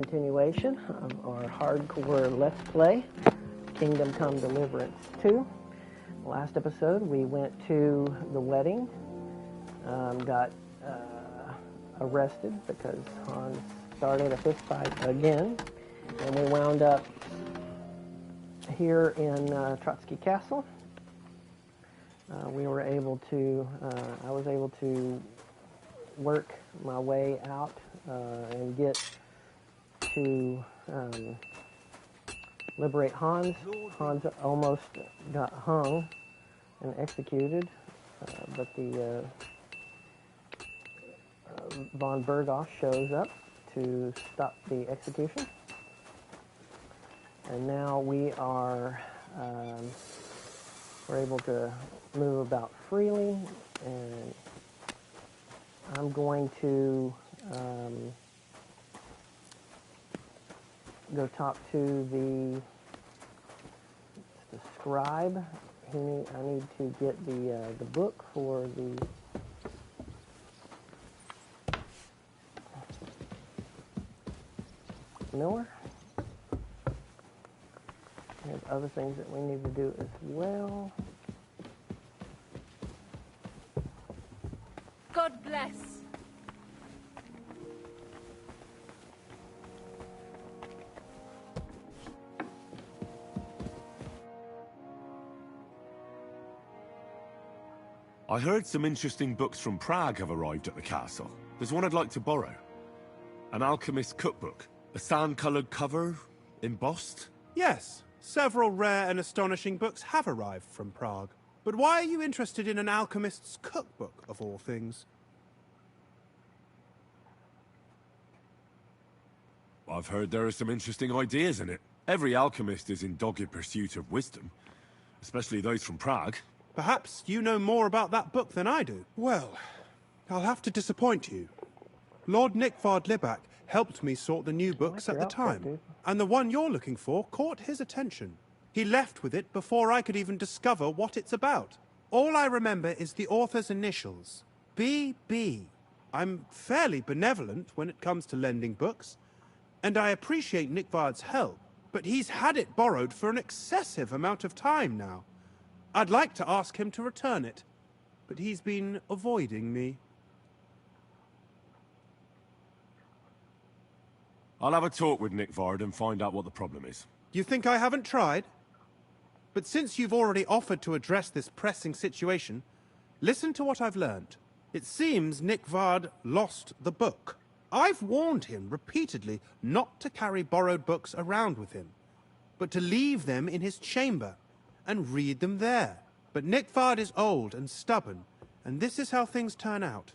Continuation of our hardcore Let's Play, Kingdom Come Deliverance 2. Last episode we went to the wedding, got arrested because Hans started a fist fight again, and we wound up here in Trotsky Castle. I was able to work my way out and get to liberate Hans. Hans almost got hung and executed, but the von Berghoff shows up to stop the execution. And now we are we're able to move about freely, and I'm going to go talk to the scribe. I need to get the book for the miller. There's other things that we need to do as well. God bless. I heard some interesting books from Prague have arrived at the castle. There's one I'd like to borrow. An alchemist's cookbook. A sand-coloured cover, embossed. Yes, several rare and astonishing books have arrived from Prague. But why are you interested in an alchemist's cookbook, of all things? I've heard there are some interesting ideas in it. Every alchemist is in dogged pursuit of wisdom, especially those from Prague. Perhaps you know more about that book than I do. Well, I'll have to disappoint you. Lord Nickvard Libak helped me sort the new books at the time, and the one you're looking for caught his attention. He left with it before I could even discover what it's about. All I remember is the author's initials, B.B. I'm fairly benevolent when it comes to lending books, and I appreciate Nickvard's help, but he's had it borrowed for an excessive amount of time now. I'd like to ask him to return it, but he's been avoiding me. I'll have a talk with Nickvard and find out what the problem is. You think I haven't tried? But since you've already offered to address this pressing situation, listen to what I've learned. It seems Nickvard lost the book. I've warned him repeatedly not to carry borrowed books around with him, but to leave them in his chamber and read them there. But Nickvard is old and stubborn, and this is how things turn out.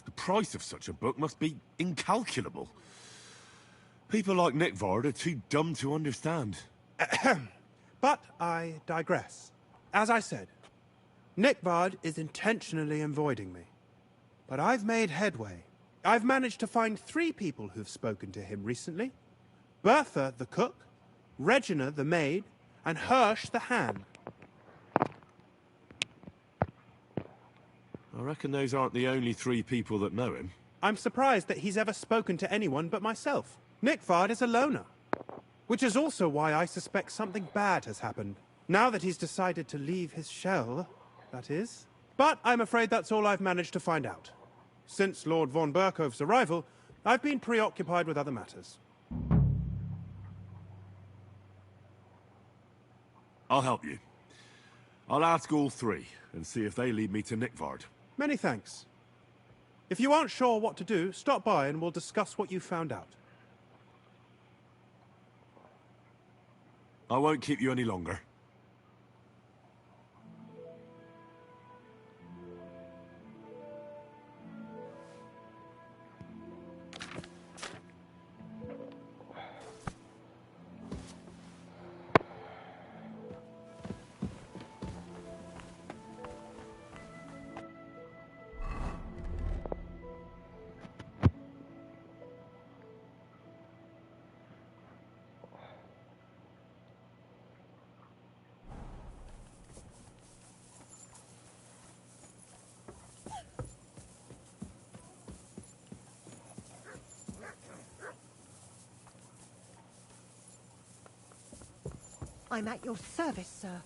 The price of such a book must be incalculable. People like Nickvard are too dumb to understand. But I digress. As I said, Nickvard is intentionally avoiding me. But I've made headway. I've managed to find 3 people who've spoken to him recently. Bertha, the cook, Regina, the maid, and Hirsch, the hand. I reckon those aren't the only 3 people that know him. I'm surprised that he's ever spoken to anyone but myself. Nickvard is a loner, which is also why I suspect something bad has happened. Now that he's decided to leave his shell, that is. But I'm afraid that's all I've managed to find out. Since Lord von Berkhove's arrival, I've been preoccupied with other matters. I'll help you. I'll ask all 3 and see if they lead me to Nickvard. Many thanks. If you aren't sure what to do, stop by and we'll discuss what you found out. I won't keep you any longer. I'm at your service, sir.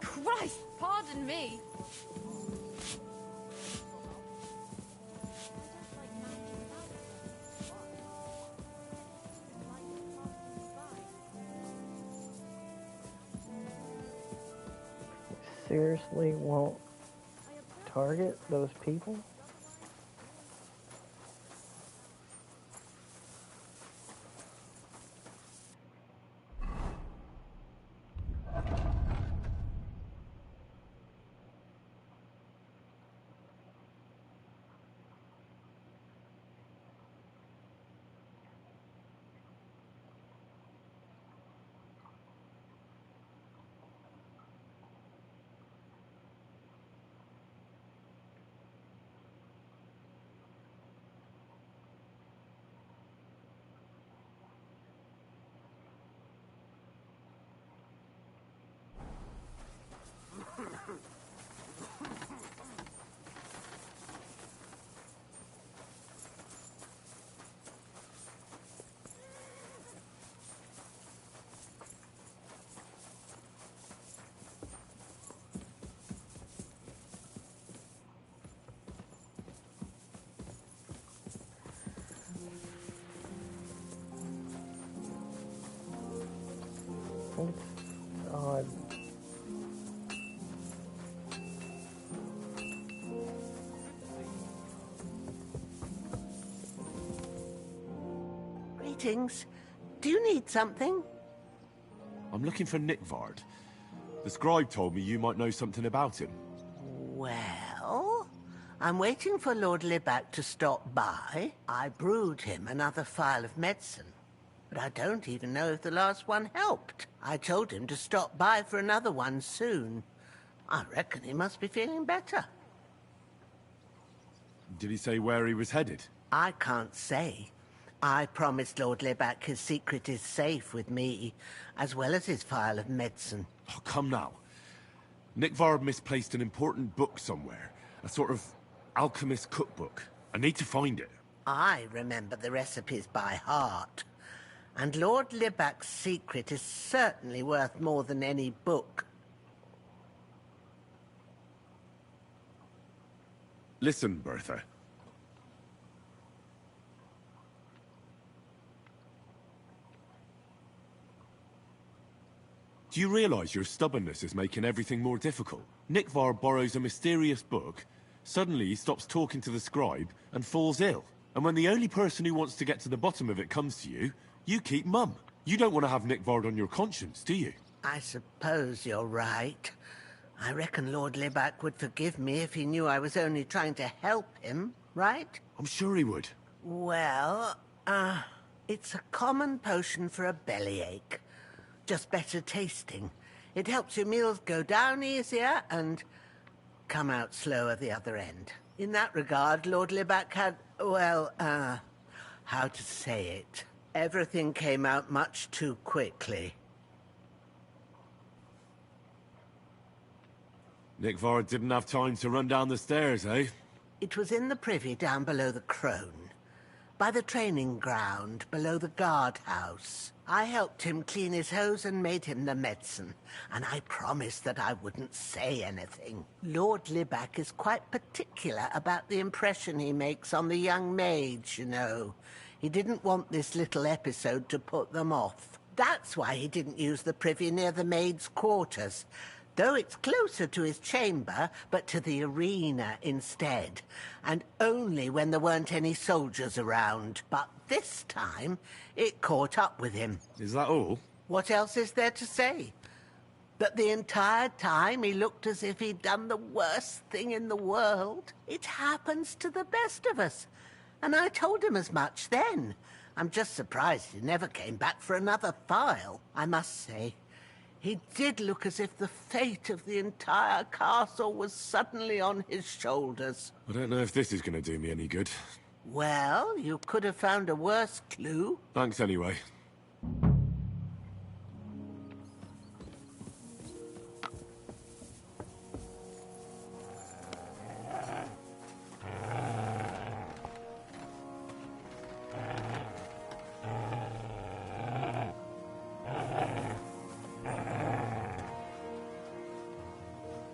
Christ, pardon me. Seriously won't target those people? It's odd. Greetings. Do you need something? I'm looking for Nickvard. The scribe told me you might know something about him. Well, I'm waiting for Lord Libac to stop by. I brewed him another phial of medicine, but I don't even know if the last one helped. I told him to stop by for another one soon. I reckon he must be feeling better. Did he say where he was headed? I can't say. I promised Lord Libac his secret is safe with me, as well as his phial of medicine. Oh, come now. Nickvard misplaced an important book somewhere. A sort of alchemist cookbook. I need to find it. I remember the recipes by heart. And Lord Libac's secret is certainly worth more than any book. Listen, Bertha. Do you realize your stubbornness is making everything more difficult? Nickvard borrows a mysterious book, suddenly he stops talking to the scribe, and falls ill. And when the only person who wants to get to the bottom of it comes to you, you keep mum. You don't want to have Nickvard on your conscience, do you? I suppose you're right. I reckon Lord Libac would forgive me if he knew I was only trying to help him, right? I'm sure he would. Well, it's a common potion for a bellyache. Just better tasting. It helps your meals go down easier and come out slower the other end. In that regard, Lord Libac had, well, how to say it? Everything came out much too quickly. Nickvard didn't have time to run down the stairs, eh? It was in the privy down below the Crone, by the training ground below the guardhouse. I helped him clean his hose and made him the medicine, and I promised that I wouldn't say anything. Lord Libac is quite particular about the impression he makes on the young maids, you know. He didn't want this little episode to put them off. That's why he didn't use the privy near the maids' quarters. Though it's closer to his chamber, but to the arena instead. And only when there weren't any soldiers around. But this time, it caught up with him. Is that all? What else is there to say? That the entire time he looked as if he'd done the worst thing in the world. It happens to the best of us. And I told him as much then. I'm just surprised he never came back for another file. I must say, he did look as if the fate of the entire castle was suddenly on his shoulders. I don't know if this is going to do me any good. Well, you could have found a worse clue. Thanks anyway.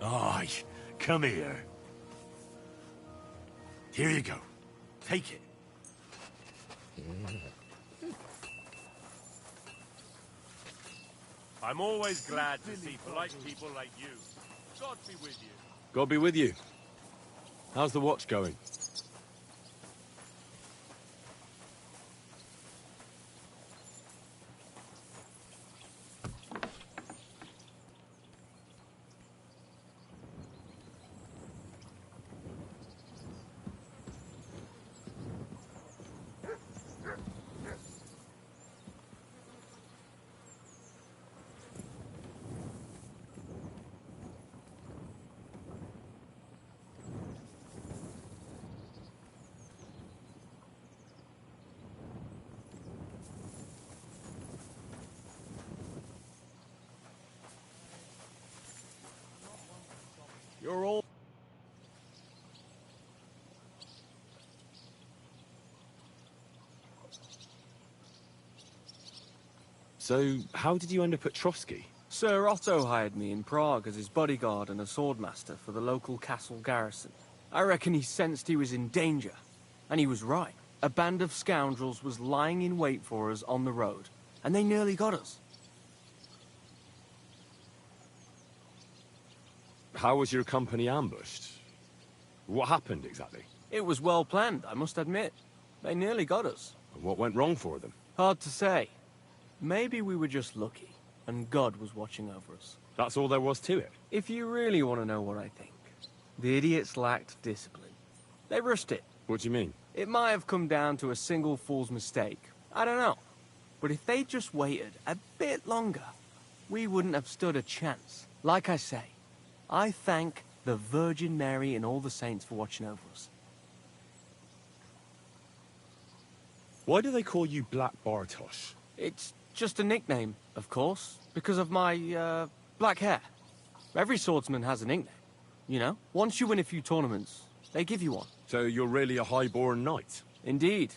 Aye, come here. Here you go. Take it. I'm always glad to see polite people like you. God be with you. God be with you. How's the watch going? You're all... So, how did you end up at Trotsky? Sir Otto hired me in Prague as his bodyguard and a swordmaster for the local castle garrison. I reckon he sensed he was in danger. And he was right. A band of scoundrels was lying in wait for us on the road. And they nearly got us. How was your company ambushed? What happened exactly? It was well planned, I must admit. They nearly got us. And what went wrong for them? Hard to say. Maybe we were just lucky, and God was watching over us. That's all there was to it? If you really want to know what I think, the idiots lacked discipline. They rushed it. What do you mean? It might have come down to a single fool's mistake. I don't know. But if they just waited a bit longer, we wouldn't have stood a chance. Like I say, I thank the Virgin Mary and all the saints for watching over us. Why do they call you Black Bartosz? It's just a nickname, of course, because of my, black hair. Every swordsman has a nickname, you know? Once you win a few tournaments, they give you one. So you're really a high-born knight? Indeed.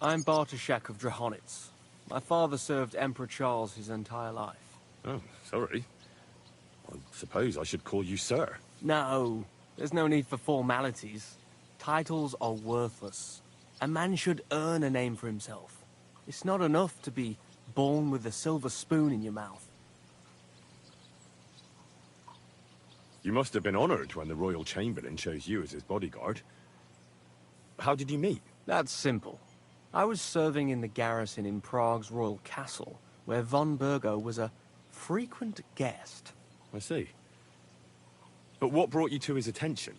I'm Bartoszek of Drahonitz. My father served Emperor Charles his entire life. Oh, sorry. I suppose I should call you Sir. No, there's no need for formalities. Titles are worthless. A man should earn a name for himself. It's not enough to be born with a silver spoon in your mouth. You must have been honored when the Royal Chamberlain chose you as his bodyguard. How did you meet? That's simple. I was serving in the garrison in Prague's royal castle, where von Burgo was a frequent guest. I see. But what brought you to his attention?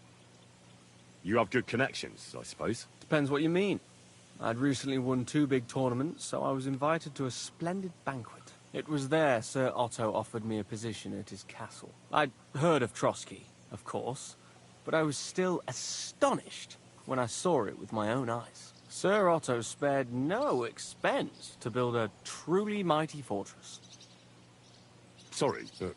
You have good connections, I suppose. Depends what you mean. I'd recently won 2 big tournaments, so I was invited to a splendid banquet. It was there Sir Otto offered me a position at his castle. I'd heard of Trotsky, of course, but I was still astonished when I saw it with my own eyes. Sir Otto spared no expense to build a truly mighty fortress. Sorry, but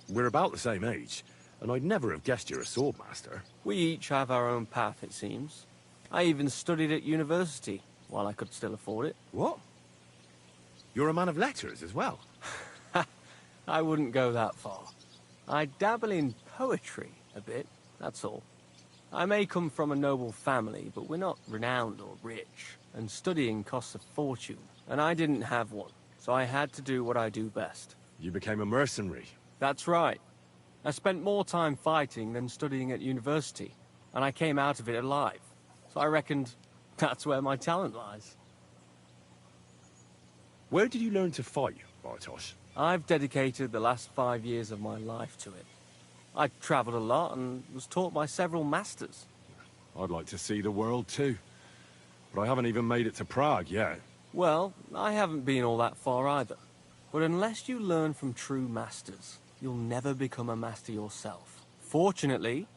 we're about the same age, and I'd never have guessed you're a swordmaster. We each have our own path, it seems. I even studied at university, while I could still afford it. What? You're a man of letters as well? I wouldn't go that far. I dabble in poetry a bit, that's all. I may come from a noble family, but we're not renowned or rich, and studying costs a fortune. And I didn't have one, so I had to do what I do best. You became a mercenary. That's right. I spent more time fighting than studying at university, and I came out of it alive. So I reckoned that's where my talent lies. Where did you learn to fight, Bartosz? I've dedicated the last 5 years of my life to it. I travelled a lot and was taught by several masters. I'd like to see the world too. But I haven't even made it to Prague yet. Well, I haven't been all that far either. But unless you learn from true masters, you'll never become a master yourself. Fortunately,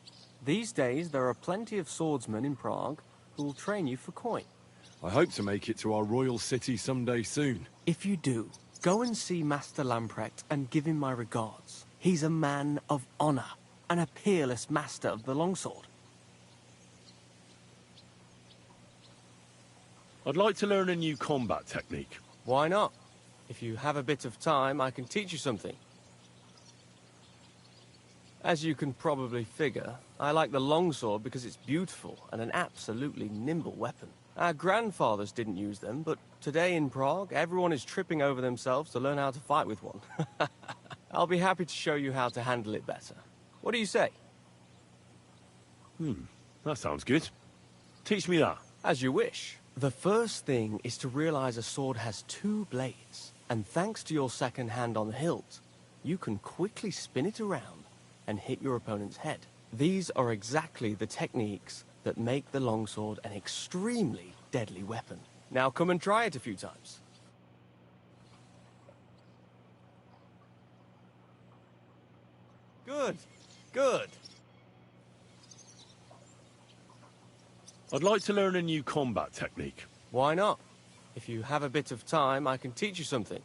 these days there are plenty of swordsmen in Prague who will train you for coin. I hope to make it to our royal city someday soon. If you do, go and see Master Lamprecht and give him my regards. He's a man of honor and a peerless master of the longsword. I'd like to learn a new combat technique. Why not? If you have a bit of time, I can teach you something. As you can probably figure, I like the longsword because it's beautiful and an absolutely nimble weapon. Our grandfathers didn't use them, but today in Prague, everyone is tripping over themselves to learn how to fight with one. I'll be happy to show you how to handle it better. What do you say? That sounds good. Teach me that. As you wish. The first thing is to realize a sword has 2 blades, and thanks to your second hand on the hilt, you can quickly spin it around and hit your opponent's head. These are exactly the techniques that make the longsword an extremely deadly weapon. Now come and try it a few times. Good, good. I'd like to learn a new combat technique. Why not? If you have a bit of time, I can teach you something.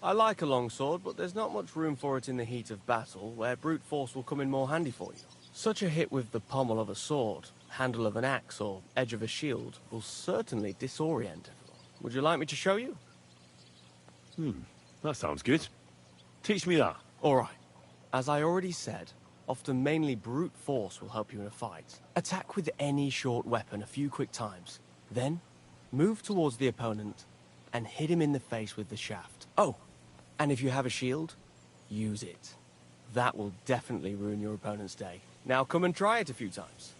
I like a longsword, but there's not much room for it in the heat of battle, where brute force will come in more handy for you. Such a hit with the pommel of a sword, handle of an axe, or edge of a shield will certainly disorient everyone. Would you like me to show you? That sounds good. Teach me that. All right. As I already said, often mainly brute force will help you in a fight. Attack with any short weapon a few quick times. Then, move towards the opponent and hit him in the face with the shaft. Oh, and if you have a shield, use it. That will definitely ruin your opponent's day. Now come and try it a few times.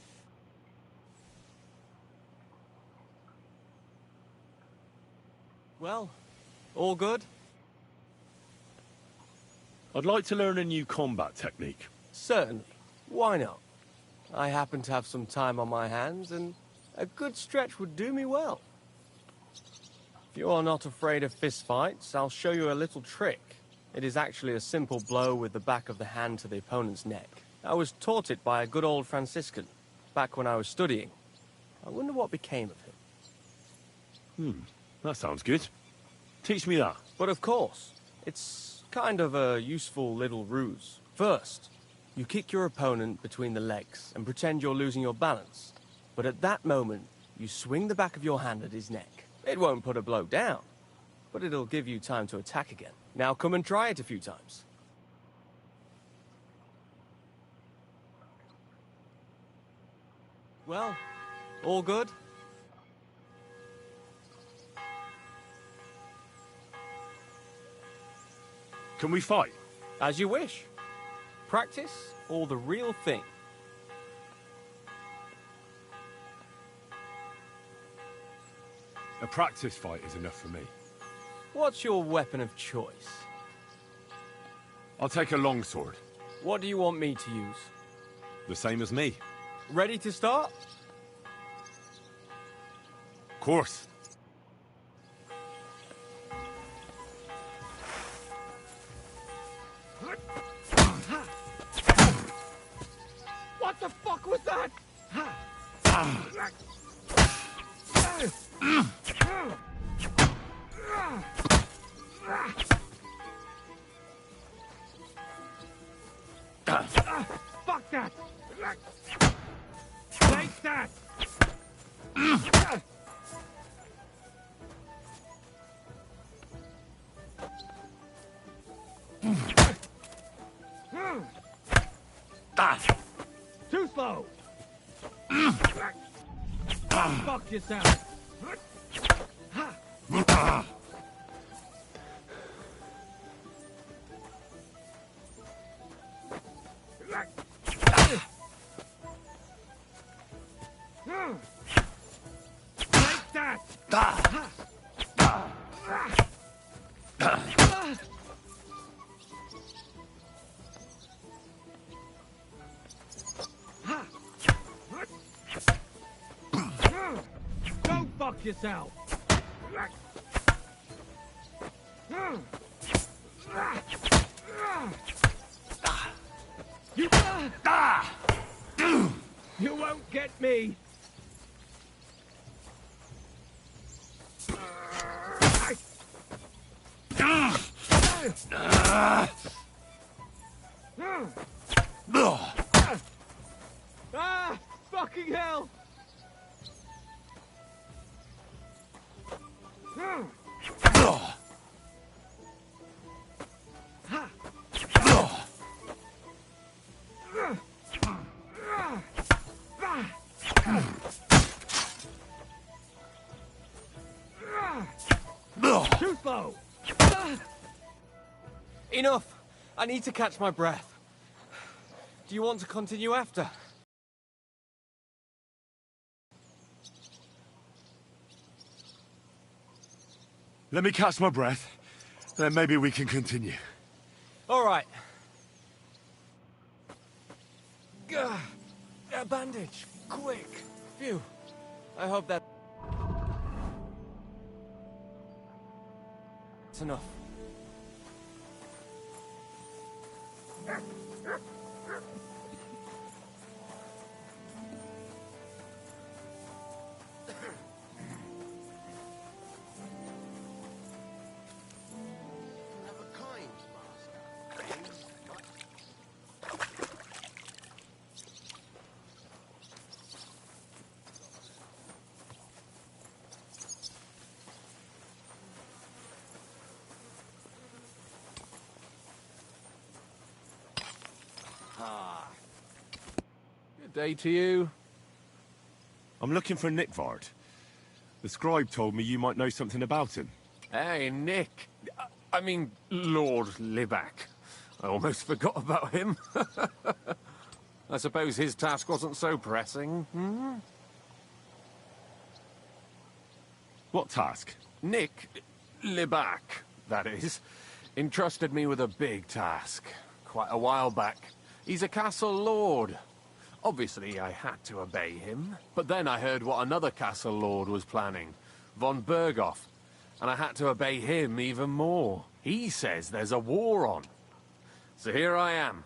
Well, all good? I'd like to learn a new combat technique. Certainly. Why not? I happen to have some time on my hands, and a good stretch would do me well. If you are not afraid of fistfights, I'll show you a little trick. It is actually a simple blow with the back of the hand to the opponent's neck. I was taught it by a good old Franciscan, back when I was studying. I wonder what became of him. That sounds good. Teach me that. But of course, it's kind of a useful little ruse. First, you kick your opponent between the legs and pretend you're losing your balance. But at that moment, you swing the back of your hand at his neck. It won't put a blow down, but it'll give you time to attack again. Now come and try it a few times. Well, all good? Can we fight? As you wish. Practice or the real thing? A practice fight is enough for me. What's your weapon of choice? I'll take a longsword. What do you want me to use? The same as me. Ready to start? Of course. What the fuck was that? Fuck that! Take that! Too slow! Fuck yourself! Take that! Go fuck yourself! You won't get me! Ah! Fucking hell! Too slow! Enough! I need to catch my breath. Do you want to continue after? Let me catch my breath, then maybe we can continue. All right. Gah! A bandage! Quick! Phew. I hope that's enough. Good day to you. I'm looking for Nickvard. The scribe told me you might know something about him. Hey, Nick. I mean, Lord Libac. I almost forgot about him. I suppose his task wasn't so pressing. Hmm? What task? Nick Libac, that is, entrusted me with a big task. Quite a while back. He's a castle lord. Obviously, I had to obey him. But then I heard what another castle lord was planning, von Berghoff, and I had to obey him even more. He says there's a war on. So here I am,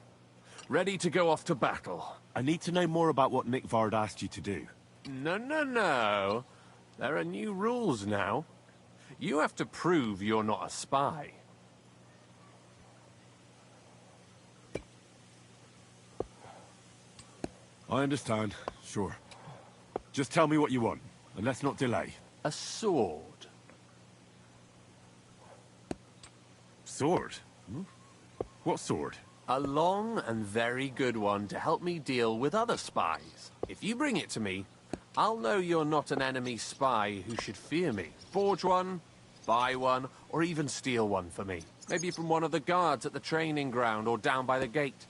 ready to go off to battle. I need to know more about what Nickvard asked you to do. No. There are new rules now. You have to prove you're not a spy. I understand, sure. Just tell me what you want, and let's not delay. A sword. Sword? Hmm? What sword? A long and very good one to help me deal with other spies. If you bring it to me, I'll know you're not an enemy spy who should fear me. Forge one, buy one, or even steal one for me. Maybe from one of the guards at the training ground or down by the gate.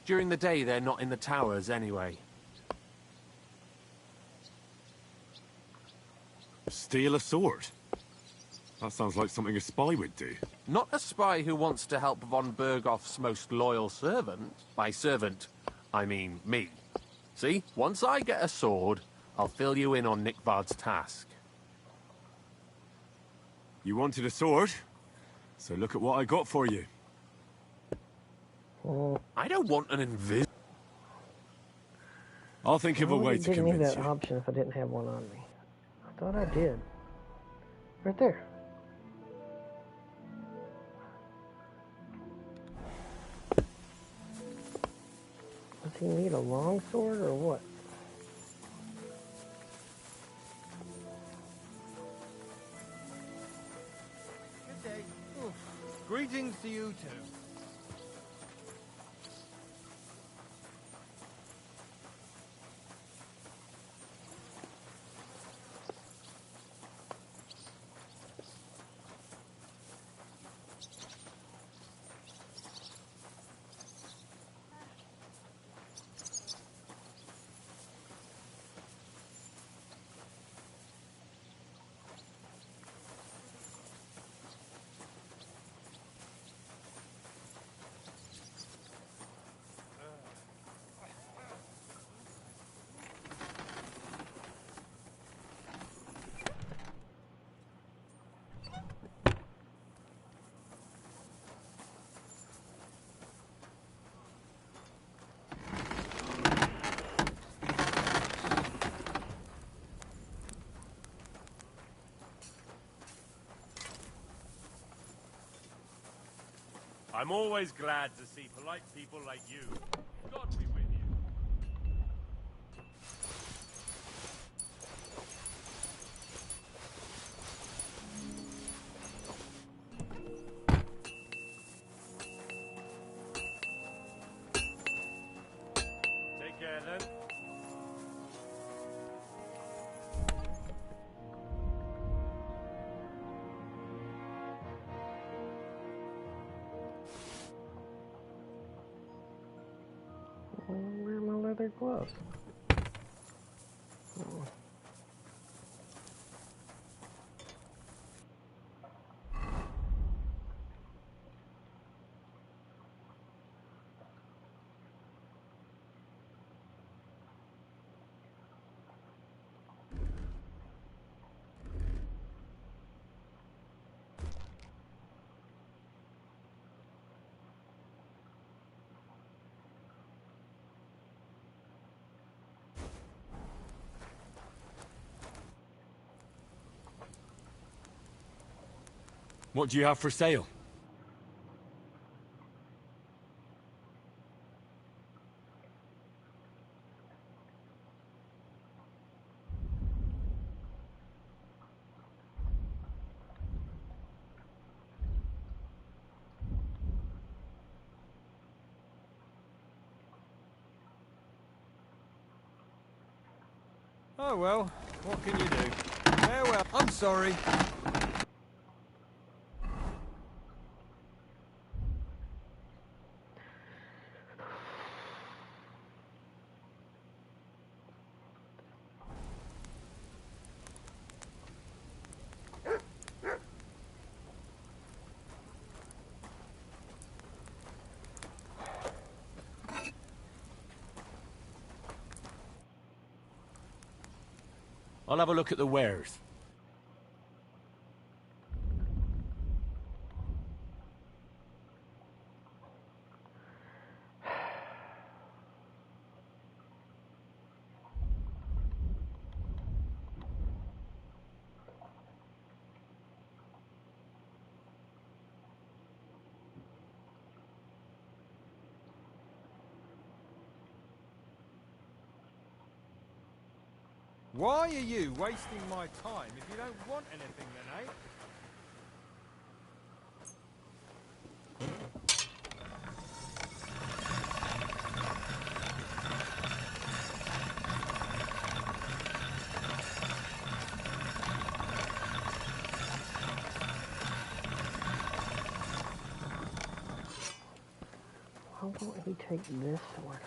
During the day, they're not in the towers anyway. Steal a sword? That sounds like something a spy would do. Not a spy who wants to help von Berghoff's most loyal servant. By servant, I mean me. See, once I get a sword, I'll fill you in on Nickvard's task. You wanted a sword? So look at what I got for you. I don't want an invis... I'll think of a way to Give me convince that you. option if I didn't have one on me. I thought I did. Right there. Does he need a long sword or what? Good day. Oof. Greetings to you too. I'm always glad to see polite people like you. God be with you. Take care then. Where are my leather gloves? Oh. What do you have for sale? Oh well, what can you do? Farewell. I'm sorry. I'll have a look at the wares. Why are you wasting my time if you don't want anything then, eh? Why won't he take this sword?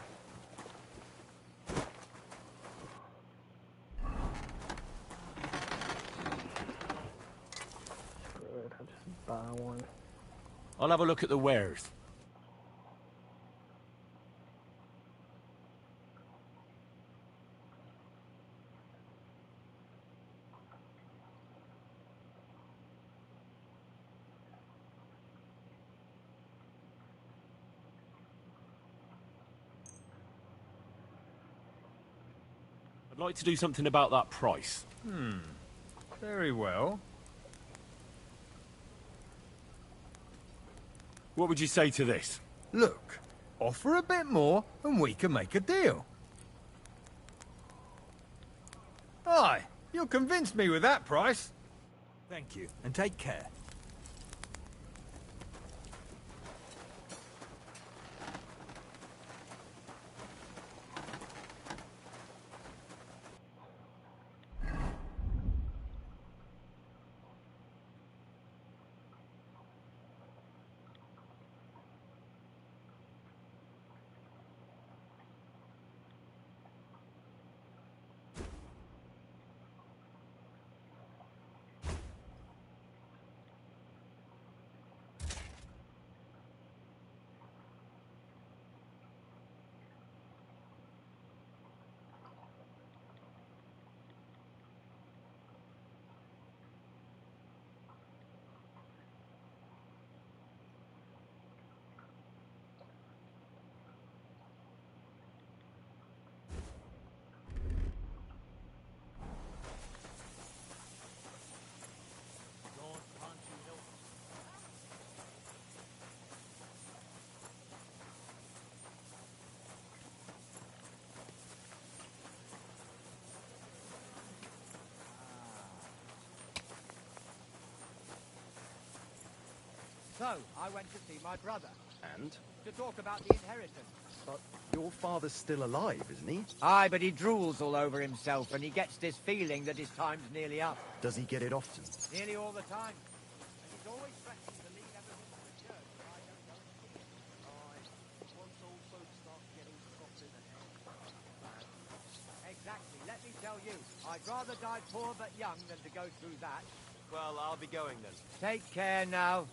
Screw it, I'll just buy one. I'll have a look at the wares. I'd like to do something about that price. Very well. What would you say to this? Look, offer a bit more and we can make a deal. Aye, you'll convince me with that price. Thank you, and take care. So, I went to see my brother. And? To talk about the inheritance. But your father's still alive, isn't he? Aye, but he drools all over himself, and he gets this feeling that his time's nearly up. Does he get it often? Nearly all the time. And he's always threatening to leave everything to the church, so I don't go and see him. Aye, once old folks start getting soft in the head. Exactly. Let me tell you, I'd rather die poor but young than to go through that. Well, I'll be going then. Take care now.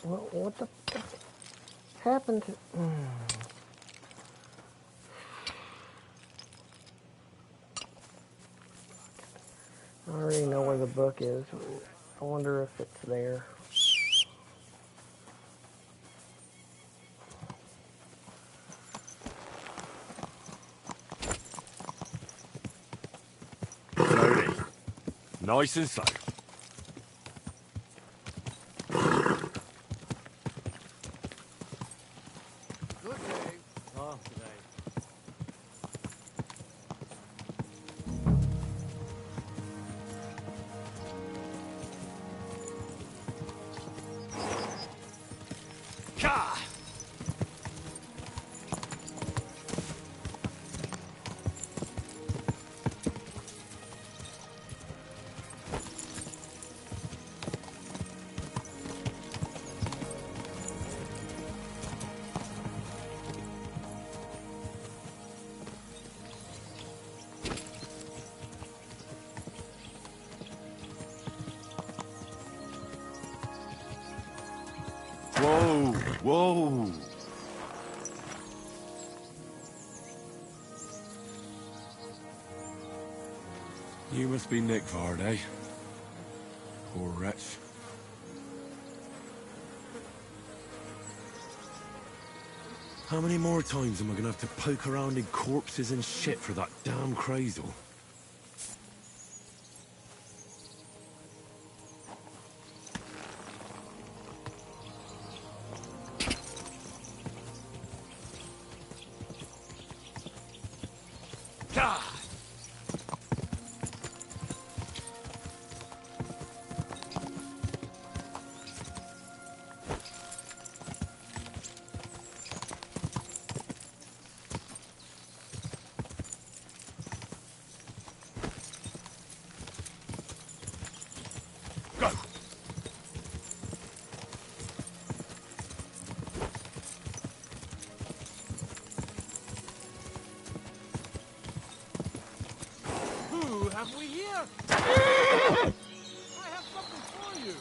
What the fuck happened to... I already know where the book is. I wonder if it's there. Slowly. Nice and slow. Good day. Oh, today. Ka! Whoa, whoa. You must be Nick Vard, eh? Poor wretch. How many more times am I gonna have to poke around in corpses and shit for that damn cradle? Go! Who have we here? I have something for you.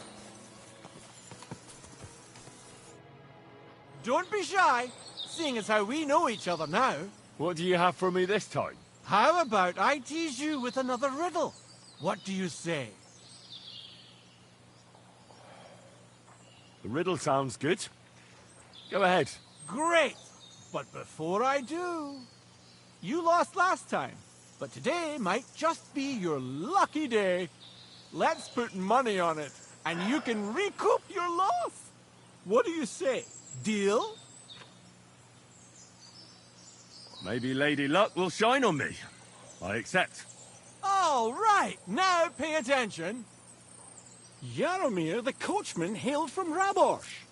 Don't be shy, seeing as how we know each other now. What do you have for me this time? How about I tease you with another riddle? What do you say? The riddle sounds good. Go ahead. Great! But before I do, you lost last time, but today might just be your lucky day. Let's put money on it, and you can recoup your loss. What do you say? Deal? Maybe Lady Luck will shine on me. I accept. All right, now pay attention. Jaromir the coachman hailed from Rabosh.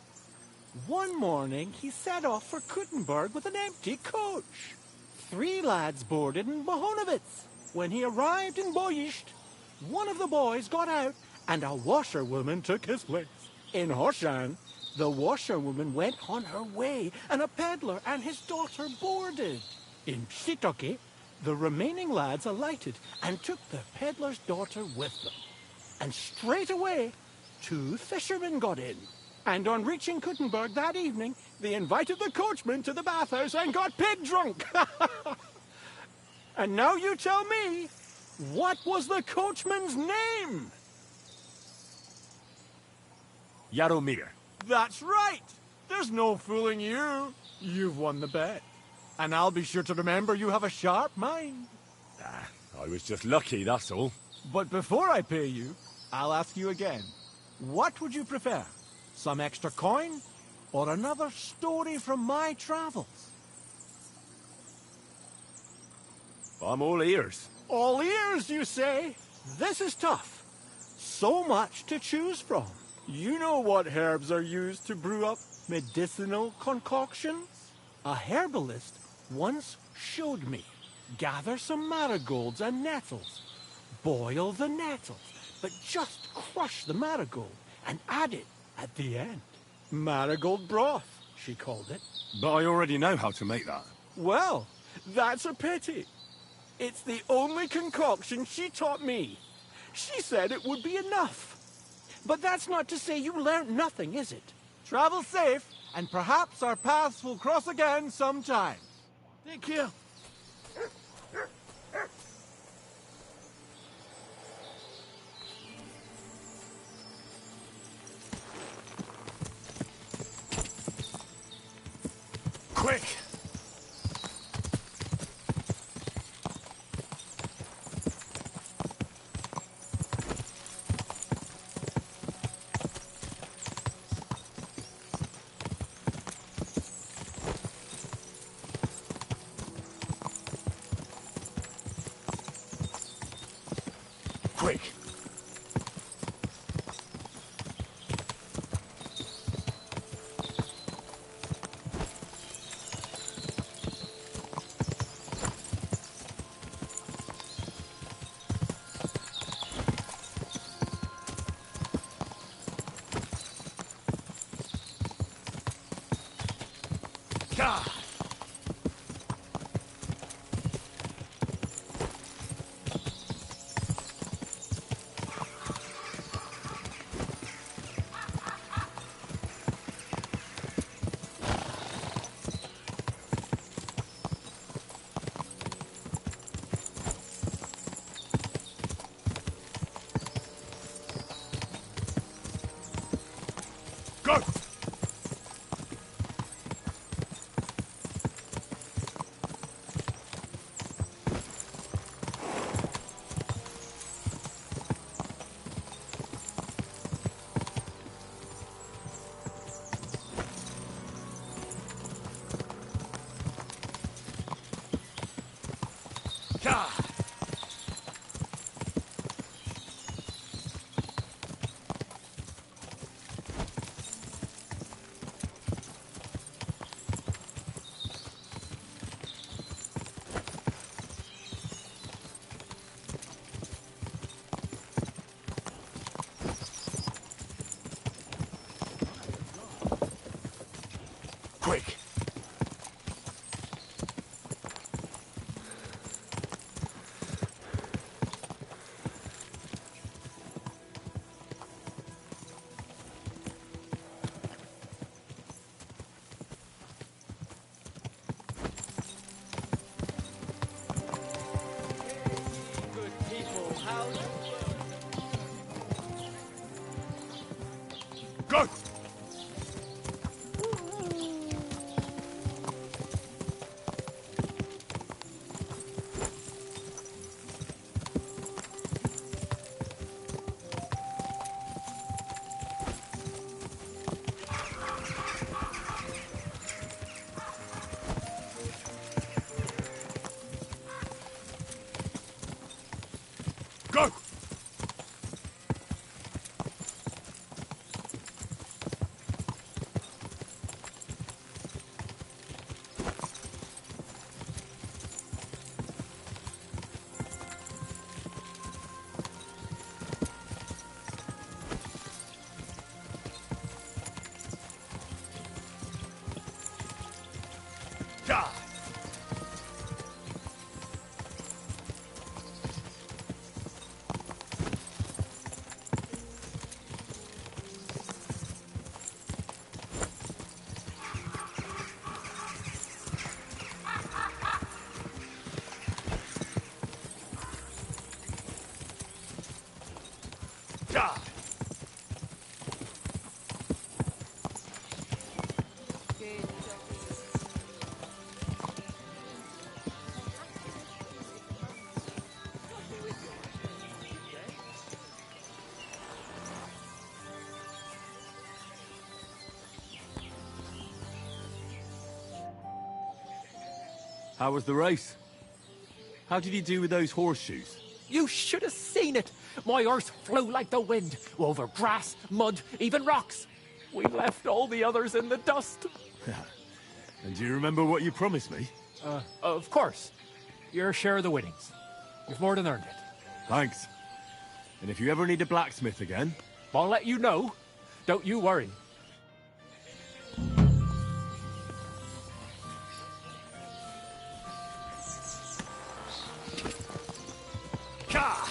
One morning he set off for Kuttenberg with an empty coach. 3 lads boarded in Bohonovitz. When he arrived in Boyisht, one of the boys got out and a washerwoman took his place. In Hoshan, the washerwoman went on her way and a peddler and his daughter boarded. In Pshitoke, the remaining lads alighted and took the peddler's daughter with them. And straight away, 2 fishermen got in. And on reaching Kuttenberg that evening, they invited the coachman to the bathhouse and got pig drunk. And now you tell me, what was the coachman's name? Jaromir. That's right. There's no fooling you. You've won the bet. And I'll be sure to remember you have a sharp mind. I was just lucky, that's all. But before I pay you, I'll ask you again. What would you prefer? Some extra coin? Or another story from my travels? I'm all ears. All ears, you say? This is tough. so much to choose from. You know what herbs are used to brew up medicinal concoctions? A herbalist once showed me. Gather some marigolds and nettles. Boil the nettles, but just crush the marigold and add it at the end. Marigold broth, she called it. But I already know how to make that. Well, that's a pity. It's the only concoction she taught me. She said it would be enough. But that's not to say you learned nothing, is it? Travel safe, and perhaps our paths will cross again sometime. Take care. Quick! Quick! God! Go! God! Quick! Good people, how you Go! Go! God! God! How was the race? How did you do with those horseshoes? You should have seen it. My horse flew like the wind, over grass, mud, even rocks. We left all the others in the dust. And do you remember what you promised me? Of course. Your share of the winnings. You've more than earned it. Thanks. And if you ever need a blacksmith again... I'll let you know. Don't you worry. Ka!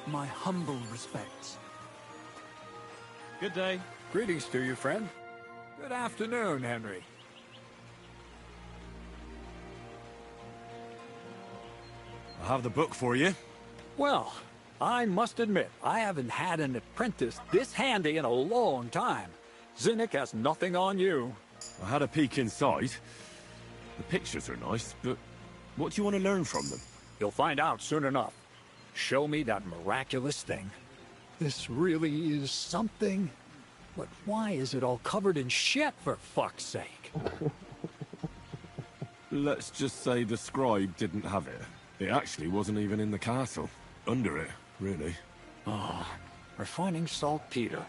My humble respects. Good day. Greetings to you, friend. Good afternoon, Henry. I have the book for you. Well, I must admit, I haven't had an apprentice this handy in a long time. Zinnik has nothing on you. I had a peek inside. The pictures are nice, but what do you want to learn from them? You'll find out soon enough. Show me that miraculous thing. This really is something. But why is it all covered in shit, for fuck's sake? Let's just say the scribe didn't have it. It actually wasn't even in the castle. Under it, really. Oh, refining saltpeter.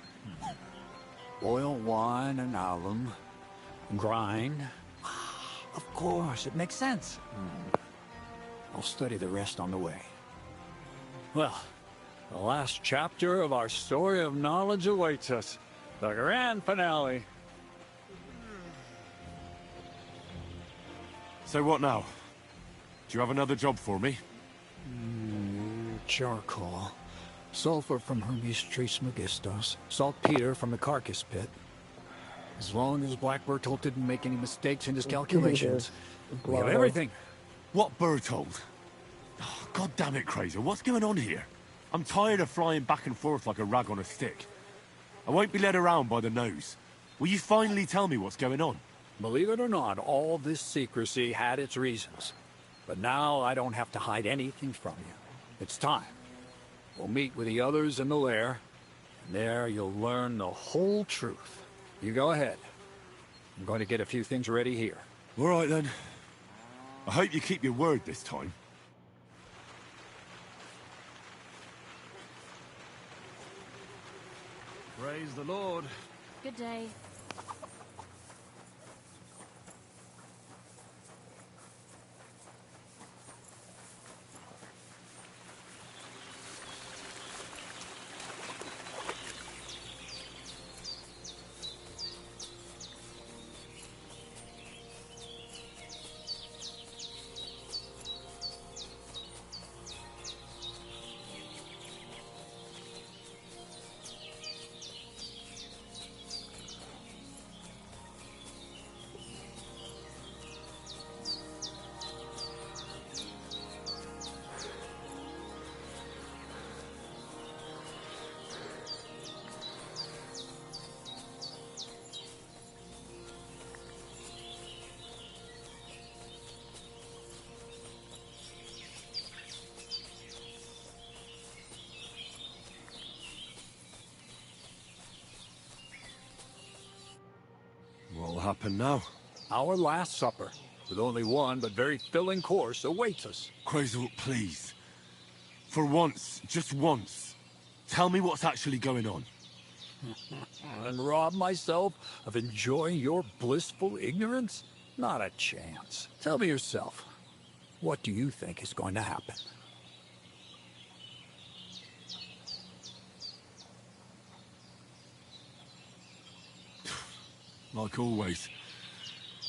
Boil wine and alum. Grind. Of course, it makes sense. I'll study the rest on the way. Well, the last chapter of our story of knowledge awaits us. The grand finale. So what now? Do you have another job for me? Charcoal. Sulfur from Hermes Trismegistos. Saltpeter from the carcass pit. As long as Black Bertolt didn't make any mistakes in his calculations, we have everything. What Bertolt? Oh, God damn it, Krazer. What's going on here? I'm tired of flying back and forth like a rag on a stick. I won't be led around by the nose. Will you finally tell me what's going on? Believe it or not, all this secrecy had its reasons. But now I don't have to hide anything from you. It's time. We'll meet with the others in the lair, and there you'll learn the whole truth. You go ahead. I'm going to get a few things ready here. All right, then. I hope you keep your word this time. Praise the Lord. Good day. happen now? Our last supper, with only one but very filling course, awaits us. Quasar, please. For once, just once, tell me what's actually going on. And rob myself of enjoying your blissful ignorance? Not a chance. Tell me yourself, what do you think is going to happen? Like always.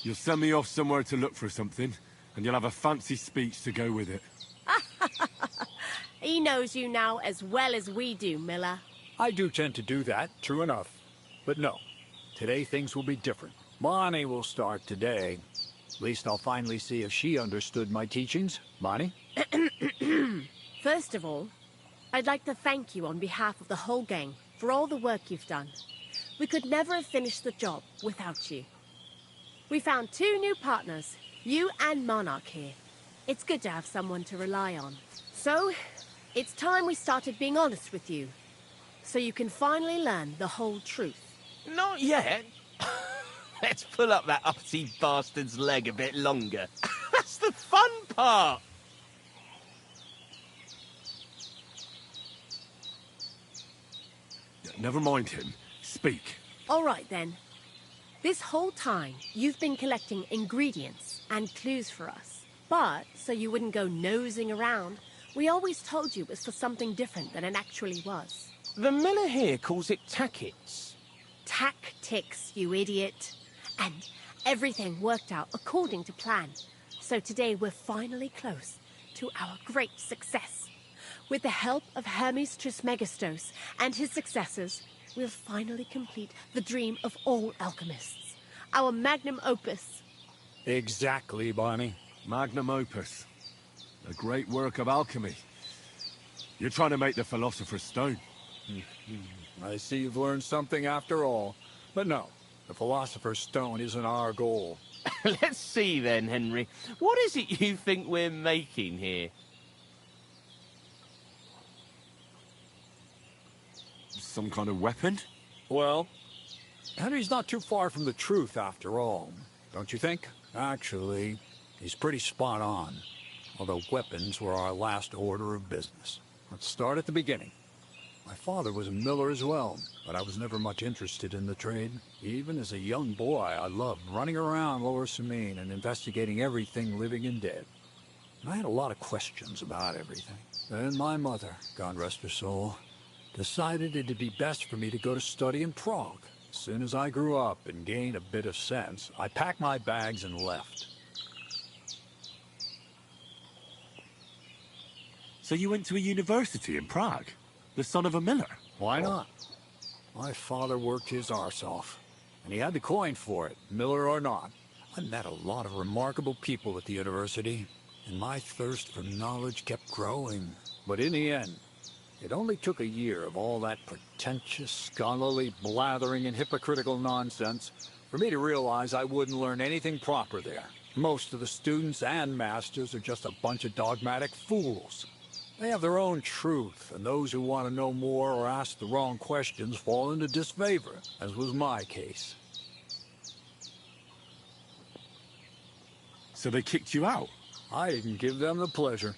You'll send me off somewhere to look for something, and you'll have a fancy speech to go with it. He knows you now as well as we do, Miller. I do tend to do that, true enough. But no, today things will be different. Bonnie will start today. At least I'll finally see if she understood my teachings. Bonnie? First of all, I'd like to thank you on behalf of the whole gang for all the work you've done. We could never have finished the job without you. We found 2 new partners, you and Monarch here. It's good to have someone to rely on. So, it's time we started being honest with you, so you can finally learn the whole truth. Not yet. Let's pull up that uppity bastard's leg a bit longer. That's the fun part! Never mind him. Speak. All right, then. This whole time, you've been collecting ingredients and clues for us. But, so you wouldn't go nosing around, we always told you it was for something different than it actually was. The miller here calls it tackets. Tactics, you idiot. And everything worked out according to plan. So today we're finally close to our great success. With the help of Hermes Trismegistos and his successors, we'll finally complete the dream of all alchemists. Our magnum opus. Exactly, Bonnie. Magnum opus. A great work of alchemy. You're trying to make the Philosopher's Stone. I see you've learned something after all. But no, the Philosopher's Stone isn't our goal. Let's see then, Henry. What is it you think we're making here? Some kind of weapon? Well, Henry's not too far from the truth after all, don't you think? Actually, he's pretty spot on. Although weapons were our last order of business. Let's start at the beginning. My father was a miller as well, but I was never much interested in the trade. Even as a young boy, I loved running around Lower Samine and investigating everything living and dead. And I had a lot of questions about everything. Then my mother, God rest her soul, decided it'd be best for me to go to study in Prague. As soon as I grew up and gained a bit of sense, I packed my bags and left. So you went to a university in Prague? The son of a miller? Why not? My father worked his arse off, and he had the coin for it, miller or not. I met a lot of remarkable people at the university, and my thirst for knowledge kept growing. But in the end, it only took a year of all that pretentious, scholarly blathering and hypocritical nonsense for me to realize I wouldn't learn anything proper there. Most of the students and masters are just a bunch of dogmatic fools. They have their own truth, and those who want to know more or ask the wrong questions fall into disfavor, as was my case. So they kicked you out? I didn't give them the pleasure.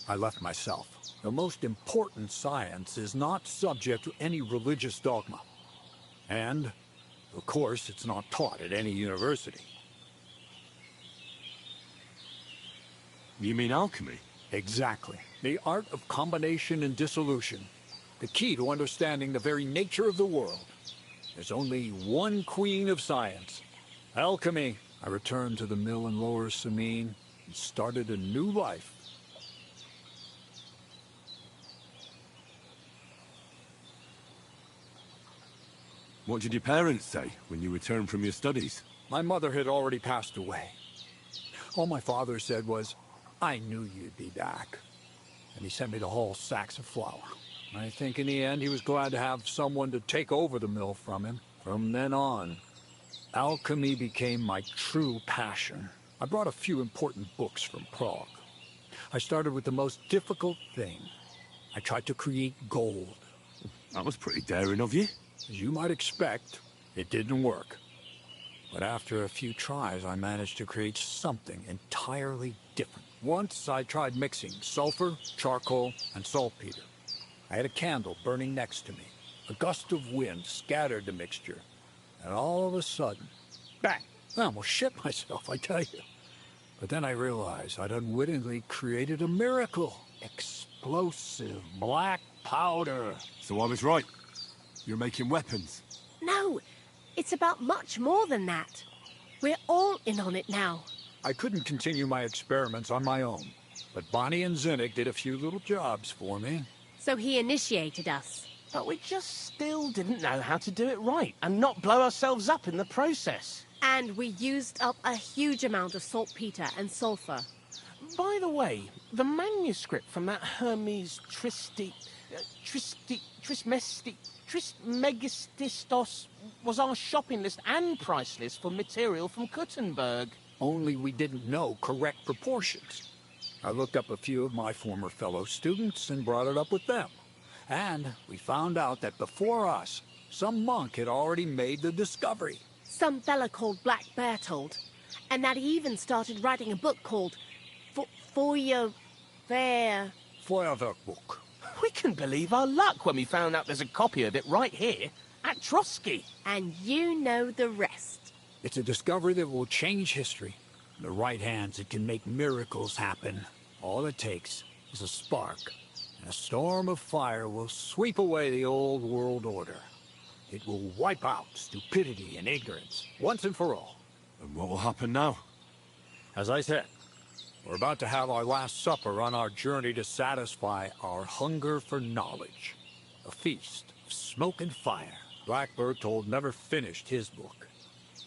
I left myself. The most important science is not subject to any religious dogma. And, of course, it's not taught at any university. You mean alchemy? Exactly. The art of combination and dissolution. The key to understanding the very nature of the world. There's only one queen of science. Alchemy. I returned to the mill in Lower Samine and started a new life. What did your parents say when you returned from your studies? My mother had already passed away. All my father said was, I knew you'd be back. And he sent me to haul sacks of flour. I think in the end he was glad to have someone to take over the mill from him. From then on, alchemy became my true passion. I brought a few important books from Prague. I started with the most difficult thing. I tried to create gold. That was pretty daring of you. As you might expect, it didn't work. But after a few tries, I managed to create something entirely different. Once I tried mixing sulfur, charcoal, and saltpeter. I had a candle burning next to me. A gust of wind scattered the mixture. And all of a sudden, bang! I almost shit myself, I tell you. But then I realized I'd unwittingly created a miracle. Explosive black powder. So I was right. You're making weapons. No, it's about much more than that. We're all in on it now. I couldn't continue my experiments on my own, but Bonnie and Zinnik did a few little jobs for me. So he initiated us. But we just still didn't know how to do it right and not blow ourselves up in the process. And we used up a huge amount of saltpeter and sulfur. By the way, the manuscript from that Hermes Trismegistos was our shopping list and price list for material from Kuttenberg. Only we didn't know correct proportions. I looked up a few of my former fellow students and brought it up with them. And we found out that before us, some monk had already made the discovery. Some fella called Black Bertold. And that he even started writing a book called Feuerwerkbuch. We couldn't believe our luck when we found out there's a copy of it right here at Trotsky. And you know the rest. It's a discovery that will change history. In the right hands, it can make miracles happen. All it takes is a spark, and a storm of fire will sweep away the old world order. It will wipe out stupidity and ignorance, once and for all. And what will happen now? As I said, we're about to have our last supper on our journey to satisfy our hunger for knowledge. A feast of smoke and fire. Black Bertold never finished his book,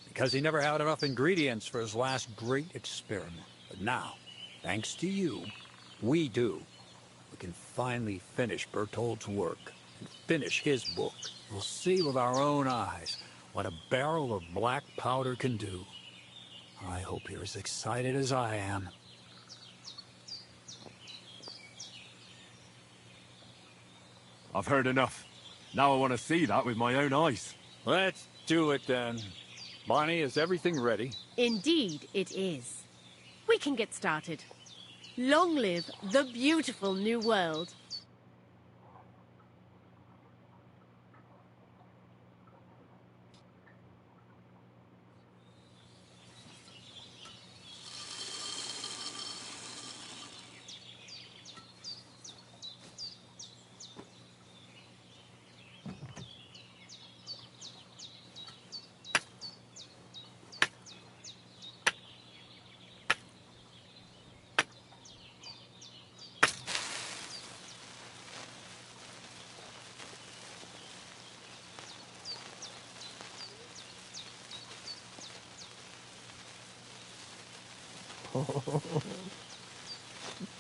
because he never had enough ingredients for his last great experiment. But now, thanks to you, we do. We can finally finish Bertold's work and finish his book. We'll see with our own eyes what a barrel of black powder can do. I hope you're as excited as I am. I've heard enough. Now I want to see that with my own eyes. Let's do it then. Bonnie, is everything ready? Indeed it is. We can get started. Long live the beautiful new world.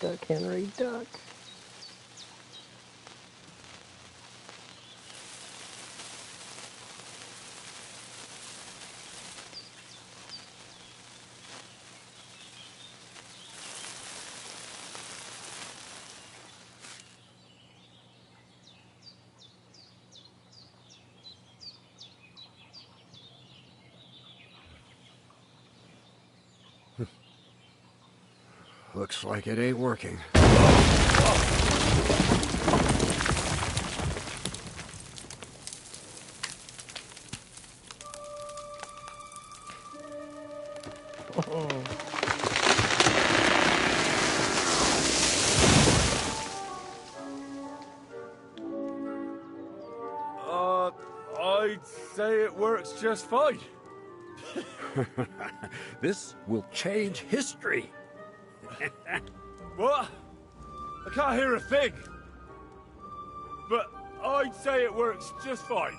Duck, Henry, duck. Looks like it ain't working. I'd say it works just fine. This will change history. What? I can't hear a thing. But I'd say it works just fine.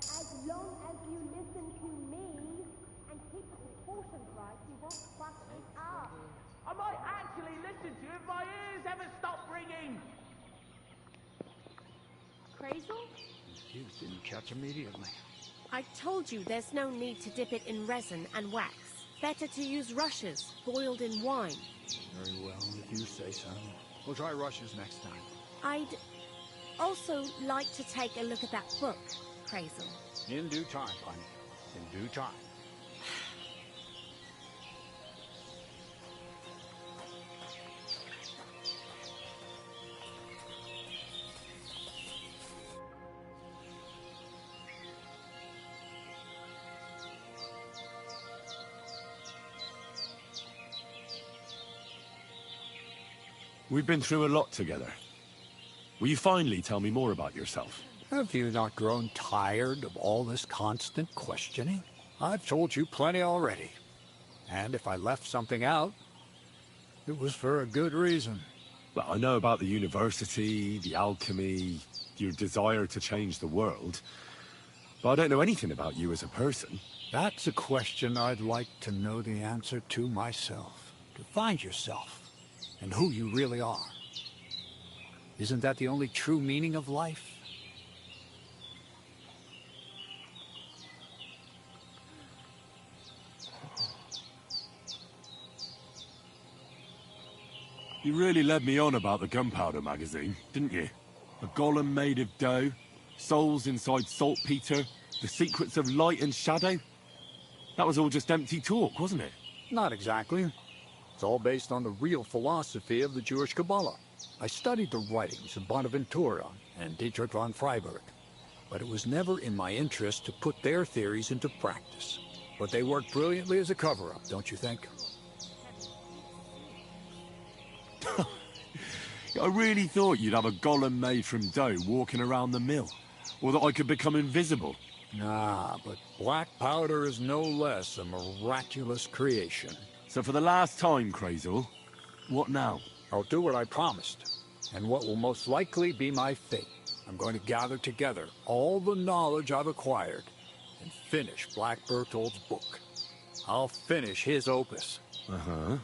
As long as you listen to me and keep the proportions right, you won't fuck it up. I might actually listen to you if my ears ever stop ringing. Crazel? You didn't catch immediately. I told you there's no need to dip it in resin and wax. Better to use rushes, boiled in wine. Very well, if you say so. We'll try rushes next time. I'd also like to take a look at that book, Crazel. In due time, honey. In due time. We've been through a lot together. Will you finally tell me more about yourself? Have you not grown tired of all this constant questioning? I've told you plenty already. And if I left something out, it was for a good reason. Well, I know about the university, the alchemy, your desire to change the world. But I don't know anything about you as a person. That's a question I'd like to know the answer to myself. To find yourself. And who you really are. Isn't that the only true meaning of life? You really led me on about the gunpowder magazine, didn't you? A golem made of dough, souls inside saltpeter, the secrets of light and shadow. That was all just empty talk, wasn't it? Not exactly. It's all based on the real philosophy of the Jewish Kabbalah. I studied the writings of Bonaventura and Dietrich von Freiberg, but it was never in my interest to put their theories into practice. But they worked brilliantly as a cover-up, don't you think? I really thought you'd have a golem made from dough walking around the mill, or that I could become invisible. Ah, but black powder is no less a miraculous creation. So for the last time, Crazel, what now? I'll do what I promised, and what will most likely be my fate. I'm going to gather together all the knowledge I've acquired and finish Black Bertold's book. I'll finish his opus. Uh-huh.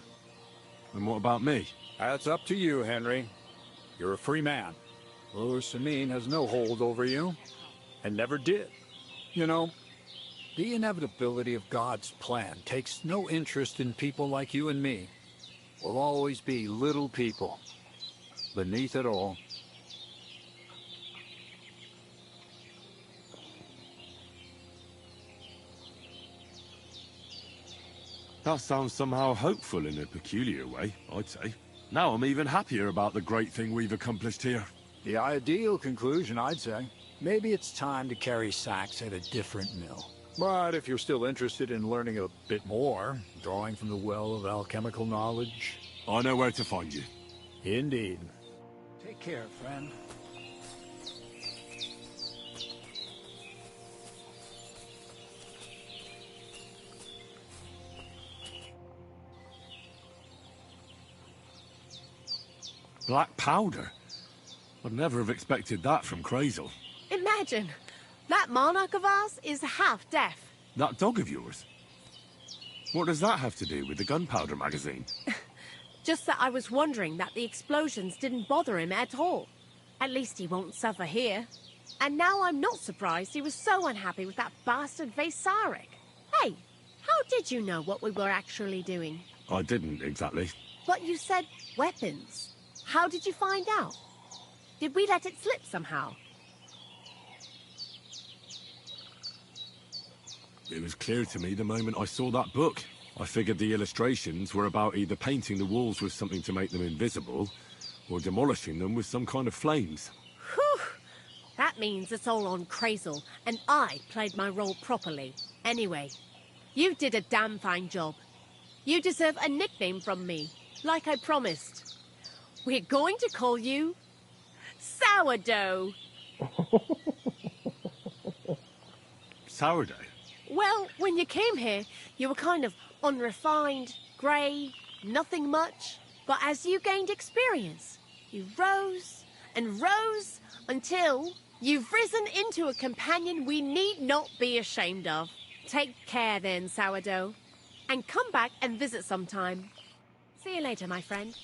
And what about me? That's up to you, Henry. You're a free man. Ursamine has no hold over you, and never did. You know, the inevitability of God's plan takes no interest in people like you and me. We'll always be little people, beneath it all. That sounds somehow hopeful in a peculiar way, I'd say. Now I'm even happier about the great thing we've accomplished here. The ideal conclusion, I'd say. Maybe it's time to carry sacks at a different mill. But if you're still interested in learning a bit more, drawing from the well of alchemical knowledge... I know where to find you. Indeed. Take care, friend. Black powder? I'd never have expected that from Crazel. Imagine, that monarch of ours is half deaf. That dog of yours? What does that have to do with the gunpowder magazine? Just that I was wondering that the explosions didn't bother him at all. At least he won't suffer here. And now I'm not surprised he was so unhappy with that bastard Vesaric. Hey, how did you know what we were actually doing? I didn't, exactly. But you said weapons. How did you find out? Did we let it slip somehow? It was clear to me the moment I saw that book. I figured the illustrations were about either painting the walls with something to make them invisible, or demolishing them with some kind of flames. Whew! That means it's all on Crazel, and I played my role properly. Anyway, you did a damn fine job. You deserve a nickname from me, like I promised. We're going to call you... Sourdough. Sourdough? Well, when you came here, you were kind of unrefined, grey, nothing much. But as you gained experience, you rose and rose until you've risen into a companion we need not be ashamed of. Take care then, Sourdough. And come back and visit sometime. See you later, my friend.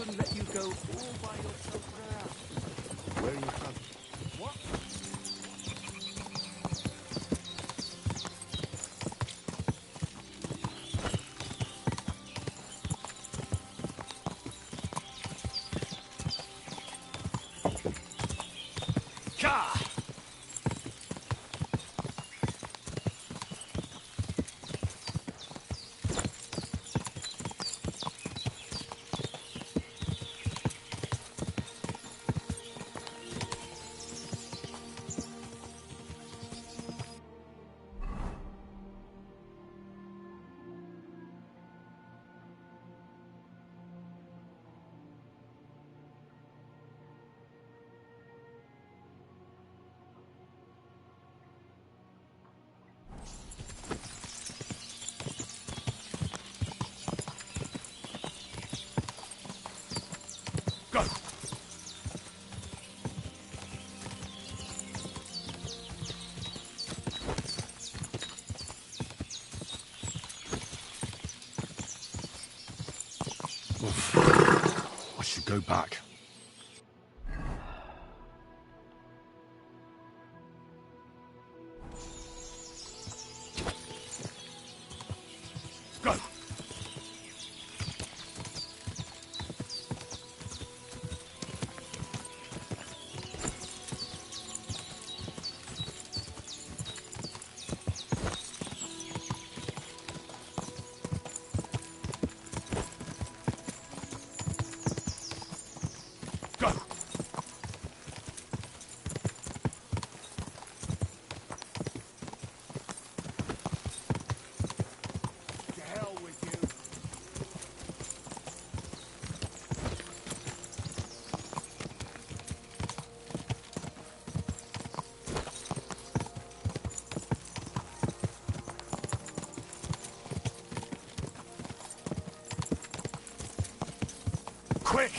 wouldn't let you go all by yourself there. Where are you from? What? I should go back. Go! Go! To hell with you. Quick!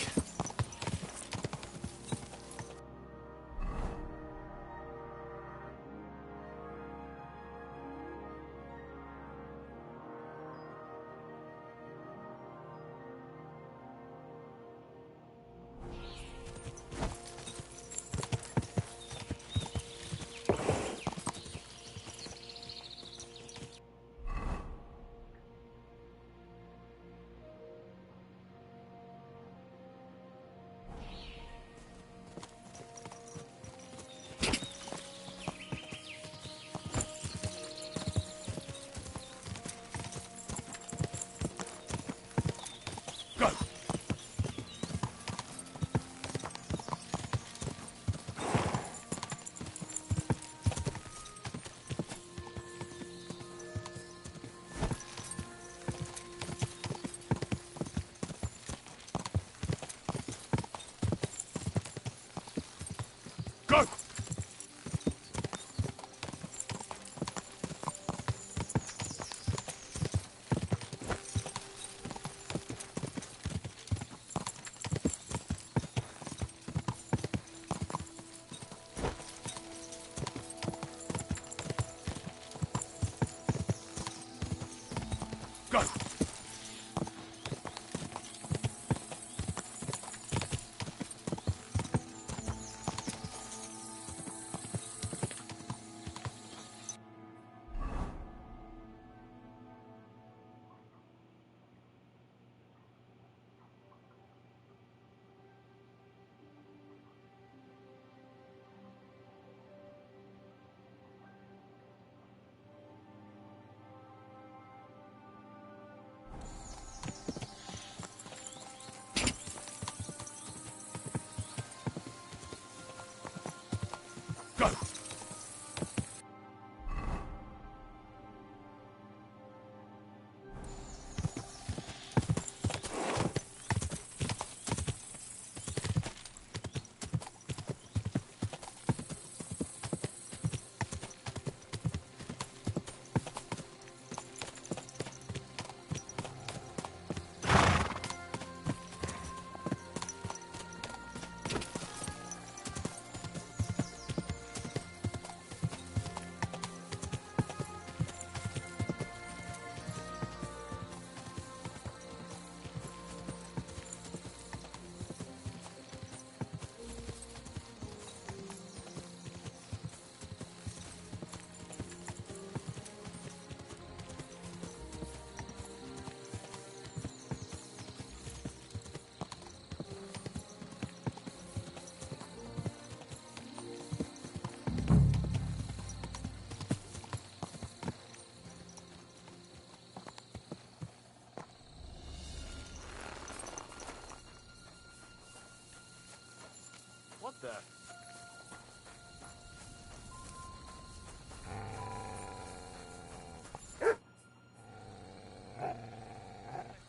the...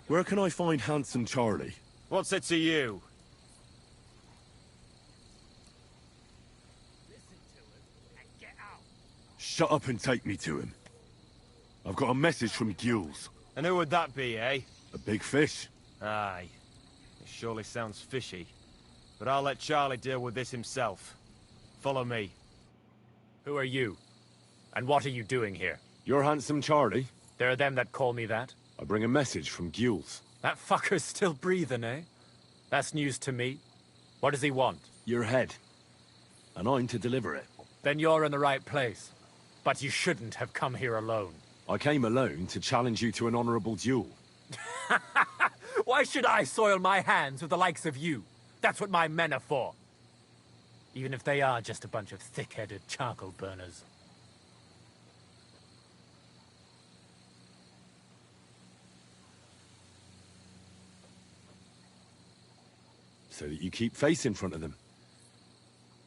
Where can I find Handsome Charlie? What's it to you? Shut up and take me to him. I've got a message from Gules. And who would that be, eh? A big fish. Aye. It surely sounds fishy. But I'll let Charlie deal with this himself. Follow me. Who are you? And what are you doing here? You're Handsome Charlie? There are them that call me that. I bring a message from Gules. That fucker's still breathing, eh? That's news to me. What does he want? Your head. And I'm to deliver it. Then you're in the right place. But you shouldn't have come here alone. I came alone to challenge you to an honorable duel. Why should I soil my hands with the likes of you? That's what my men are for. Even if they are just a bunch of thick-headed charcoal burners. So that you keep face in front of them.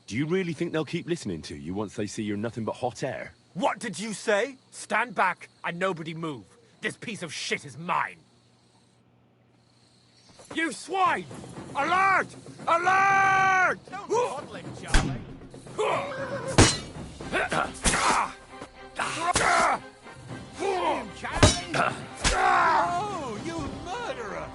Do you really think they'll keep listening to you once they see you're nothing but hot air? What did you say? Stand back and nobody move. This piece of shit is mine. You swine! Alert! Alert! No coddling, Charlie. Charlie! Oh, you murderer!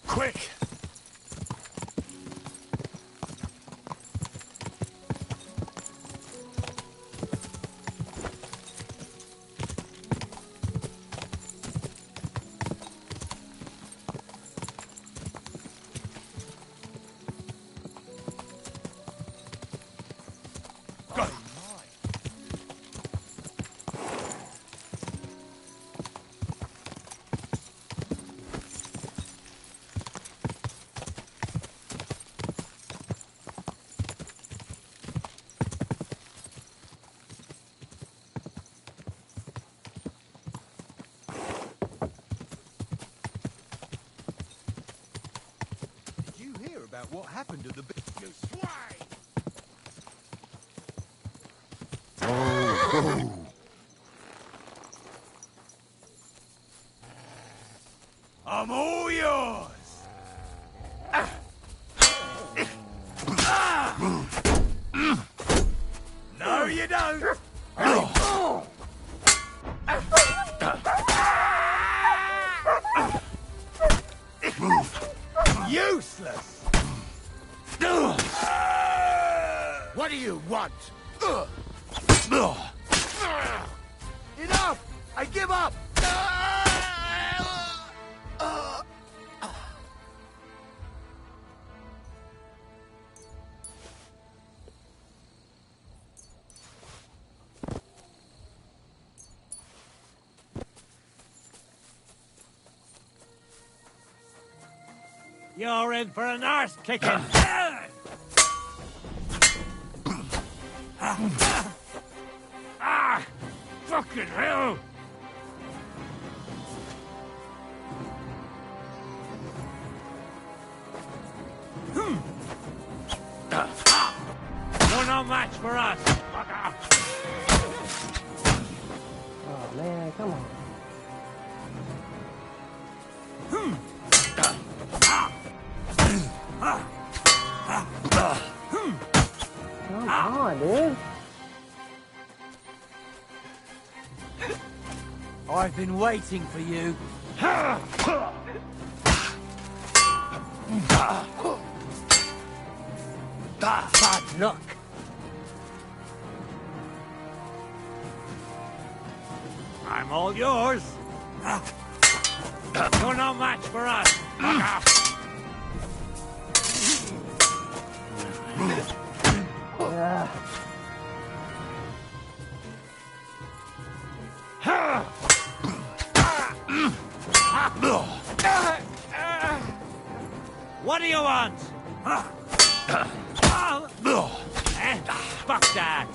Quick! What happened to the big... You swine! I'm all yours! No, you don't! Useless! What do you want? Enough! I give up! You're in for an arse kicking. Ah! Fucking hell! You're no match for us. Oh man, come on. Come on, dude. I've been waiting for you. Bad luck. I'm all yours. You're no match for us. Fuck off. What do you want? Fuck that.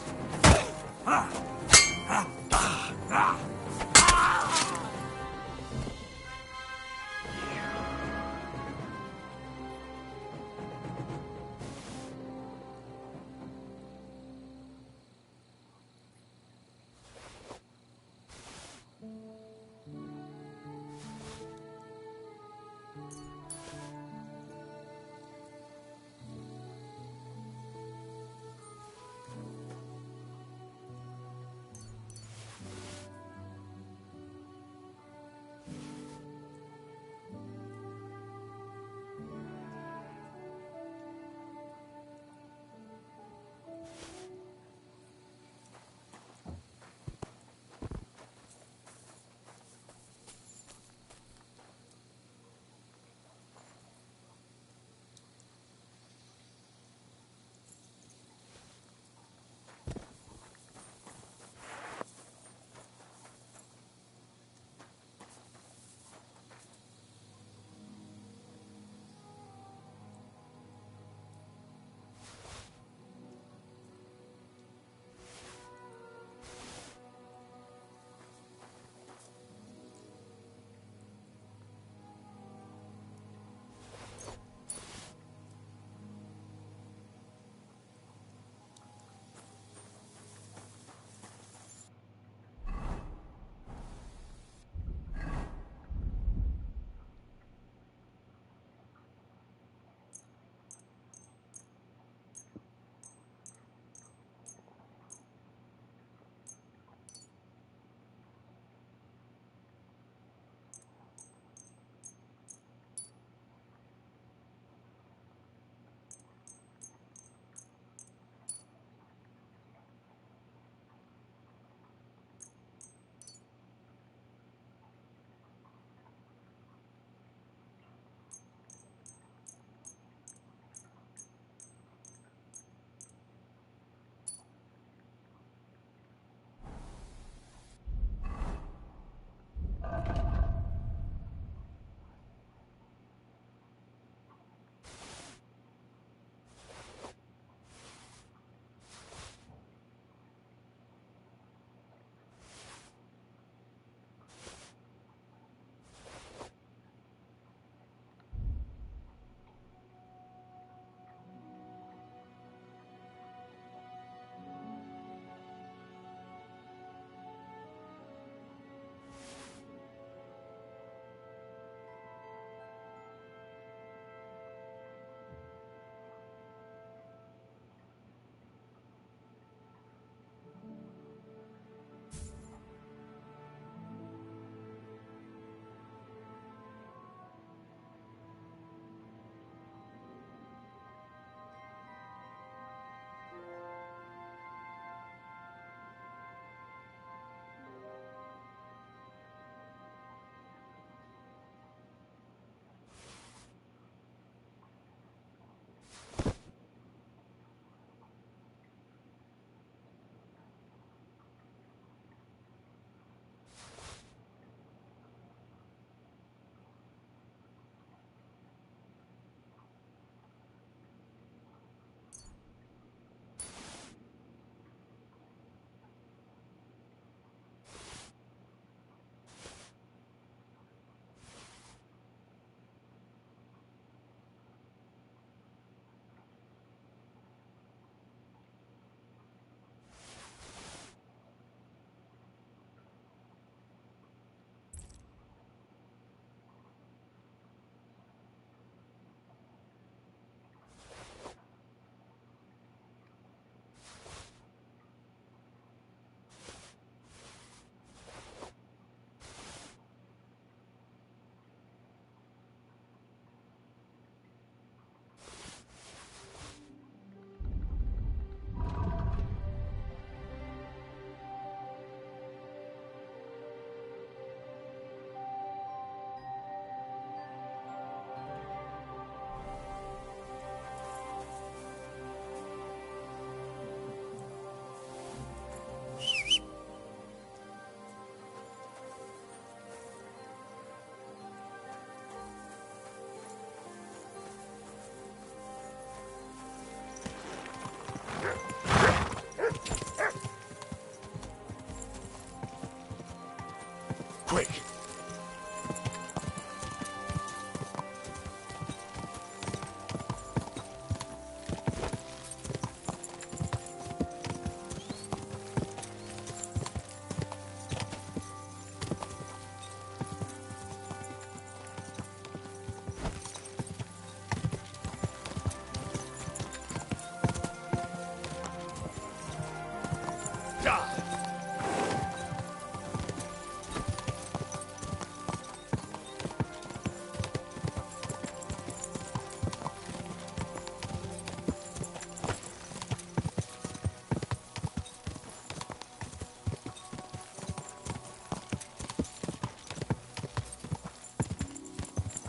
Quick!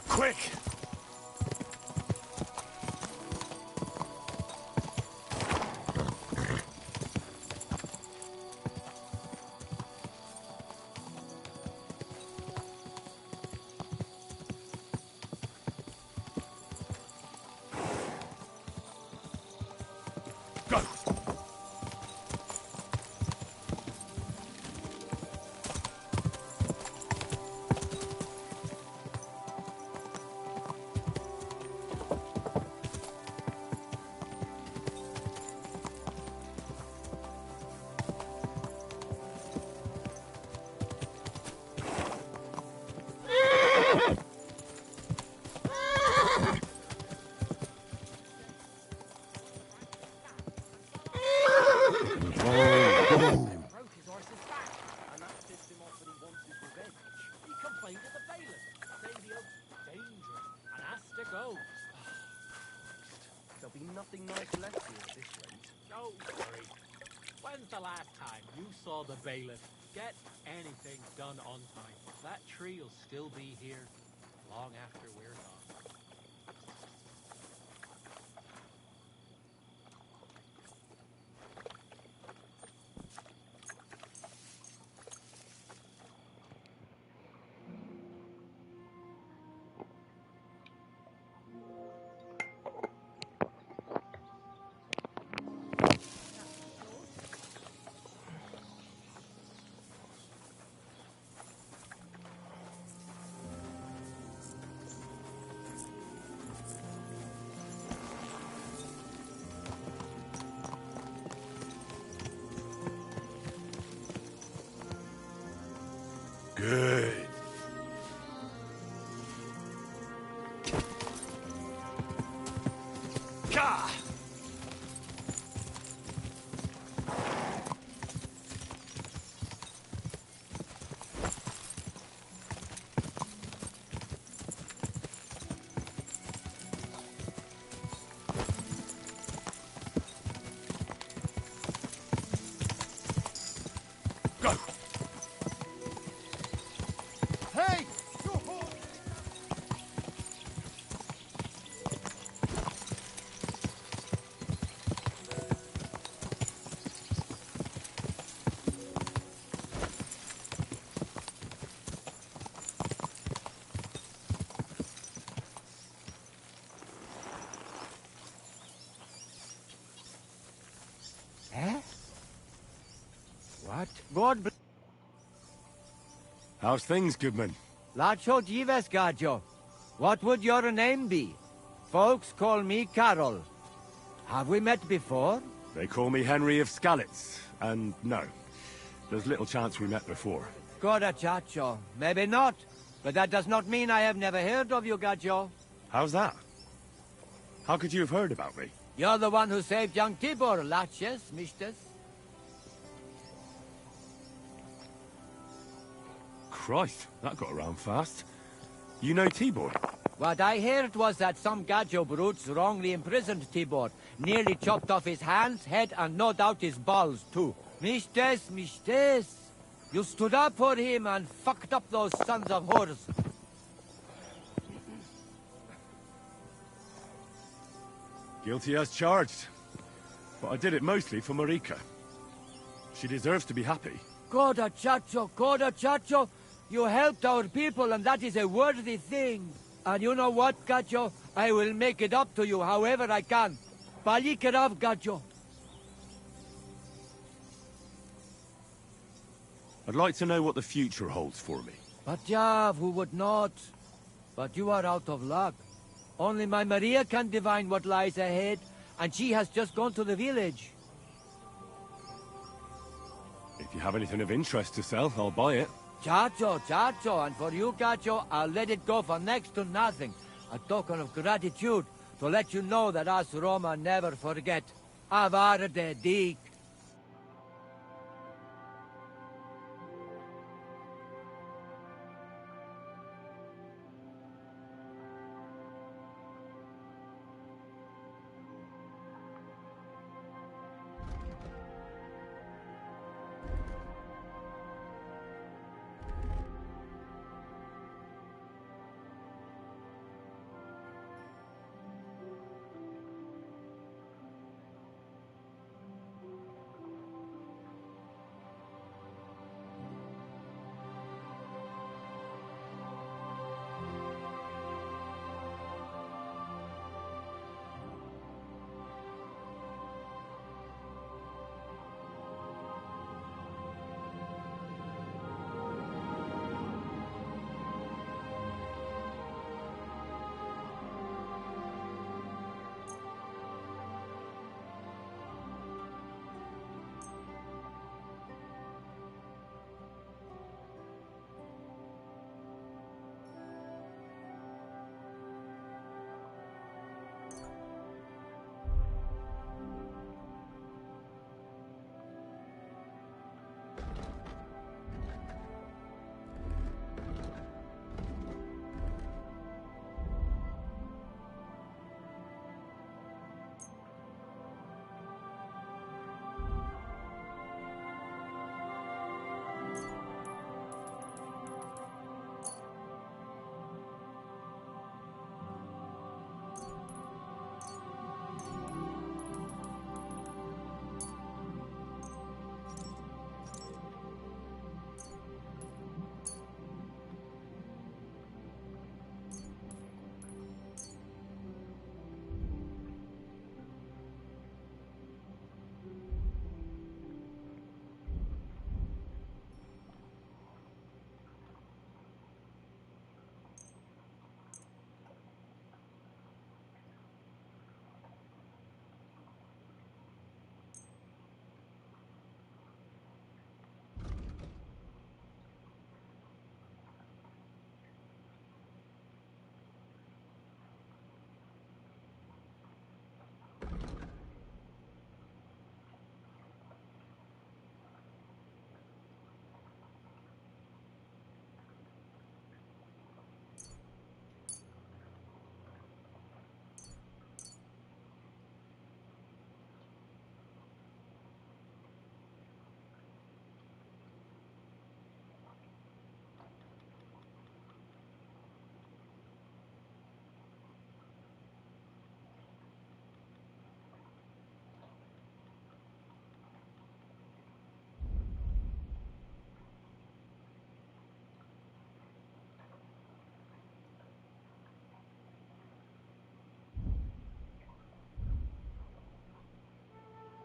Quick! Go! Broke his horse's back, and that pissed him off that he wants his revenge. He complained to the bailiff, saying the oak's dangerous and has to go. There'll be nothing nice left here at this rate. Don't worry. When's the last time you saw the bailiff get anything done on time? That tree will still be here long after we're gone. Good. Gah! Go! Hey! Eh? What? God bless. How's things, Goodman? Lacho Jives Gajo. What would your name be? Folks call me Carol. Have we met before? They call me Henry of Sckalitz, and no. There's little chance we met before. Goda Chacho. Maybe not. But that does not mean I have never heard of you, Gajo. How's that? How could you have heard about me? You're the one who saved young Tibor, Laches, Mishtes. Christ, that got around fast. You know Tibor? What I heard was that some Gajo brutes wrongly imprisoned Tibor, nearly chopped off his hands, head, and no doubt his balls, too. Mishtes, Mishtes. You stood up for him and fucked up those sons of whores. Guilty as charged. But I did it mostly for Marika. She deserves to be happy. Goda Chacho. You helped our people, and that is a worthy thing. And you know what, Gajo? I will make it up to you however I can. Balikerav, Gajo. I'd like to know what the future holds for me. But yeah, who would not? But you are out of luck. Only my Maria can divine what lies ahead, and she has just gone to the village. If you have anything of interest to sell, I'll buy it. Chacho, and for you, Gacho, I'll let it go for next to nothing. A token of gratitude to let you know that us Roma never forget. Avar de Dick.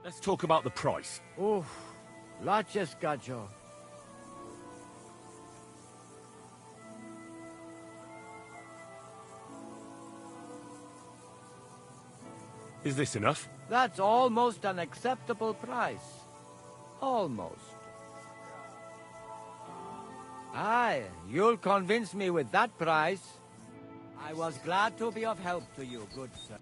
Let's talk about the price. Oof, laches, Gacho. Is this enough? That's almost an acceptable price. Almost. Aye, you'll convince me with that price. I was glad to be of help to you, good sir.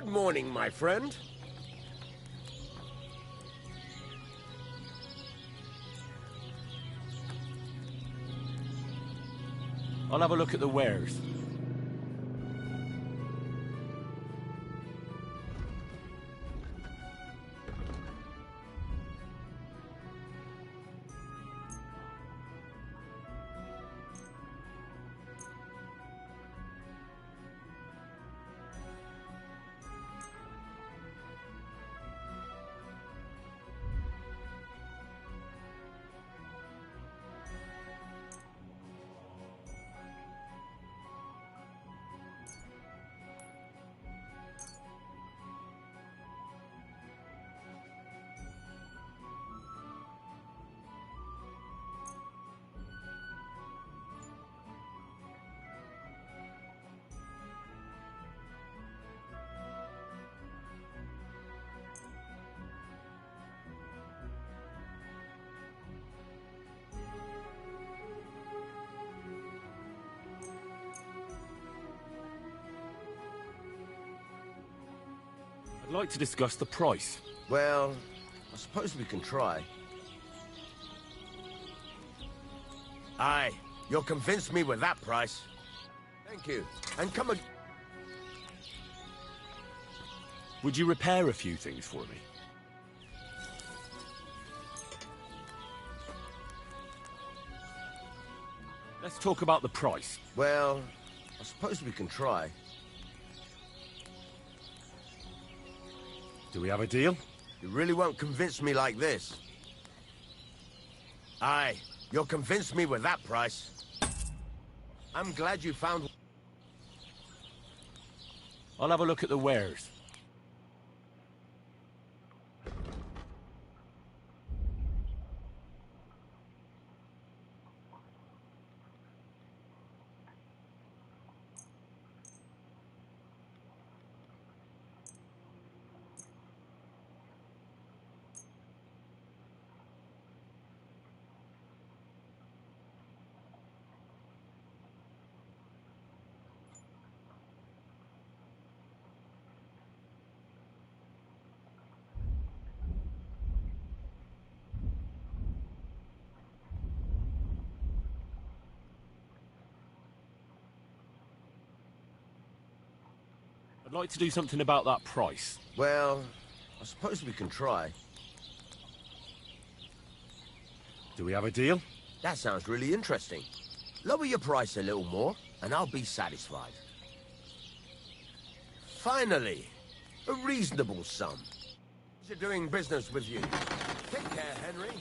morning, my friend. I'll have a look at the wares. I'd like to discuss the price. Well, I suppose we can try. Aye, you'll convince me with that price. Thank you. And come again. Would you repair a few things for me? Let's talk about the price. Well, I suppose we can try. Do we have a deal? You really won't convince me like this. Aye, you'll convince me with that price. I'm glad you found... I'll have a look at the wares. I'd like to do something about that price. Well, I suppose we can try. Do we have a deal? That sounds really interesting. Lower your price a little more, and I'll be satisfied. Finally, a reasonable sum. You're doing business with you. Take care, Henry.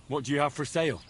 What do you have for sale?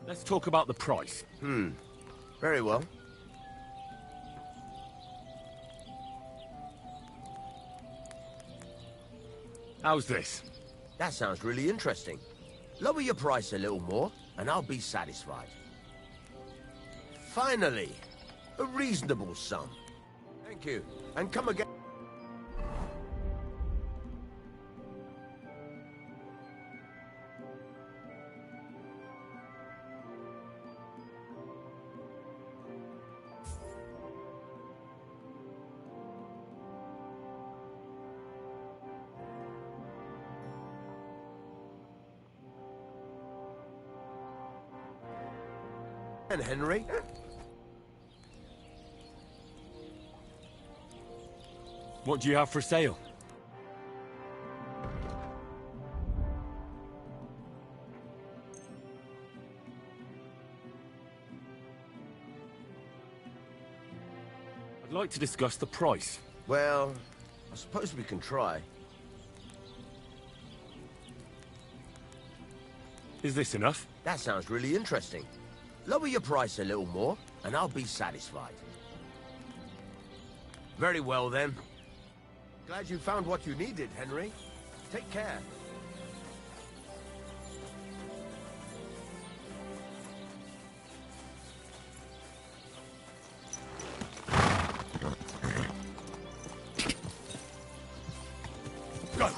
Let's talk about the price. Very well. How's this? That sounds really interesting. Lower your price a little more, and I'll be satisfied. Finally, a reasonable sum. Thank you, and come again. And Henry? What do you have for sale? I'd like to discuss the price. Well, I suppose we can try. Is this enough? That sounds really interesting. Lower your price a little more, and I'll be satisfied. Very well, then. Glad you found what you needed, Henry. Take care. Go!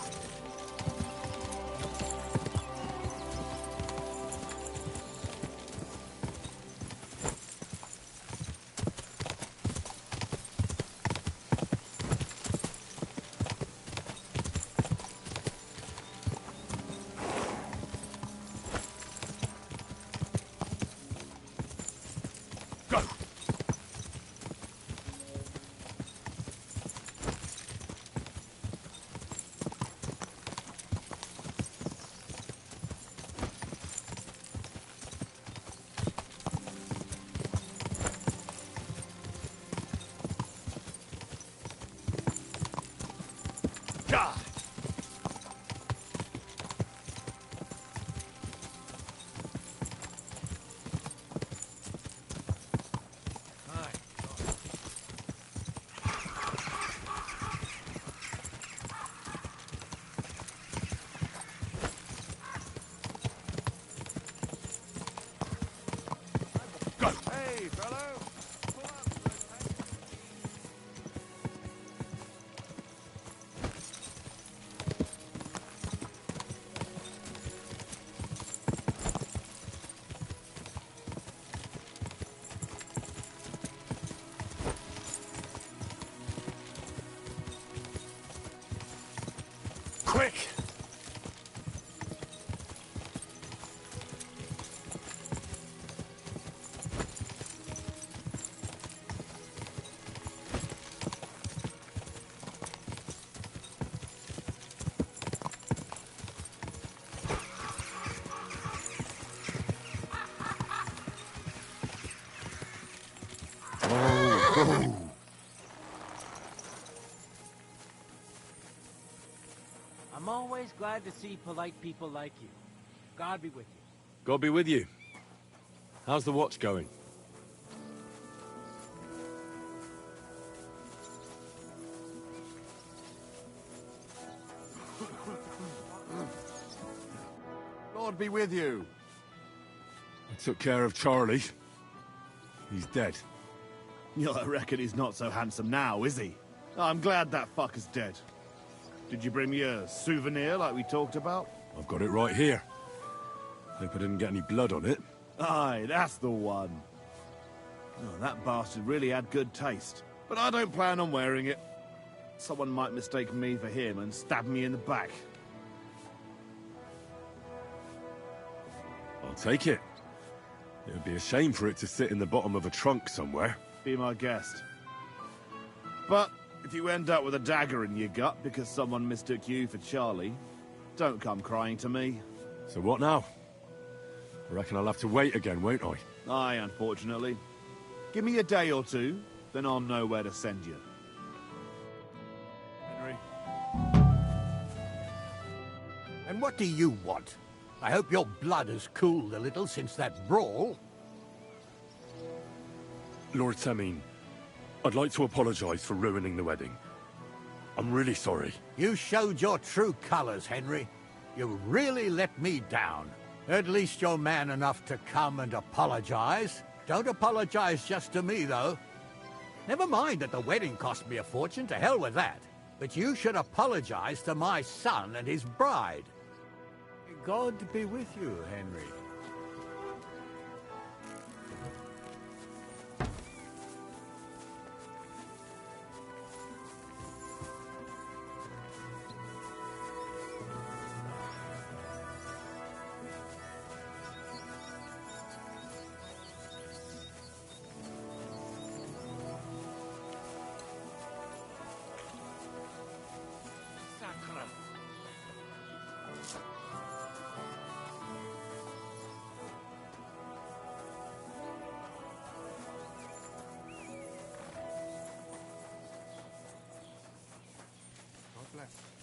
glad to see polite people like you. God be with you. God be with you. How's the watch going? Lord be with you. I took care of Charlie. He's dead. Yeah, I reckon he's not so handsome now, is he? I'm glad that fucker's dead. Did you bring me a souvenir like we talked about? I've got it right here. Hope I didn't get any blood on it. Aye, that's the one. Oh, that bastard really had good taste. But I don't plan on wearing it. Someone might mistake me for him and stab me in the back. I'll take it. It would be a shame for it to sit in the bottom of a trunk somewhere. Be my guest. But if you end up with a dagger in your gut because someone mistook you for Charlie, don't come crying to me. So what now? I reckon I'll have to wait again, won't I? Aye, unfortunately. Give me a day or two, then I'll know where to send you. Henry? And what do you want? I hope your blood has cooled a little since that brawl. Lord Semin, I'd like to apologize for ruining the wedding. I'm really sorry. You showed your true colors, Henry. You really let me down. At least you're man enough to come and apologize. Don't apologize just to me, though. Never mind that the wedding cost me a fortune, to hell with that. But you should apologize to my son and his bride. God be with you, Henry.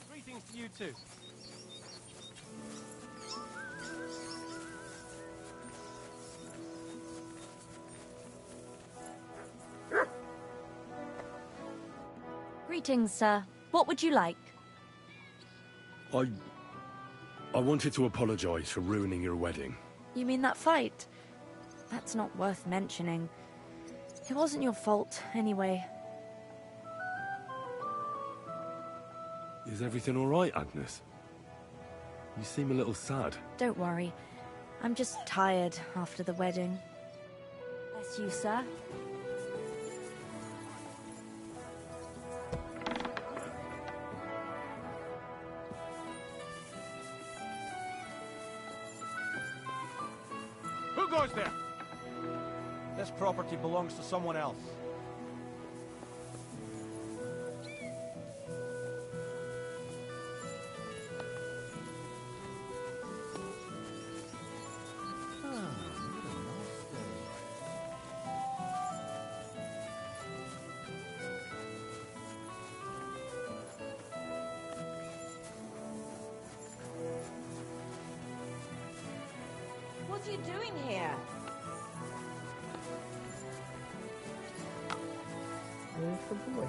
Greetings to you too. Greetings, sir. What would you like? I wanted to apologize for ruining your wedding. You mean that fight? That's not worth mentioning. It wasn't your fault, anyway. Is everything all right, Agnes? You seem a little sad. Don't worry. I'm just tired after the wedding. Bless you, sir. Who goes there? This property belongs to someone else. What are you doing here? Where's the boy?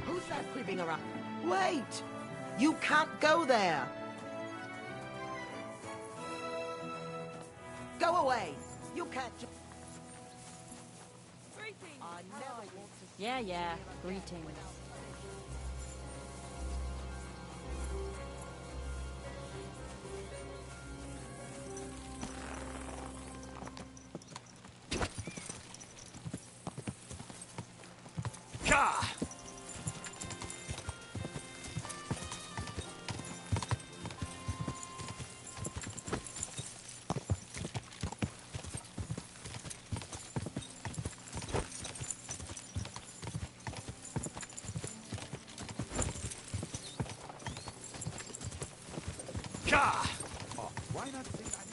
Who's that creeping around? Wait! You can't go there! Go away! You can't... Yeah. Greetings. Oh, why not think I...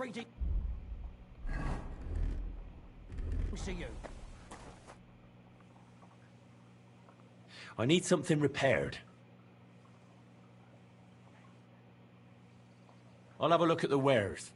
Greeting to you. I need something repaired. I'll have a look at the wares.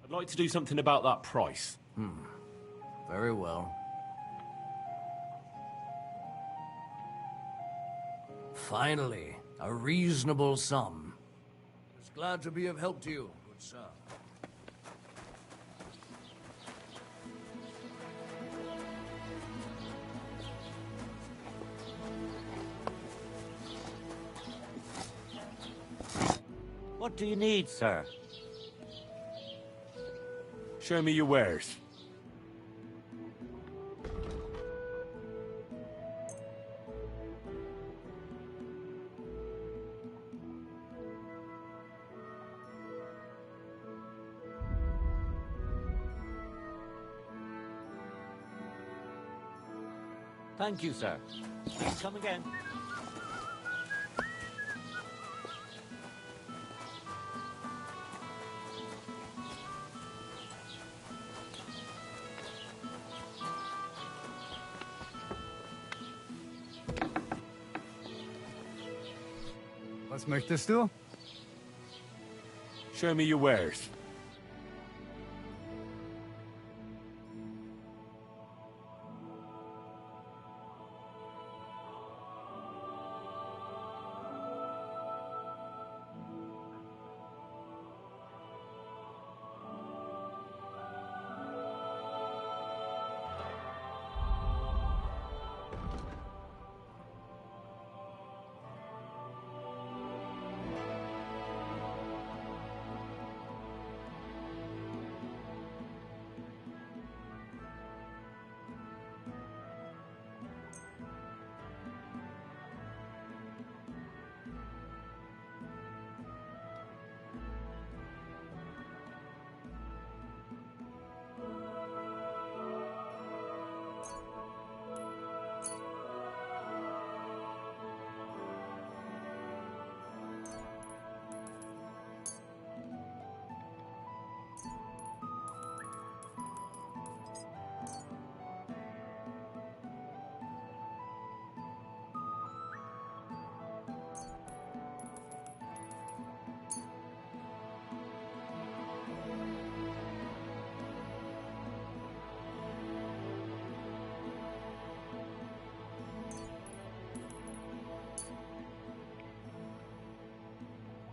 I'd like to do something about that price. Very well. Finally, a reasonable sum. Just glad to be of help to you, good sir. What do you need, sir? Show me your wares. Thank you, sir. Please come again. Was möchtest du? Show me your wares.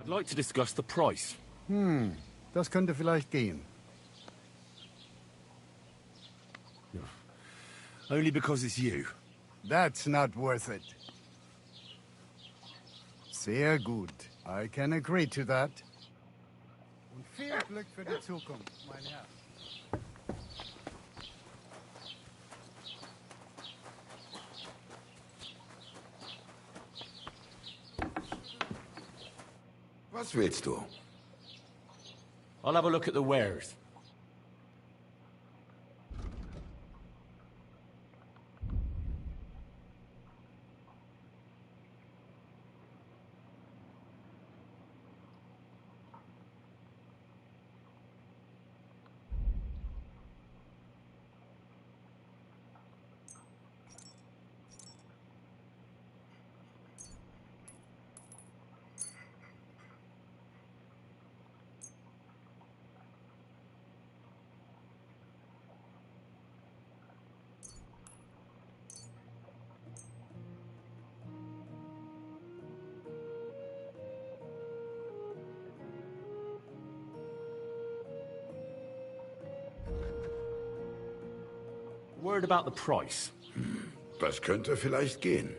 I'd like to discuss the price. Das könnte vielleicht gehen. Only because it's you. That's not worth it. Sehr gut. I can agree to that. Und viel Glück für die Zukunft, mein Herr. Was willst du? I'll have a look at the wares. Word about the price. Das könnte vielleicht gehen.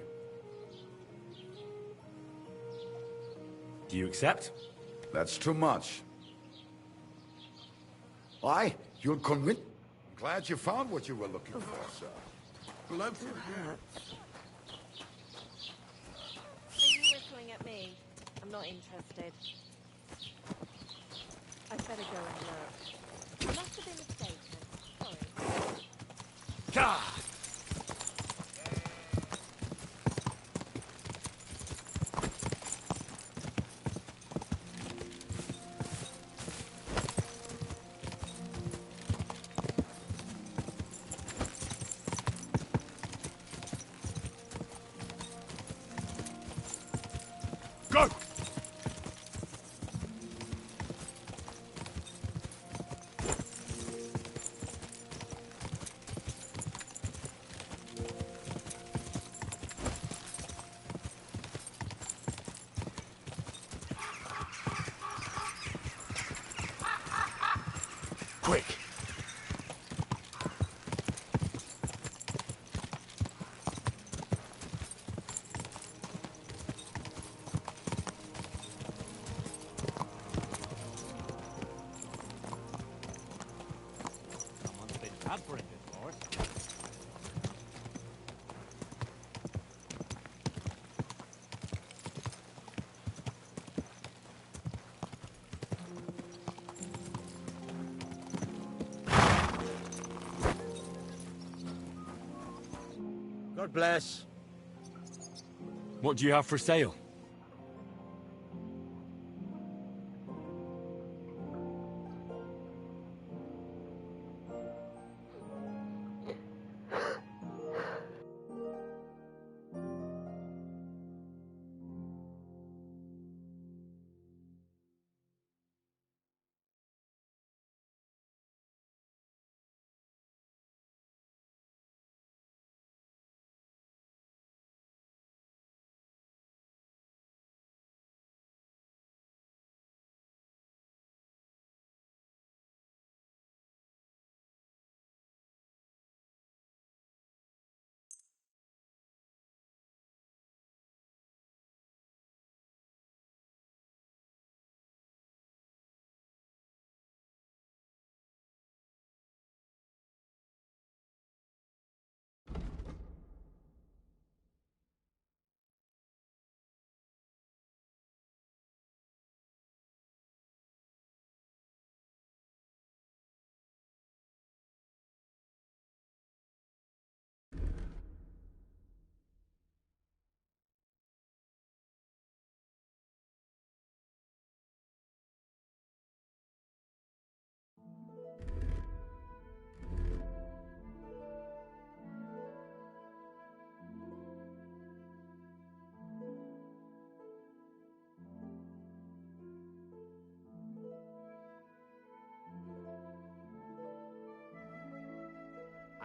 Do you accept? That's too much. Why? You'll convince... I'm glad you found what you were looking for, sir. Perhaps. Are you whistling at me? I'm not interested. I'd better go and look. I must have been mistaken. Sorry. God! Go! Quick! Someone's been tampering before. God bless. What do you have for sale?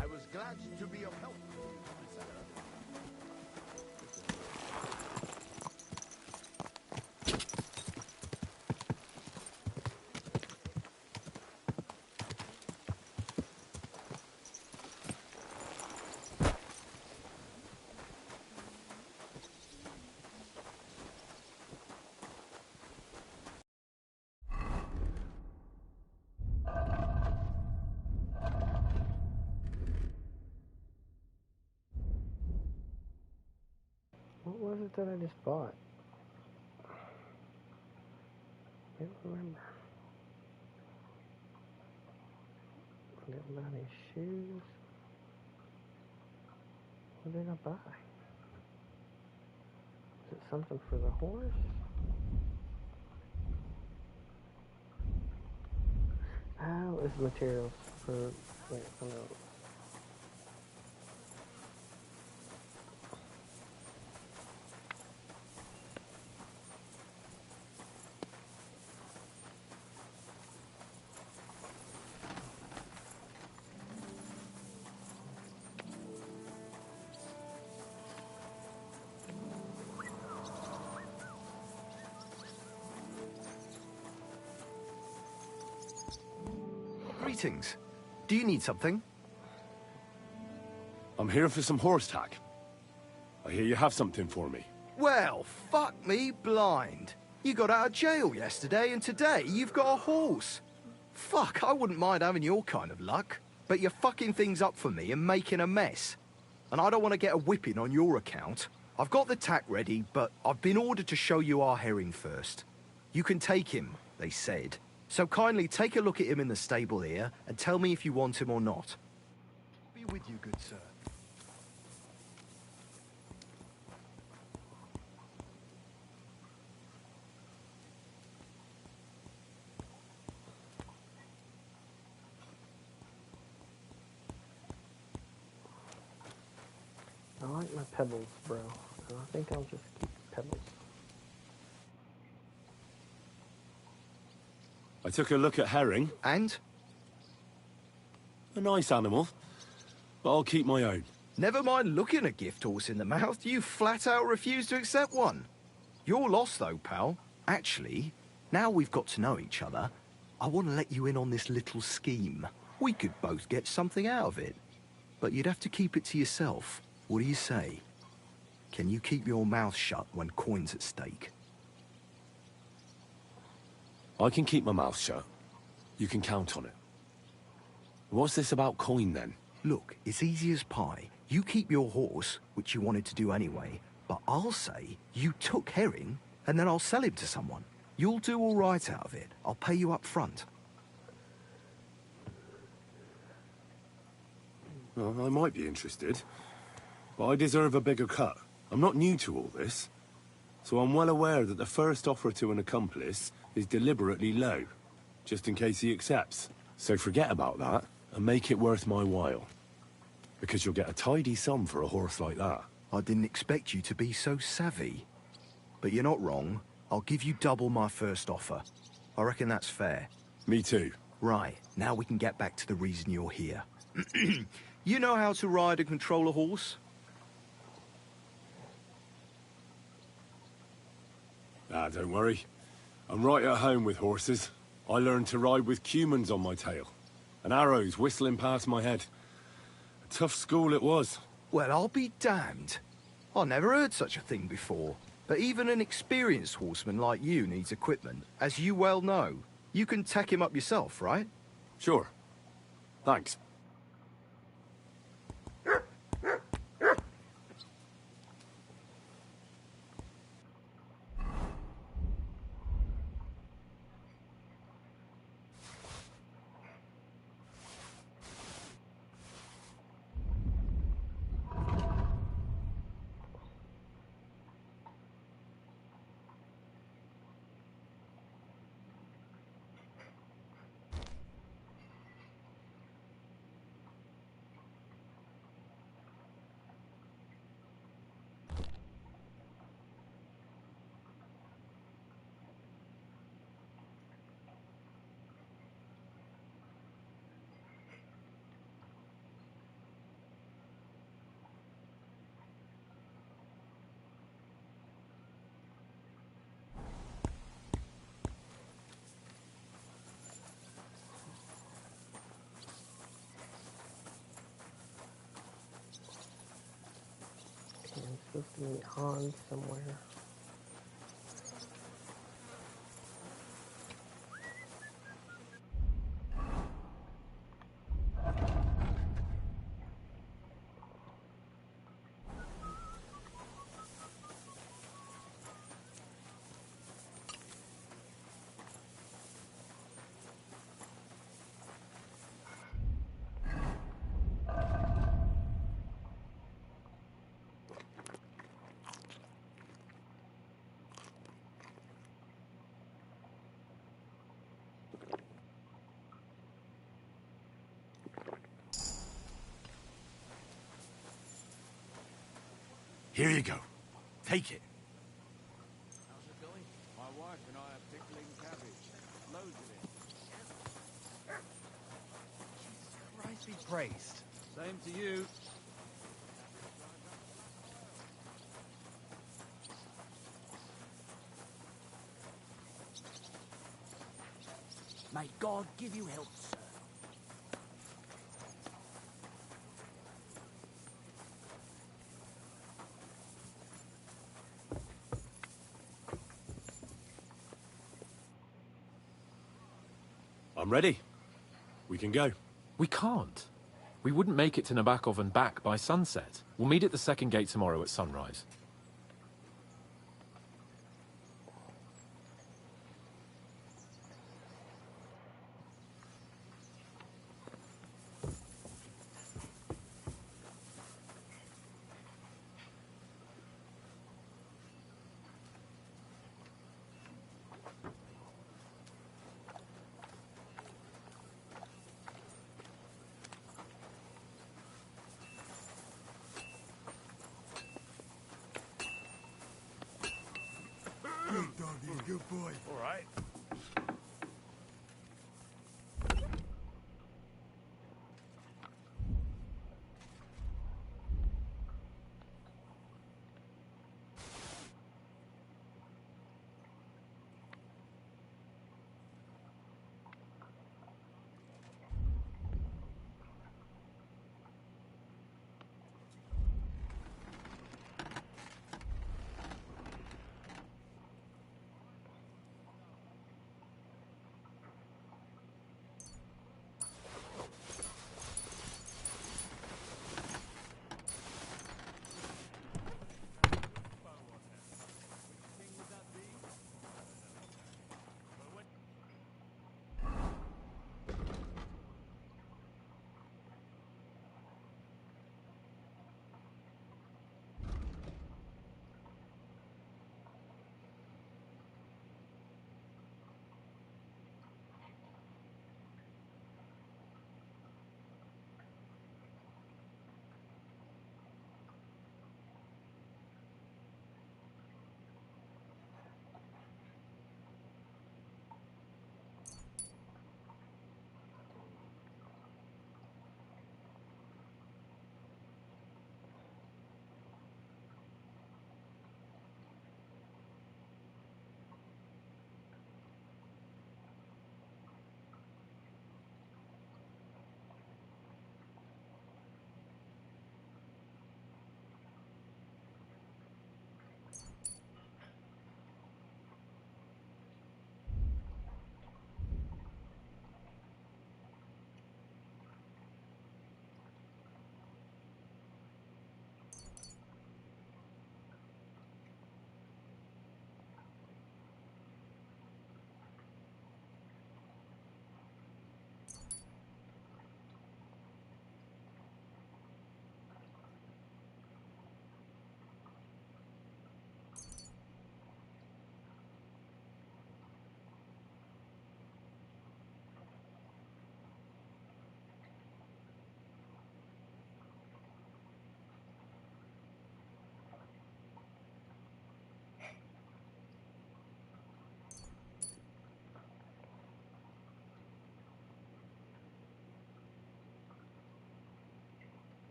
I was glad to be of help. What was it that I just bought? I don't remember. I didn't buy any shoes. What did I buy? Is it something for the horse? Oh, it's materials for, wait, oh no. Greetings. Do you need something? I'm here for some horse tack. I hear you have something for me. Well, fuck me blind. You got out of jail yesterday, and today you've got a horse. Fuck, I wouldn't mind having your kind of luck. But you're fucking things up for me and making a mess. And I don't want to get a whipping on your account. I've got the tack ready, but I've been ordered to show you our herring first. You can take him, they said. So kindly take a look at him in the stable here and tell me if you want him or not. Be with you, good sir. I like my pebbles, bro. And I think I'll just keep pebbles. I took a look at herring. And? A nice animal, but I'll keep my own. Never mind looking a gift horse in the mouth, you flat out refuse to accept one. You're lost though, pal. Actually, now we've got to know each other, I want to let you in on this little scheme. We could both get something out of it. But you'd have to keep it to yourself. What do you say? Can you keep your mouth shut when coin's at stake? I can keep my mouth shut. You can count on it. What's this about coin, then? Look, it's easy as pie. You keep your horse, which you wanted to do anyway, but I'll say you took herring, and then I'll sell him to someone. You'll do all right out of it. I'll pay you up front. Well, I might be interested, but I deserve a bigger cut. I'm not new to all this, so I'm well aware that the first offer to an accomplice is deliberately low, just in case he accepts. So forget about that, and make it worth my while. Because you'll get a tidy sum for a horse like that. I didn't expect you to be so savvy. But you're not wrong. I'll give you double my first offer. I reckon that's fair. Me too. Right, now we can get back to the reason you're here. You know how to ride and control a horse? Ah, don't worry. I'm right at home with horses. I learned to ride with cumans on my tail, and arrows whistling past my head. A tough school it was. Well, I'll be damned. I never heard such a thing before. But even an experienced horseman like you needs equipment, as you well know. You can tack him up yourself, right? Sure. Thanks. I'm supposed to meet Hans somewhere. Here you go. Take it. How's it going? My wife and I are pickling cabbage. Loads of it. Christ be praised. Same to you. May God give you help, sir. I'm ready. We can go. We can't. We wouldn't make it to Nabokov and back by sunset. We'll meet at the second gate tomorrow at sunrise. Good doggy, good boy. All right.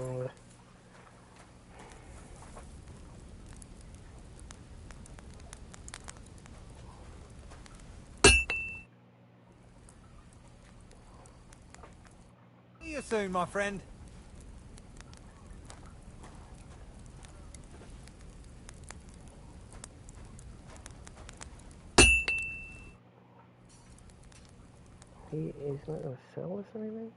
See you soon, my friend. He's not going to sell us anything?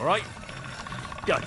All right, go.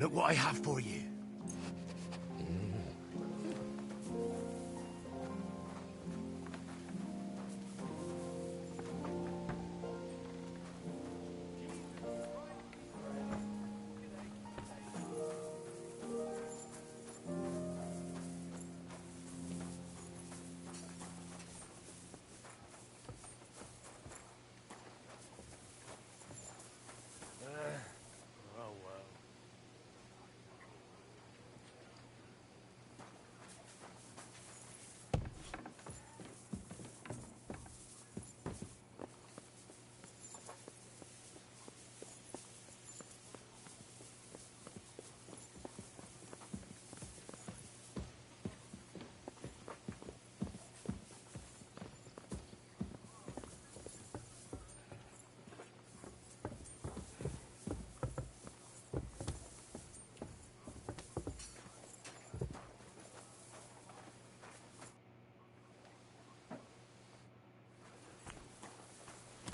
Look what I have for you.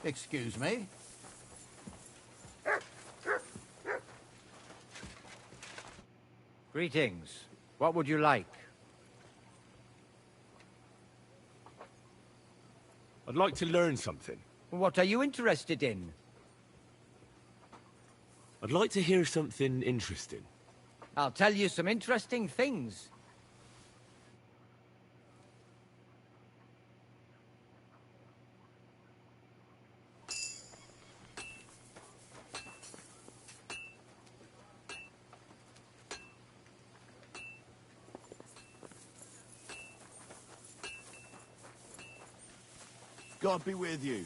Excuse me. Greetings. What would you like? I'd like to learn something. What are you interested in? I'd like to hear something interesting. I'll tell you some interesting things. God be with you.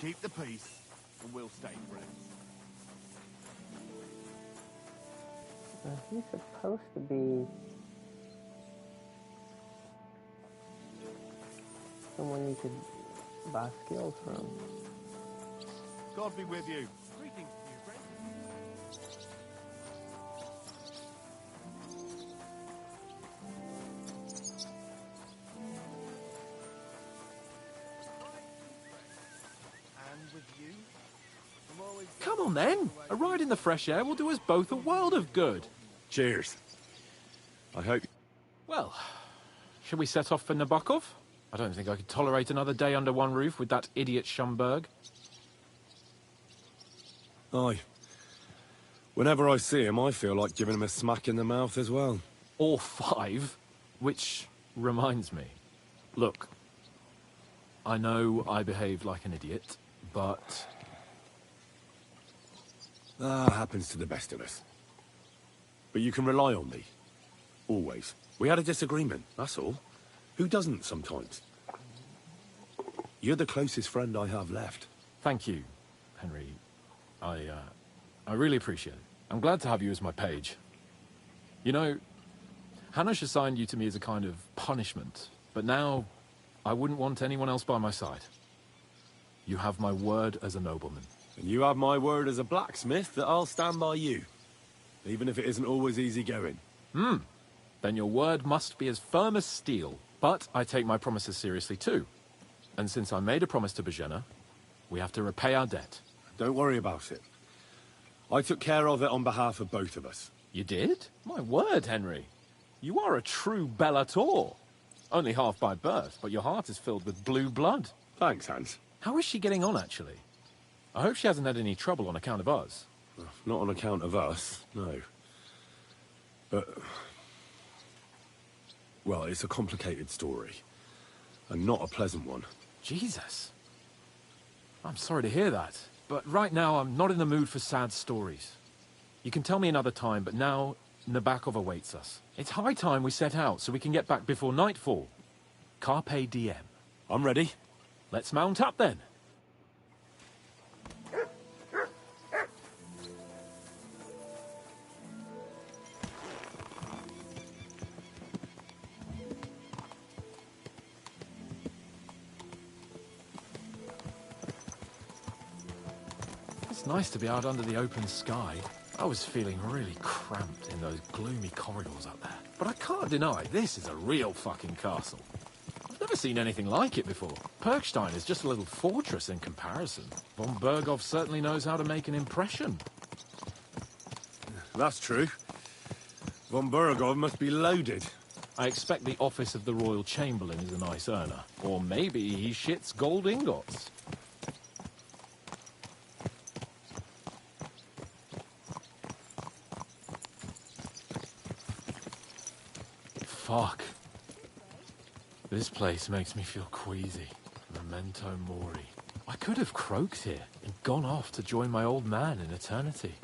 Keep the peace, and we'll stay friends. He's supposed to be someone you could buy skills from. God be with you. Greetings to you, friend. And with you? I'm always... Come on then. A ride in the fresh air will do us both a world of good. Cheers. I hope... Well, shall we set off for Nabokov? I don't think I could tolerate another day under one roof with that idiot Schomburg. Aye. Whenever I see him, I feel like giving him a smack in the mouth as well. Or 5. Which reminds me. Look, I know I behaved like an idiot, but... happens to the best of us. But you can rely on me. Always. We had a disagreement, that's all. Who doesn't sometimes? You're the closest friend I have left. Thank you, Henry. I really appreciate it. I'm glad to have you as my page. You know, Hanush assigned you to me as a kind of punishment, but now I wouldn't want anyone else by my side. You have my word as a nobleman. And you have my word as a blacksmith that I'll stand by you. Even if it isn't always easy going. Then your word must be as firm as steel. But I take my promises seriously too. And since I made a promise to Bajena, we have to repay our debt. Don't worry about it. I took care of it on behalf of both of us. You did? My word, Henry. You are a true Bellator. Only half by birth, but your heart is filled with blue blood. Thanks, Hans. How is she getting on, actually? I hope she hasn't had any trouble on account of us. Not on account of us, no. But... well, it's a complicated story. And not a pleasant one. Jesus. I'm sorry to hear that. But right now, I'm not in the mood for sad stories. You can tell me another time, but now Nabokov awaits us. It's high time we set out so we can get back before nightfall. Carpe diem. I'm ready. Let's mount up then. It's nice to be out under the open sky. I was feeling really cramped in those gloomy corridors up there. But I can't deny, this is a real fucking castle. I've never seen anything like it before. Perkstein is just a little fortress in comparison. Von Berghoff certainly knows how to make an impression. That's true. Von Burgov must be loaded. I expect the office of the Royal Chamberlain is a nice earner. Or maybe he shits gold ingots. Fuck. This place makes me feel queasy. Memento mori. I could have croaked here and gone off to join my old man in eternity.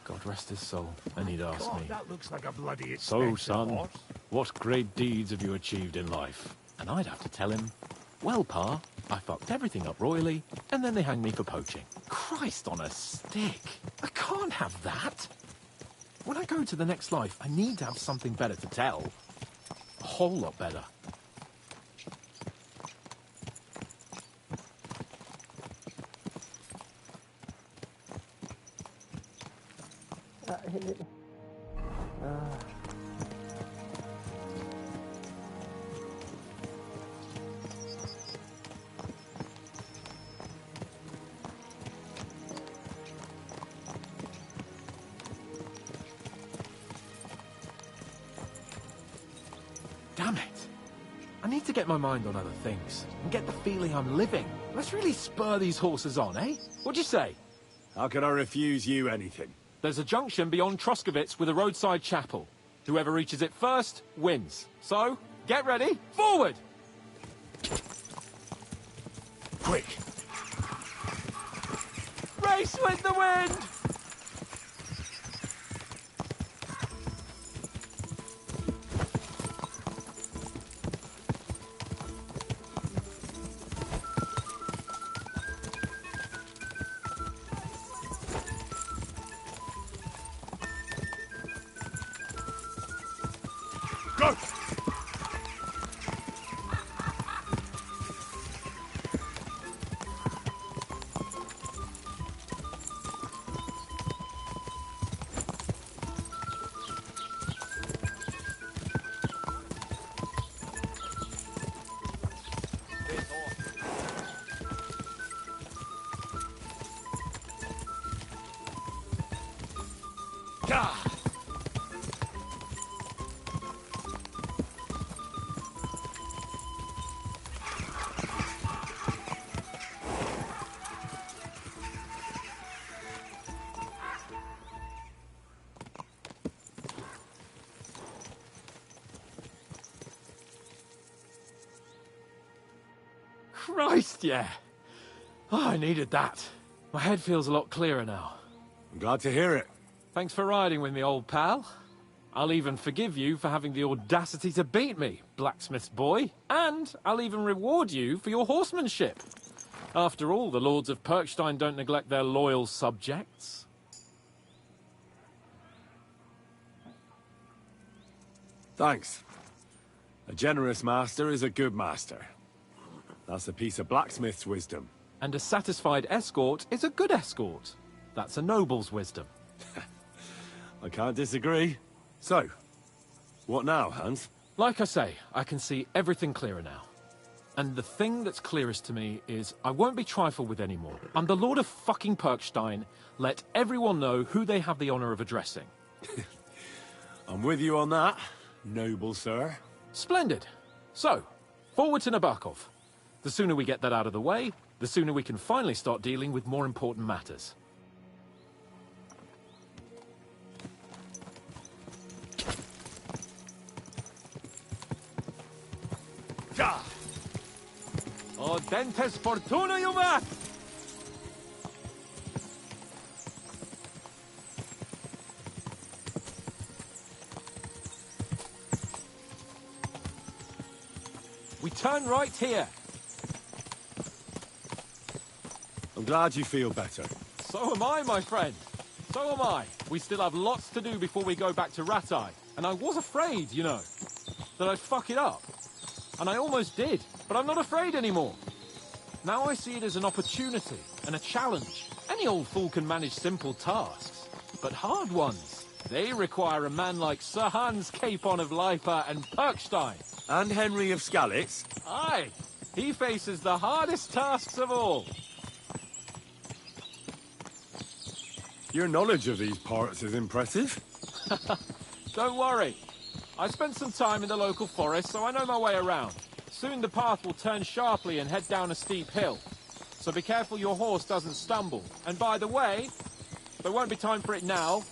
God rest his soul. And he'd ask me, That looks like a bloody "So, expensive son, horse." what great deeds have you achieved in life?" And I'd have to tell him, "Well, Pa, I fucked everything up royally, and then they hanged me for poaching." Christ on a stick. I can't have that. When I go to the next life, I need to have something better to tell. A whole lot better. Damn it. I need to get my mind on other things and get the feeling I'm living. Let's really spur these horses on, eh? What'd you say? How can I refuse you anything? There's a junction beyond Troskovitz with a roadside chapel. Whoever reaches it first wins. So, get ready, forward! Quick! Race with the wind! Go! Christ, yeah. Oh, I needed that. My head feels a lot clearer now. I'm glad to hear it. Thanks for riding with me, old pal. I'll even forgive you for having the audacity to beat me, blacksmith's boy. And I'll even reward you for your horsemanship. After all, the lords of Perkstein don't neglect their loyal subjects. Thanks. A generous master is a good master. That's a piece of blacksmith's wisdom. And a satisfied escort is a good escort. That's a noble's wisdom. I can't disagree. So, what now, Hans? Like I say, I can see everything clearer now. And the thing that's clearest to me is I won't be trifled with anymore. I'm the Lord of fucking Perkstein. Let everyone know who they have the honor of addressing. I'm with you on that, noble sir. Splendid. So, forward to Nabokov. The sooner we get that out of the way, the sooner we can finally start dealing with more important matters. Ja! O dentes fortuna iumat! We turn right here. I'm glad you feel better. So am I, my friend. So am I. We still have lots to do before we go back to Ratai. And I was afraid, you know, that I'd fuck it up. And I almost did, but I'm not afraid anymore. Now I see it as an opportunity and a challenge. Any old fool can manage simple tasks, but hard ones, they require a man like Sir Hans Capon of Leipa and Perkstein. And Henry of Sckalitz. Aye, he faces the hardest tasks of all. Your knowledge of these parts is impressive. Don't worry. I spent some time in the local forest, so I know my way around. Soon the path will turn sharply and head down a steep hill. So be careful your horse doesn't stumble. And by the way, there won't be time for it now,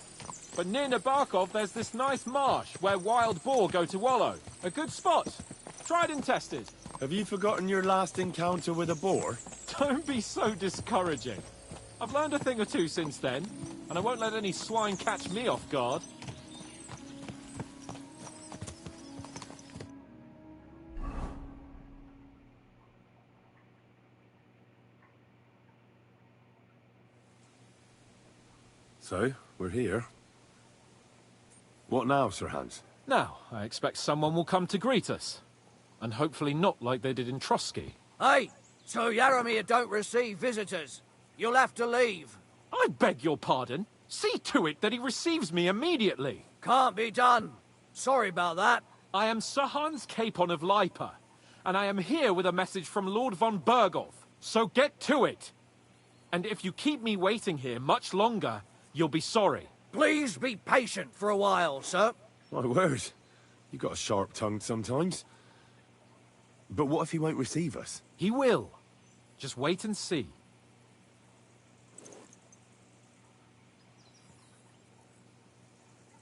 but near Nabokov there's this nice marsh where wild boar go to wallow. A good spot. Tried and tested. Have you forgotten your last encounter with a boar? Don't be so discouraging. I've learned a thing or two since then, and I won't let any swine catch me off guard. So, we're here. What now, Sir Hans? Now, I expect someone will come to greet us. And hopefully not like they did in Trotsky. Hey, so Yaromir don't receive visitors. You'll have to leave. I beg your pardon. See to it that he receives me immediately. Can't be done. Sorry about that. I am Sir Hans Capon of Lipa, and I am here with a message from Lord von Berghoff. So get to it. And if you keep me waiting here much longer, you'll be sorry. Please be patient for a while, sir. My word. You got a sharp tongue sometimes. But what if he won't receive us? He will. Just wait and see.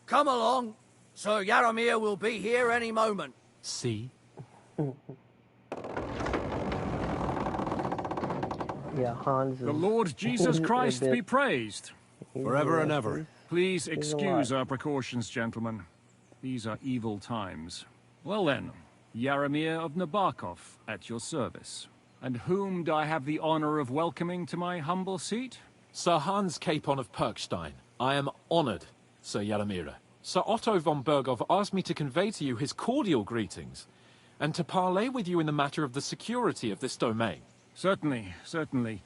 Come along. Sir Yaromir will be here any moment. See? Yeah, Hans. The Lord Jesus Christ be praised. Forever and ever. Please excuse our precautions, gentlemen. These are evil times. Well then, Yaromir of Nabokov at your service. And whom do I have the honor of welcoming to my humble seat? Sir Hans Capon of Perkstein. I am honored, Sir Yaromir. Sir Otto von Berghoff asked me to convey to you his cordial greetings, and to parley with you in the matter of the security of this domain. Certainly, certainly.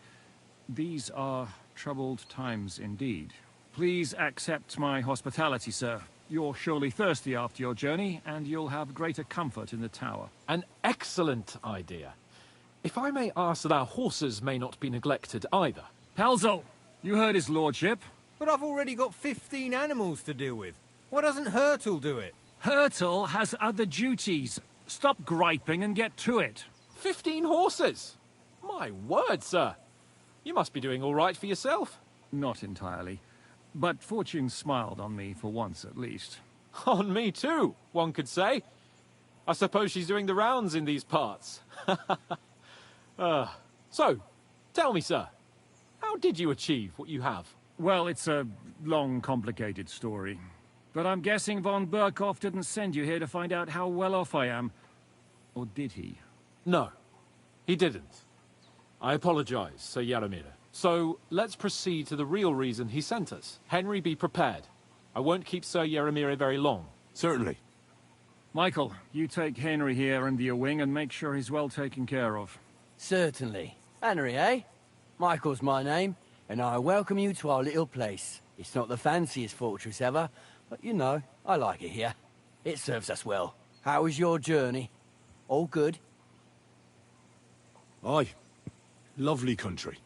These are troubled times indeed. Please accept my hospitality, sir. You're surely thirsty after your journey, and you'll have greater comfort in the tower. An excellent idea. If I may ask that our horses may not be neglected either. Pelzel, you heard his lordship. But I've already got 15 animals to deal with. Why doesn't Hurtle do it? Hurtle has other duties. Stop griping and get to it. 15 horses? My word, sir. You must be doing all right for yourself. Not entirely. But fortune smiled on me for once at least. On me too, one could say. I suppose she's doing the rounds in these parts. So, tell me, sir, how did you achieve what you have? Well, it's a long, complicated story. But I'm guessing von Berghoff didn't send you here to find out how well off I am. Or did he? No, he didn't. I apologize, Sir Yaromir. So, let's proceed to the real reason he sent us. Henry, be prepared. I won't keep Sir Yaromir very long. Certainly. Michael, you take Henry here under your wing and make sure he's well taken care of. Certainly. Henry, eh? Michael's my name, and I welcome you to our little place. It's not the fanciest fortress ever, but you know, I like it here. It serves us well. How was your journey? All good? Aye. Lovely country.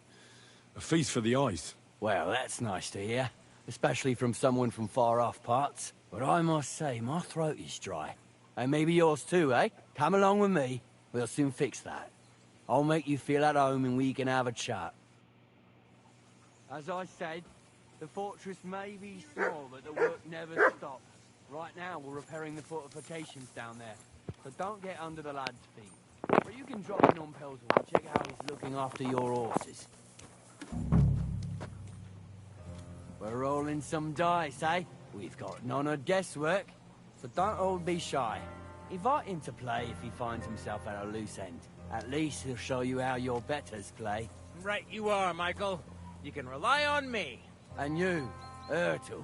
A feast for the eyes. Well, that's nice to hear, especially from someone from far-off parts. But I must say, my throat is dry. And maybe yours too, eh? Come along with me. We'll soon fix that. I'll make you feel at home and we can have a chat. As I said, the fortress may be small, but the work never stops. Right now, we're repairing the fortifications down there, so don't get under the lad's feet. But you can drop in on Pelzel and check how he's looking after your horses. We're rolling some dice, eh? We've got none of guesswork, so don't all be shy. Invite him to play if he finds himself at a loose end. At least he'll show you how your betters play. Right you are, Michael. You can rely on me. And you, Ertul,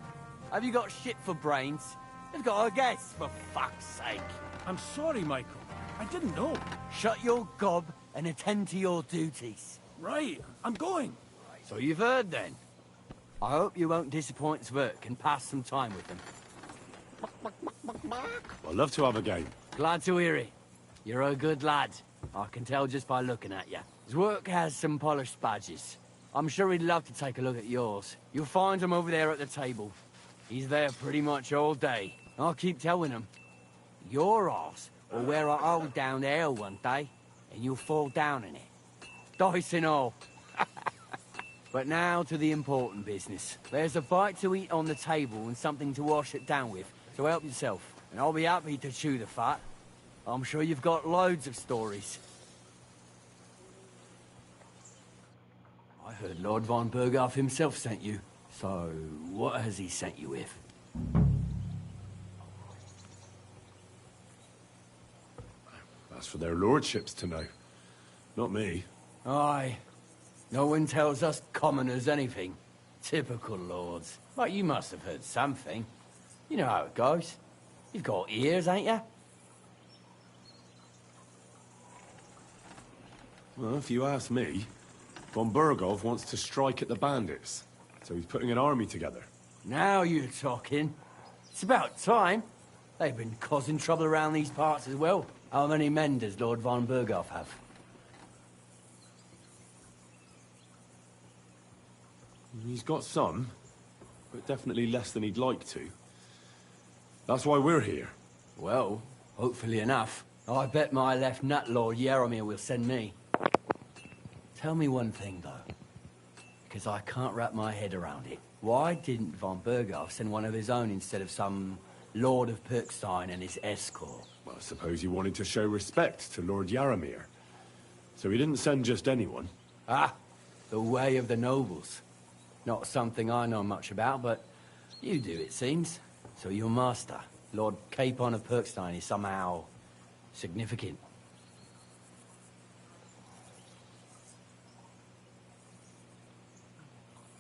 have you got shit for brains? You've got a guess, for fuck's sake. I'm sorry, Michael. I didn't know. Shut your gob and attend to your duties. Right, I'm going. So you've heard then. I hope you won't disappoint Zwerk and pass some time with them. I'd love to have a game. Glad to hear it. You're a good lad. I can tell just by looking at you. Zwerk has some polished badges. I'm sure he'd love to take a look at yours. You'll find him over there at the table. He's there pretty much all day. I'll keep telling him. Your arse will wear a hole down there one day, and you'll fall down in it. Dice and all. But now to the important business. There's a bite to eat on the table and something to wash it down with, so help yourself. And I'll be happy to chew the fat. I'm sure you've got loads of stories. I heard Lord von Berghoff himself sent you. So, what has he sent you with? That's for their lordships to know. Not me. Aye. No one tells us commoners anything. Typical lords. But you must have heard something. You know how it goes. You've got ears, ain't you? Well, if you ask me, von Berghoff wants to strike at the bandits. So he's putting an army together. Now you're talking. It's about time. They've been causing trouble around these parts as well. How many men does Lord von Berghoff have? He's got some, but definitely less than he'd like to. That's why we're here. Well, hopefully enough. I bet my left nut Lord Yaromir will send me. Tell me one thing, though, because I can't wrap my head around it. Why didn't von Berghoff send one of his own instead of some Lord of Pirkstein and his escort? Well, I suppose he wanted to show respect to Lord Yaromir. So he didn't send just anyone. Ah, the way of the nobles. Not something I know much about, but you do, it seems. So your master, Lord Capon of Pirkstein, is somehow significant.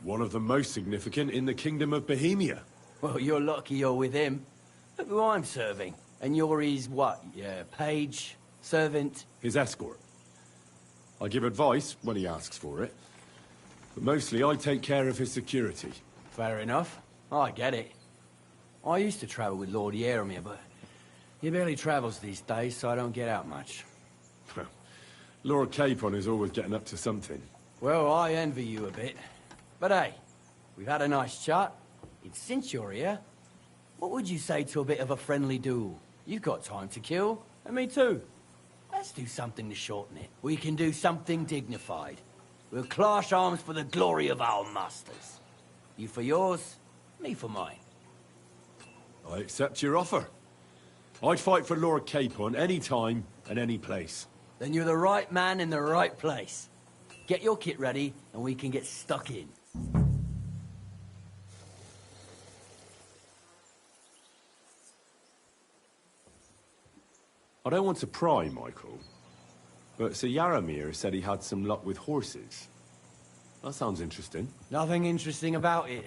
One of the most significant in the Kingdom of Bohemia. Well, you're lucky you're with him. Look who I'm serving. And you're his, what, page, servant? His escort. I give advice when he asks for it. But mostly I take care of his security. Fair enough. I get it. I used to travel with Lord Yaromir, but he barely travels these days, so I don't get out much. Lord Capon is always getting up to something. Well, I envy you a bit. But hey, we've had a nice chat. And since you're here, what would you say to a bit of a friendly duel? You've got time to kill, and me too. Let's do something to shorten it. We can do something dignified. We'll clash arms for the glory of our masters. You for yours, me for mine. I accept your offer. I'd fight for Lord Capon any time and any place. Then you're the right man in the right place. Get your kit ready, and we can get stuck in. I don't want to pry, Michael, but Sir Yaromir said he had some luck with horses. That sounds interesting. Nothing interesting about it.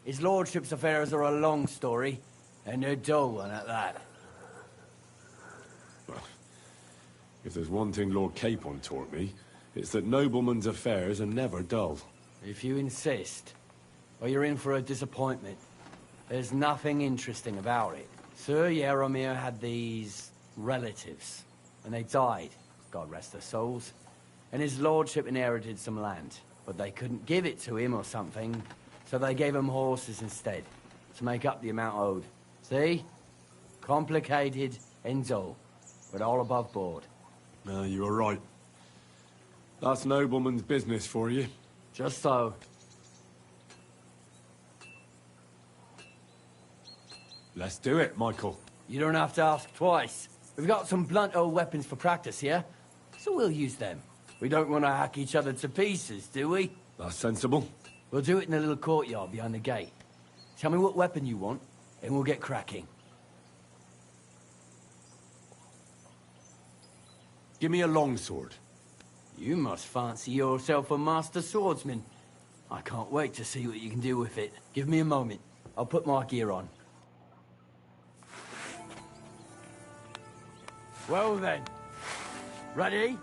His lordship's affairs are a long story, and they're dull one at that. Well, if there's one thing Lord Capon taught me, it's that noblemen's affairs are never dull. If you insist, well, you're in for a disappointment. There's nothing interesting about it. Sir Yaromir had these relatives, and they died, God rest their souls. And his lordship inherited some land, but they couldn't give it to him or something, so they gave him horses instead, to make up the amount owed. See? Complicated and dull, but all above board. No, you were right. That's nobleman's business for you. Just so. Let's do it, Michael. You don't have to ask twice. We've got some blunt old weapons for practice here, so we'll use them. We don't want to hack each other to pieces, do we? That's sensible. We'll do it in a little courtyard behind the gate. Tell me what weapon you want, and we'll get cracking. Give me a longsword. You must fancy yourself a master swordsman. I can't wait to see what you can do with it. Give me a moment. I'll put my gear on. Well then. Ready?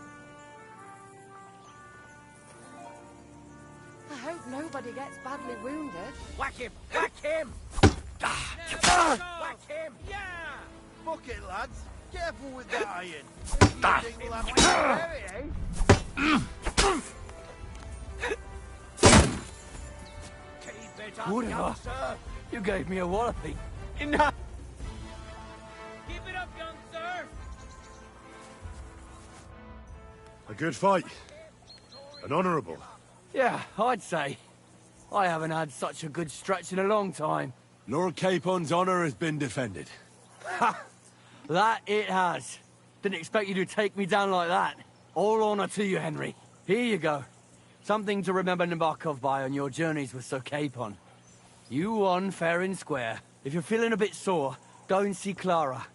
I hope nobody gets badly wounded. Whack him! Whack him! Whack him! Yeah! Fuck it, lads. Careful with that iron. You think we'll have to bury, eh? Whatever. You gave me a walloping. Enough! Keep it up, young sir! A good fight. An honourable. Yeah, I'd say. I haven't had such a good stretch in a long time. Lord Capon's honour has been defended. Ha! That it has. Didn't expect you to take me down like that. All honour to you, Henry. Here you go. Something to remember Nabokov by on your journeys with Sir Capon. You won fair and square. If you're feeling a bit sore, go and see Clara.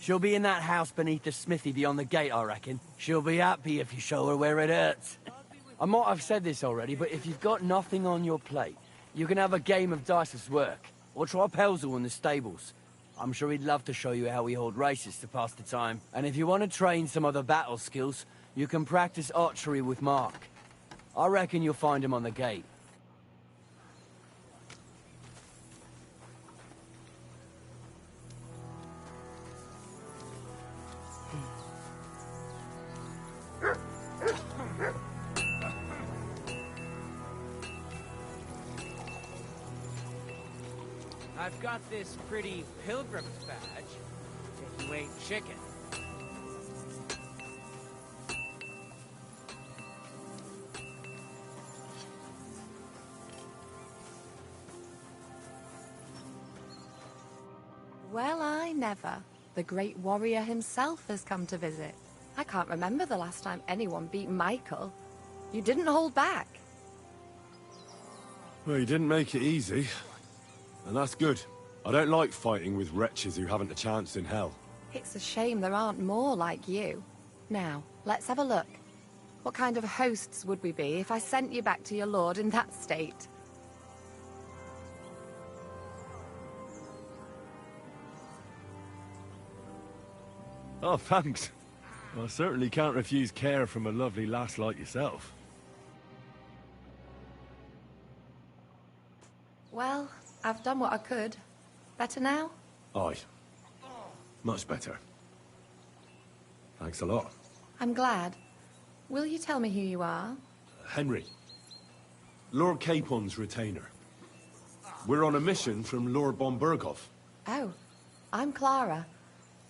She'll be in that house beneath the smithy beyond the gate, I reckon. She'll be happy if you show her where it hurts. I might have said this already, but if you've got nothing on your plate, you can have a game of dice's work. Or try Pelzel in the stables. I'm sure he'd love to show you how we hold races to pass the time. And if you want to train some other battle skills, you can practice archery with Mark. I reckon you'll find him on the gate. I've got this pretty pilgrim's badge, if you ain't chicken. Well, I never. The great warrior himself has come to visit. I can't remember the last time anyone beat Michael. You didn't hold back. Well, you didn't make it easy. And that's good. I don't like fighting with wretches who haven't a chance in hell. It's a shame there aren't more like you. Now, let's have a look. What kind of hosts would we be if I sent you back to your lord in that state? Oh, thanks. I certainly can't refuse care from a lovely lass like yourself. Well, I've done what I could. Better now? Aye. Much better. Thanks a lot. I'm glad. Will you tell me who you are? Henry. Lord Capon's retainer. We're on a mission from Lord Bombergov. Oh, I'm Clara.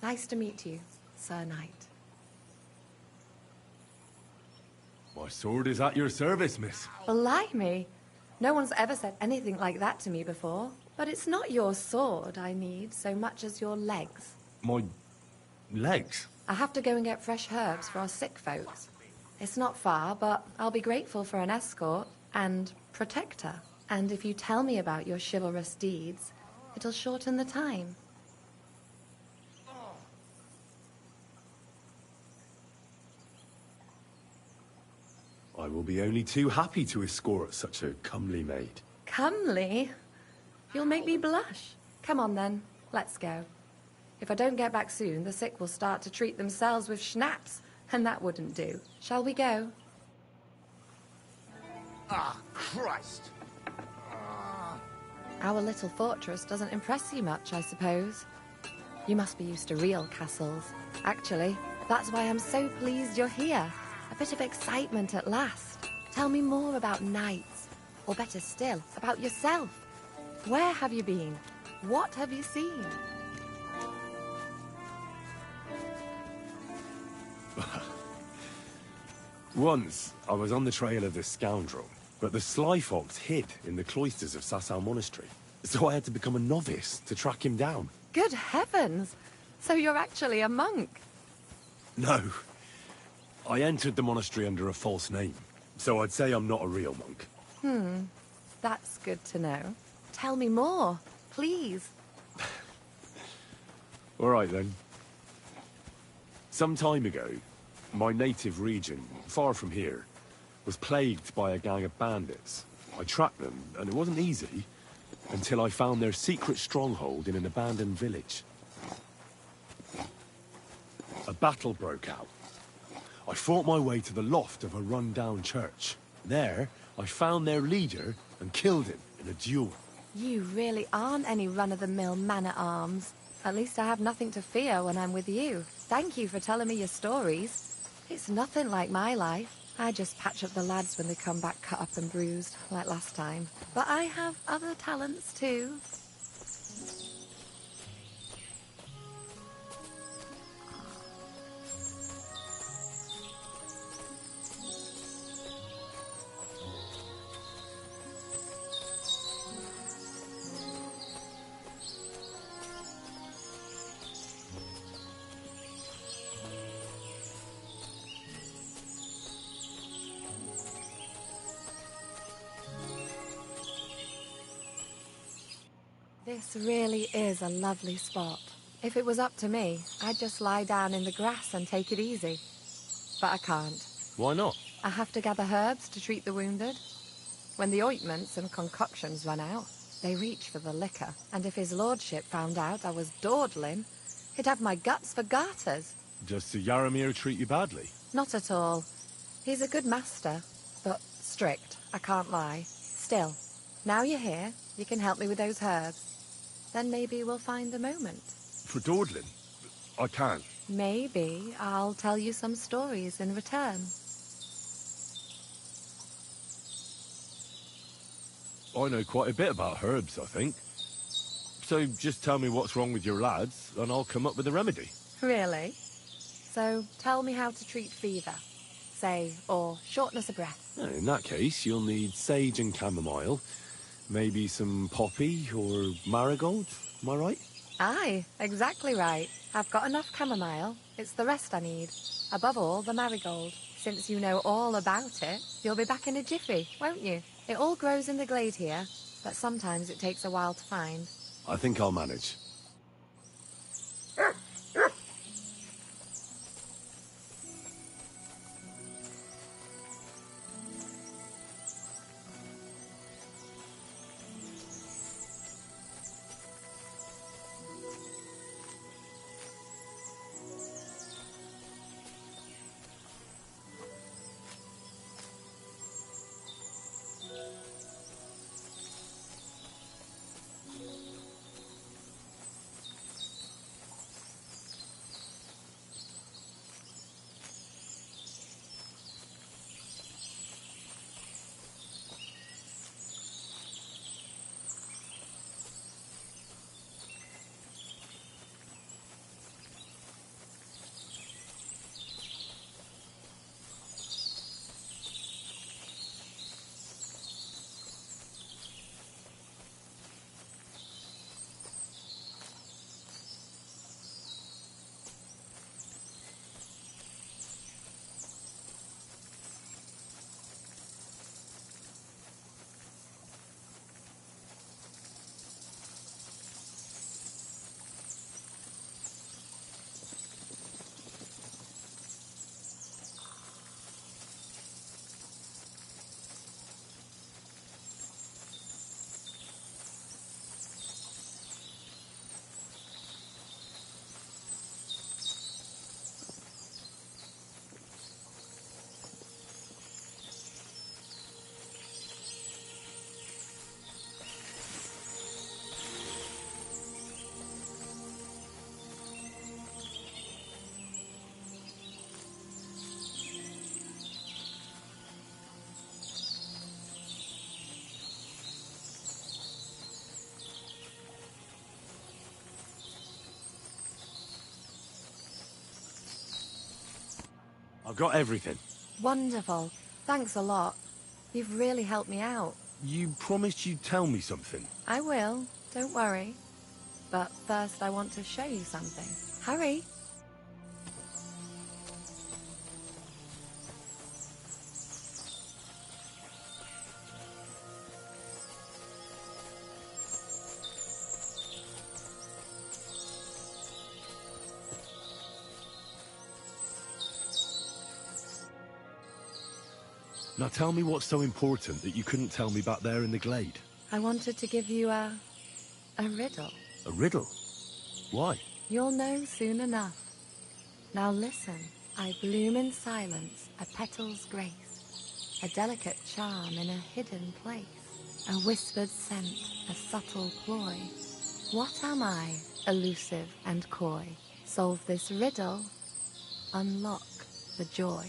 Nice to meet you, Sir Knight. My sword is at your service, miss. Blimey! No one's ever said anything like that to me before. But it's not your sword I need so much as your legs. My legs? I have to go and get fresh herbs for our sick folks. It's not far, but I'll be grateful for an escort and protector. And if you tell me about your chivalrous deeds, it'll shorten the time. I will be only too happy to escort such a comely maid. Comely? You'll make me blush. Come on then, let's go. If I don't get back soon, the sick will start to treat themselves with schnapps, and that wouldn't do. Shall we go? Ah, Christ! Our little fortress doesn't impress you much, I suppose. You must be used to real castles. Actually, that's why I'm so pleased you're here. A bit of excitement at last. Tell me more about knights, or better still, about yourself. Where have you been? What have you seen? Once, I was on the trail of this scoundrel, but the sly fox hid in the cloisters of Sasau Monastery. So I had to become a novice to track him down. Good heavens! So you're actually a monk? No. I entered the monastery under a false name, so I'd say I'm not a real monk. That's good to know. Tell me more, please. All right, then. Some time ago, my native region, far from here, was plagued by a gang of bandits. I tracked them, and it wasn't easy, until I found their secret stronghold in an abandoned village. A battle broke out. I fought my way to the loft of a run-down church. There, I found their leader and killed him in a duel. You really aren't any run-of-the-mill man-at-arms. At least I have nothing to fear when I'm with you. Thank you for telling me your stories. It's nothing like my life. I just patch up the lads when they come back cut up and bruised, like last time. But I have other talents too. This really is a lovely spot. If it was up to me, I'd just lie down in the grass and take it easy. But I can't. Why not? I have to gather herbs to treat the wounded. When the ointments and concoctions run out, they reach for the liquor. And if his lordship found out I was dawdling, he'd have my guts for garters. Does Sir Yaramir treat you badly? Not at all. He's a good master, but strict, I can't lie. Still, now you're here, you can help me with those herbs. Then maybe we'll find a moment. For dawdling? I can't. Maybe I'll tell you some stories in return. I know quite a bit about herbs, I think. So just tell me what's wrong with your lads, and I'll come up with a remedy. Really? So tell me how to treat fever, say, or shortness of breath. In that case, you'll need sage and chamomile, maybe some poppy or marigold, am I right? Aye, exactly right. I've got enough chamomile. It's the rest I need. Above all, the marigold. Since you know all about it, you'll be back in a jiffy, won't you? It all grows in the glade here, but sometimes it takes a while to find. I think I'll manage. I've got everything. Wonderful. Thanks a lot. You've really helped me out. You promised you'd tell me something. I will. Don't worry. But first I want to show you something. Hurry. Now tell me what's so important that you couldn't tell me back there in the glade. I wanted to give you a riddle. A riddle? Why? You'll know soon enough. Now listen. I bloom in silence, a petal's grace, a delicate charm in a hidden place, a whispered scent, a subtle ploy. What am I, elusive and coy? Solve this riddle, unlock the joy.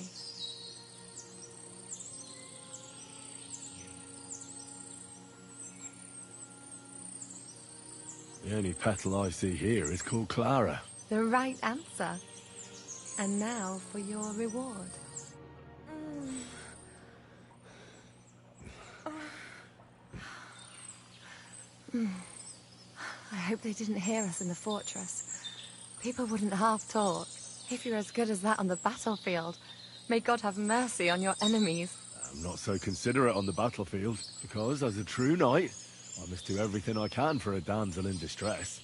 The only petal I see here is called Clara. The right answer. And now for your reward. I hope they didn't hear us in the fortress. People wouldn't half talk. If you're as good as that on the battlefield, may God have mercy on your enemies. I'm not so considerate on the battlefield, because as a true knight, I must do everything I can for a damsel in distress.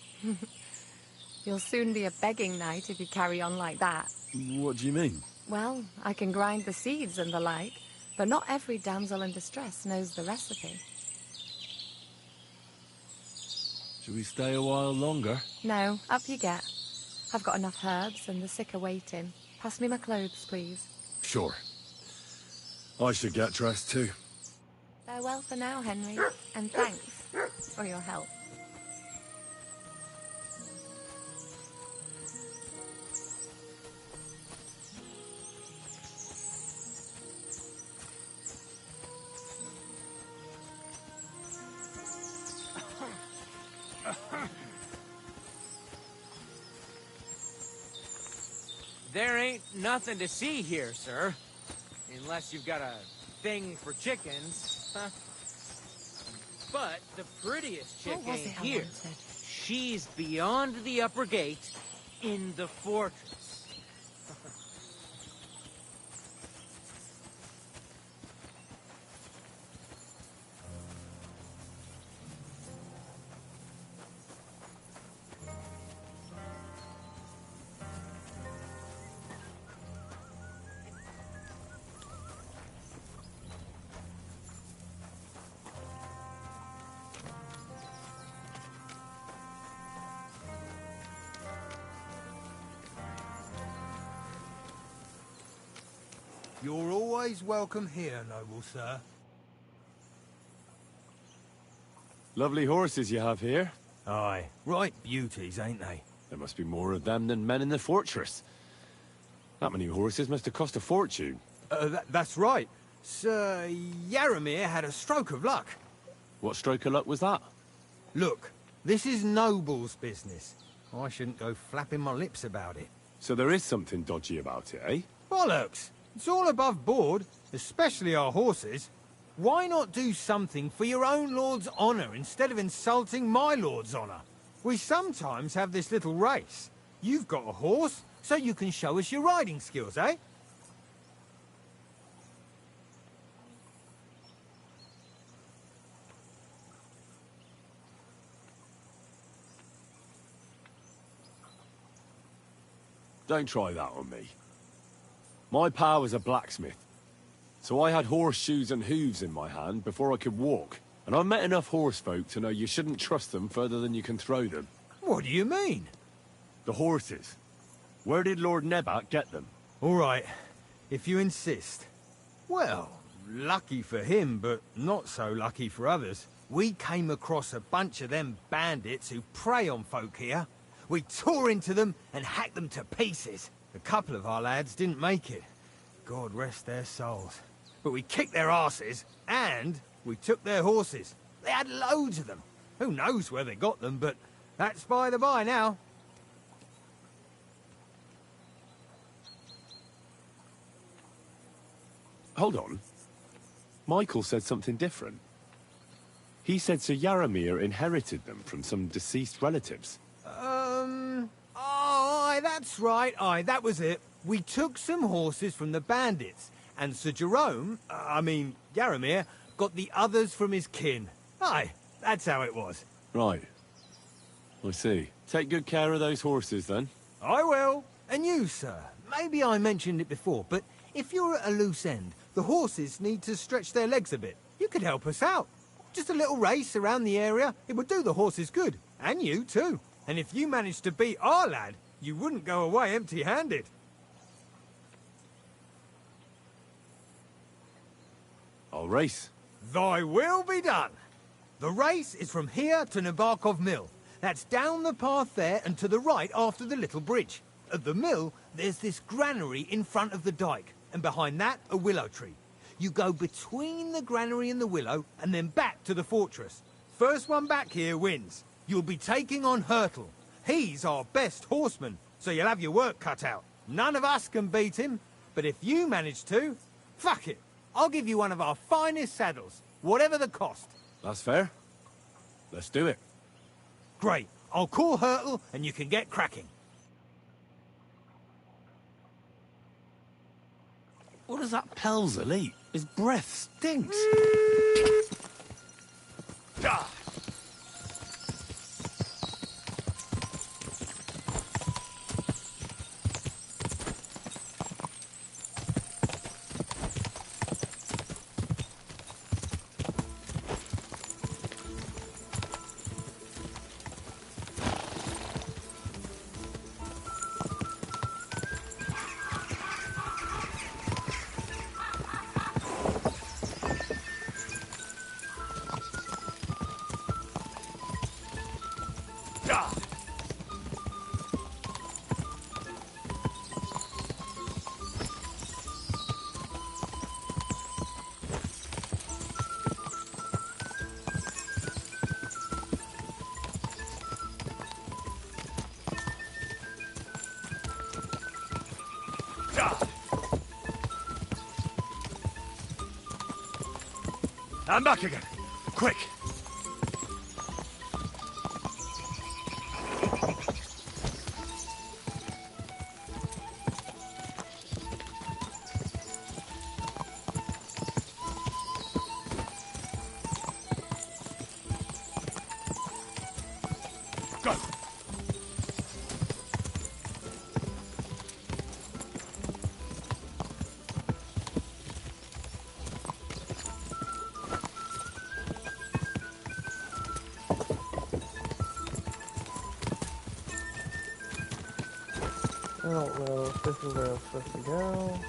You'll soon be a begging knight if you carry on like that. What do you mean? Well, I can grind the seeds and the like, but not every damsel in distress knows the recipe. Should we stay a while longer? No, up you get. I've got enough herbs and the sick are waiting. Pass me my clothes, please. Sure. I should get dressed too. Farewell for now, Henry, and thanks for your help. There ain't nothing to see here, sir. Unless you've got a thing for chickens. Huh? But the prettiest chick ain't here. She's beyond the upper gate in the fortress. You're always welcome here, noble sir. Lovely horses you have here. Aye, right beauties, ain't they? There must be more of them than men in the fortress. That many horses must have cost a fortune. That's right. Sir Yaramir had a stroke of luck. What stroke of luck was that? Look, this is noble's business. I shouldn't go flapping my lips about it. So there is something dodgy about it, eh? Bollocks! It's all above board, especially our horses. Why not do something for your own lord's honour instead of insulting my lord's honour? We sometimes have this little race. You've got a horse, so you can show us your riding skills, eh? Don't try that on me. My pa was a blacksmith, so I had horseshoes and hooves in my hand before I could walk. And I've met enough horse folk to know you shouldn't trust them further than you can throw them. What do you mean? The horses. Where did Lord Nebat get them? All right, if you insist. Well, lucky for him, but not so lucky for others. We came across a bunch of them bandits who prey on folk here. We tore into them and hacked them to pieces. A couple of our lads didn't make it. God rest their souls. But we kicked their asses, and we took their horses. They had loads of them. Who knows where they got them, but that's by the by now. Hold on. Michael said something different. He said Sir Yaramir inherited them from some deceased relatives. Aye, that's right. Aye, that was it. We took some horses from the bandits, and Sir Jerome, Yaramir, got the others from his kin. Aye, that's how it was. Right. I see. Take good care of those horses, then. I will. And you, sir. Maybe I mentioned it before, but if you're at a loose end, the horses need to stretch their legs a bit. You could help us out. Just a little race around the area. It would do the horses good. And you, too. And if you managed to beat our lad, you wouldn't go away empty-handed. I'll race. Thy will be done. The race is from here to Nabokov Mill. That's down the path there and to the right after the little bridge. At the mill, there's this granary in front of the dike, and behind that, a willow tree. You go between the granary and the willow, and then back to the fortress. First one back here wins. You'll be taking on Hurtle. He's our best horseman, so you'll have your work cut out. None of us can beat him, but if you manage to, fuck it. I'll give you one of our finest saddles, whatever the cost. That's fair. Let's do it. Great. I'll call Hurtle and you can get cracking. What does that Pelzer eat? His breath stinks. Ah! I'm back again. Quick. Go. I don't know if this is where I'm supposed to go.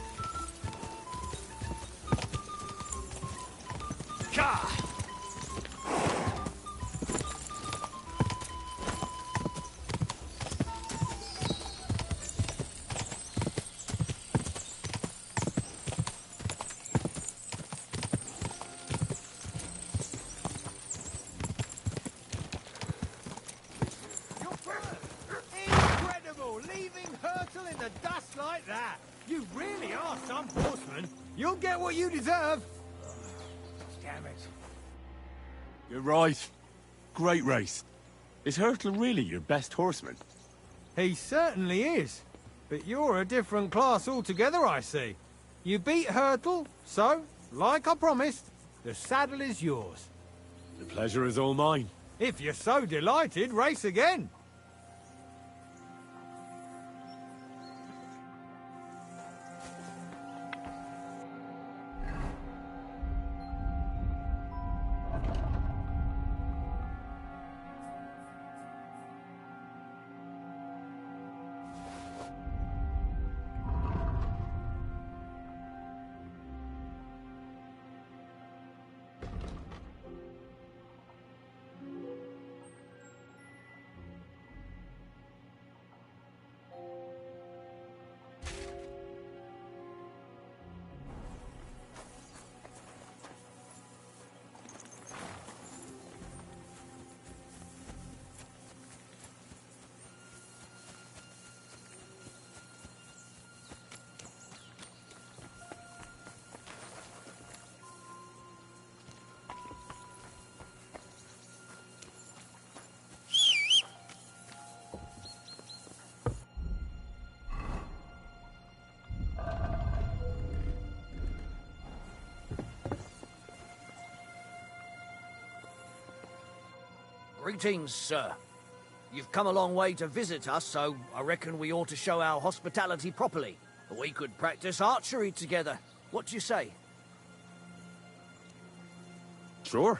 Incredible! Leaving Hurtle in the dust like that! You really are some horseman! You'll get what you deserve! Damn it. You're right. Great race. Is Hurtle really your best horseman? He certainly is. But you're a different class altogether, I see. You beat Hurtle, so, like I promised, the saddle is yours. The pleasure is all mine. If you're so delighted, race again. Greetings, sir. You've come a long way to visit us, so I reckon we ought to show our hospitality properly. We could practice archery together. What do you say? Sure.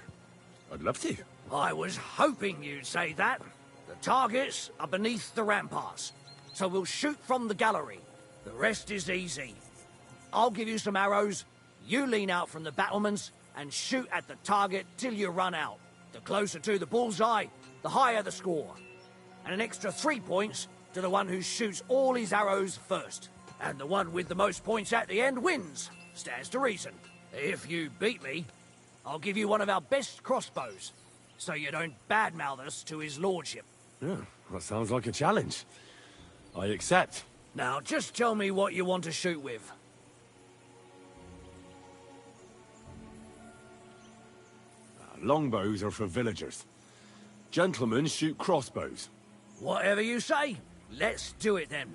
I'd love to. I was hoping you'd say that. The targets are beneath the ramparts, so we'll shoot from the gallery. The rest is easy. I'll give you some arrows, you lean out from the battlements, and shoot at the target till you run out. The closer to the bullseye, the higher the score. And an extra 3 points to the one who shoots all his arrows first. And the one with the most points at the end wins. Stands to reason. If you beat me, I'll give you one of our best crossbows. so you don't badmouth us to his lordship. Yeah, that sounds like a challenge. I accept. Now, just tell me what you want to shoot with. Longbows are for villagers. Gentlemen shoot crossbows. Whatever you say. Let's do it then.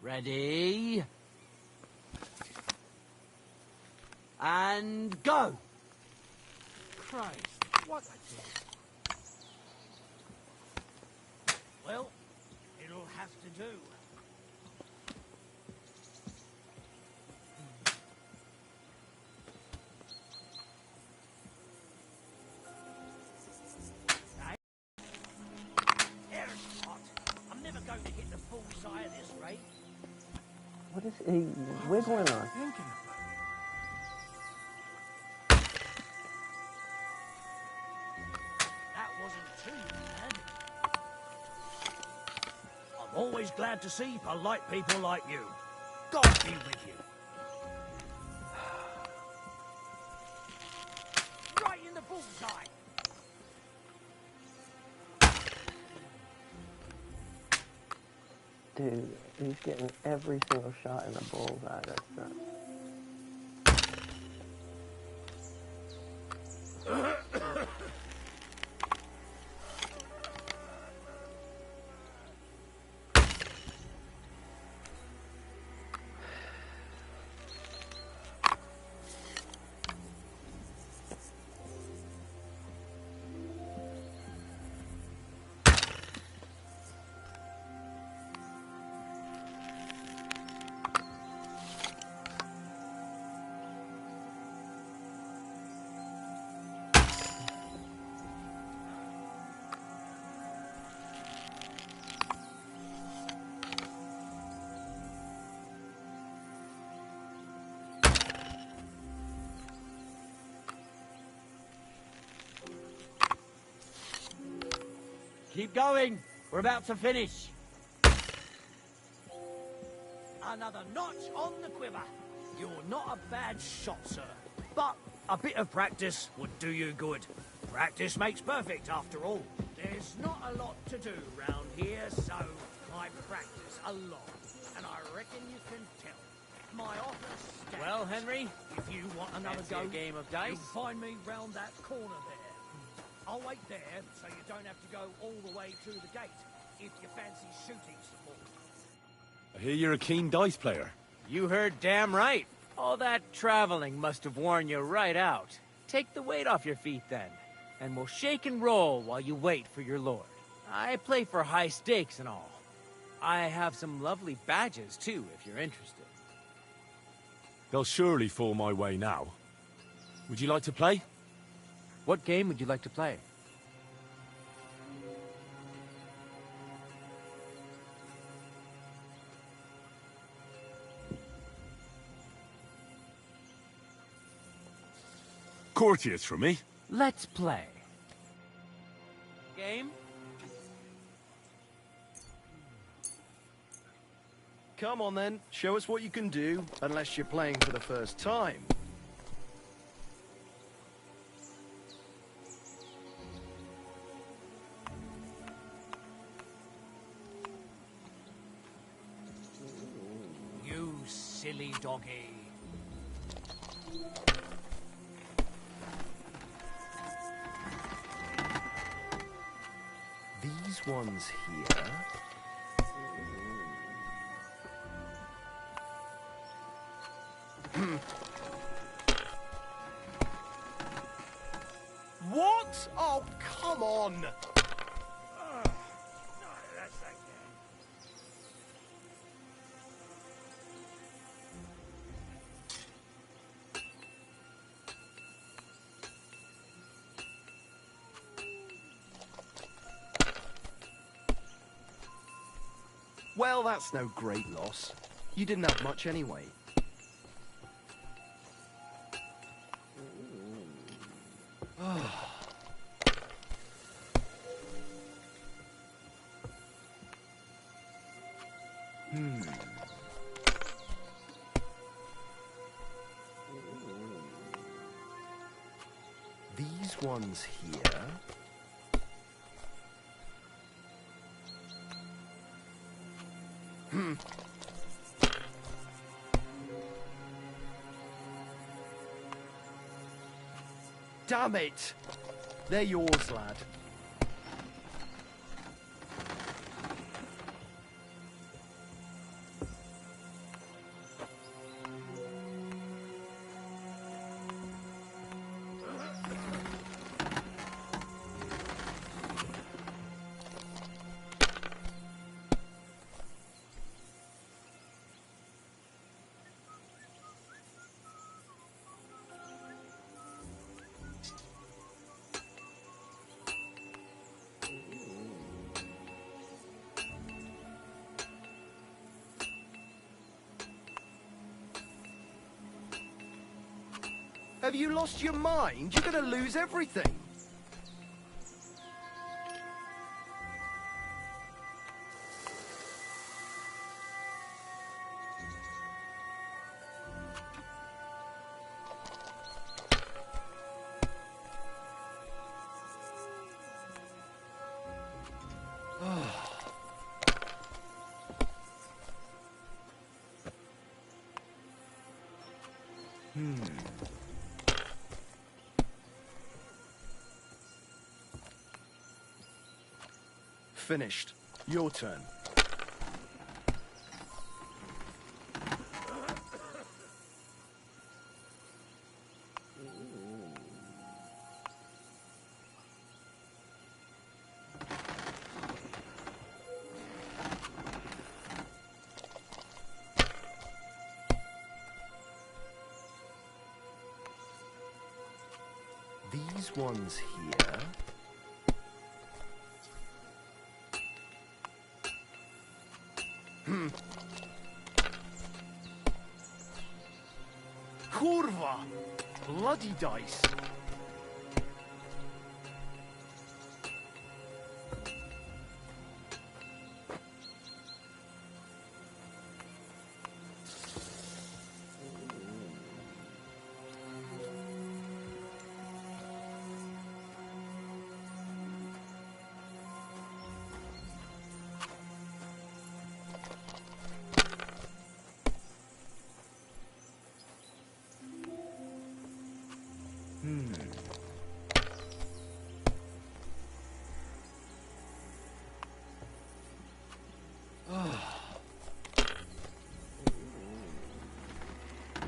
Ready? And go! Christ, what a deal. Well, it'll have to do. There's hot. I'm never going to hit the bullseye at this rate. What is he wiggling on? That wasn't too bad. I'm always glad to see polite people like you. God be with you. Right in the bullseye. Dude, he's getting every single shot in the bullseye. That's nuts. Keep going. We're about to finish. Another notch on the quiver. You're not a bad shot, sir. But a bit of practice would do you good. Practice makes perfect, after all. There's not a lot to do round here, so I practice a lot. And I reckon you can tell. My office stands. Well, Henry, if you want another fancy go, a game of dice? you'll find me round that corner there. I'll wait there, so you don't have to go all the way to the gate, if you fancy shooting some more. I hear you're a keen dice player. You heard damn right. All that traveling must have worn you right out. Take the weight off your feet then, and we'll shake and roll while you wait for your lord. I play for high stakes and all. I have some lovely badges too, if you're interested. They'll surely fall my way now. Would you like to play? What game would you like to play? Courteous from me. Let's play. Game? Come on then, show us what you can do, unless you're playing for the first time. You silly doggy. These ones here... What? Oh, come on! Well, that's no great loss. You didn't have much anyway. These ones here. Damn it! They're yours, lad. Have you lost your mind? You're gonna lose everything. Finished. Your turn. These ones here. Kurwa! Bloody dice.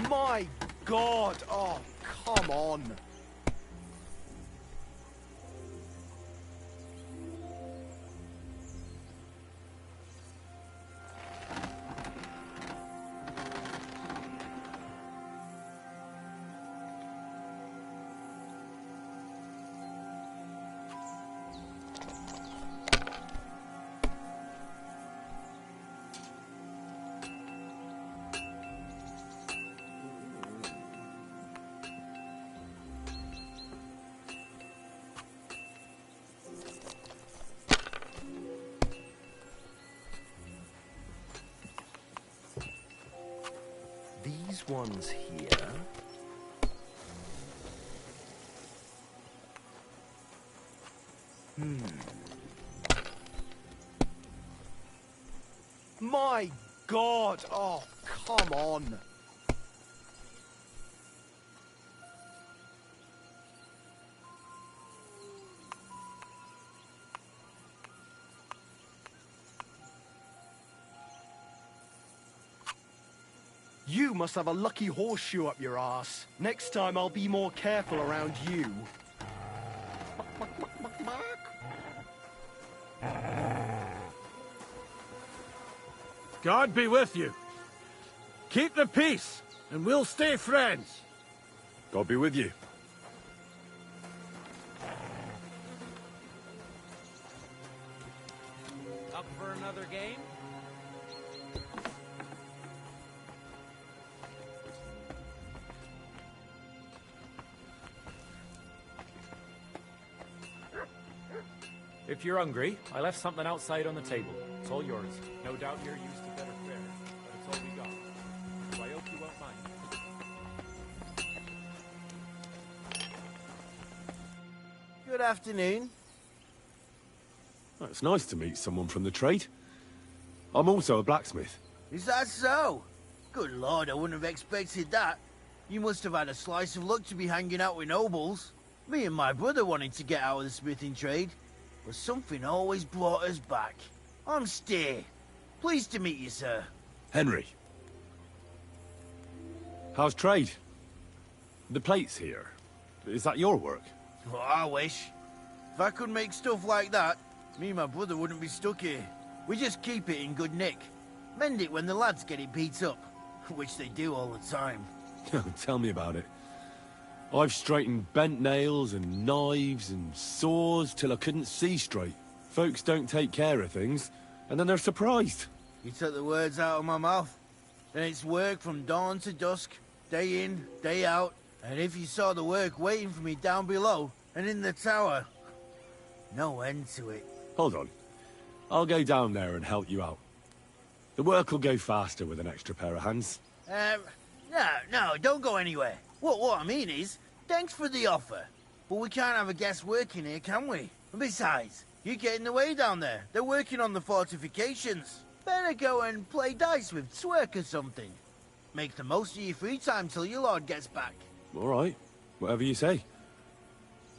My God! Oh, come on! These ones here. My God! Oh, come on! You must have a lucky horseshoe up your ass. Next time I'll be more careful around you. God be with you. Keep the peace, and we'll stay friends. God be with you. Up for another game? If you're hungry, I left something outside on the table. It's all yours. No doubt you're used to better fare, but it's all we got. So I hope you won't mind. Good afternoon. Well, it's nice to meet someone from the trade. I'm also a blacksmith. Is that so? Good lord, I wouldn't have expected that. You must have had a slice of luck to be hanging out with nobles. Me and my brother wanted to get out of the smithing trade, but something always brought us back. I'm Steer. Pleased to meet you, sir. Henry. How's trade? The plates here. Is that your work? Well, I wish. If I could make stuff like that, me and my brother wouldn't be stuck here. We just keep it in good nick. Mend it when the lads get it beat up, which they do all the time. Tell me about it. I've straightened bent nails and knives and saws till I couldn't see straight. Folks don't take care of things, and then they're surprised. You took the words out of my mouth. Then it's work from dawn to dusk, day in, day out. And if you saw the work waiting for me down below and in the tower, no end to it. Hold on. I'll go down there and help you out. The work will go faster with an extra pair of hands. No, don't go anywhere. What I mean is, thanks for the offer. But we can't have a guest working here, can we? And besides, you get in the way down there. They're working on the fortifications. Better go and play dice with Twerk or something. Make the most of your free time till your lord gets back. All right. Whatever you say.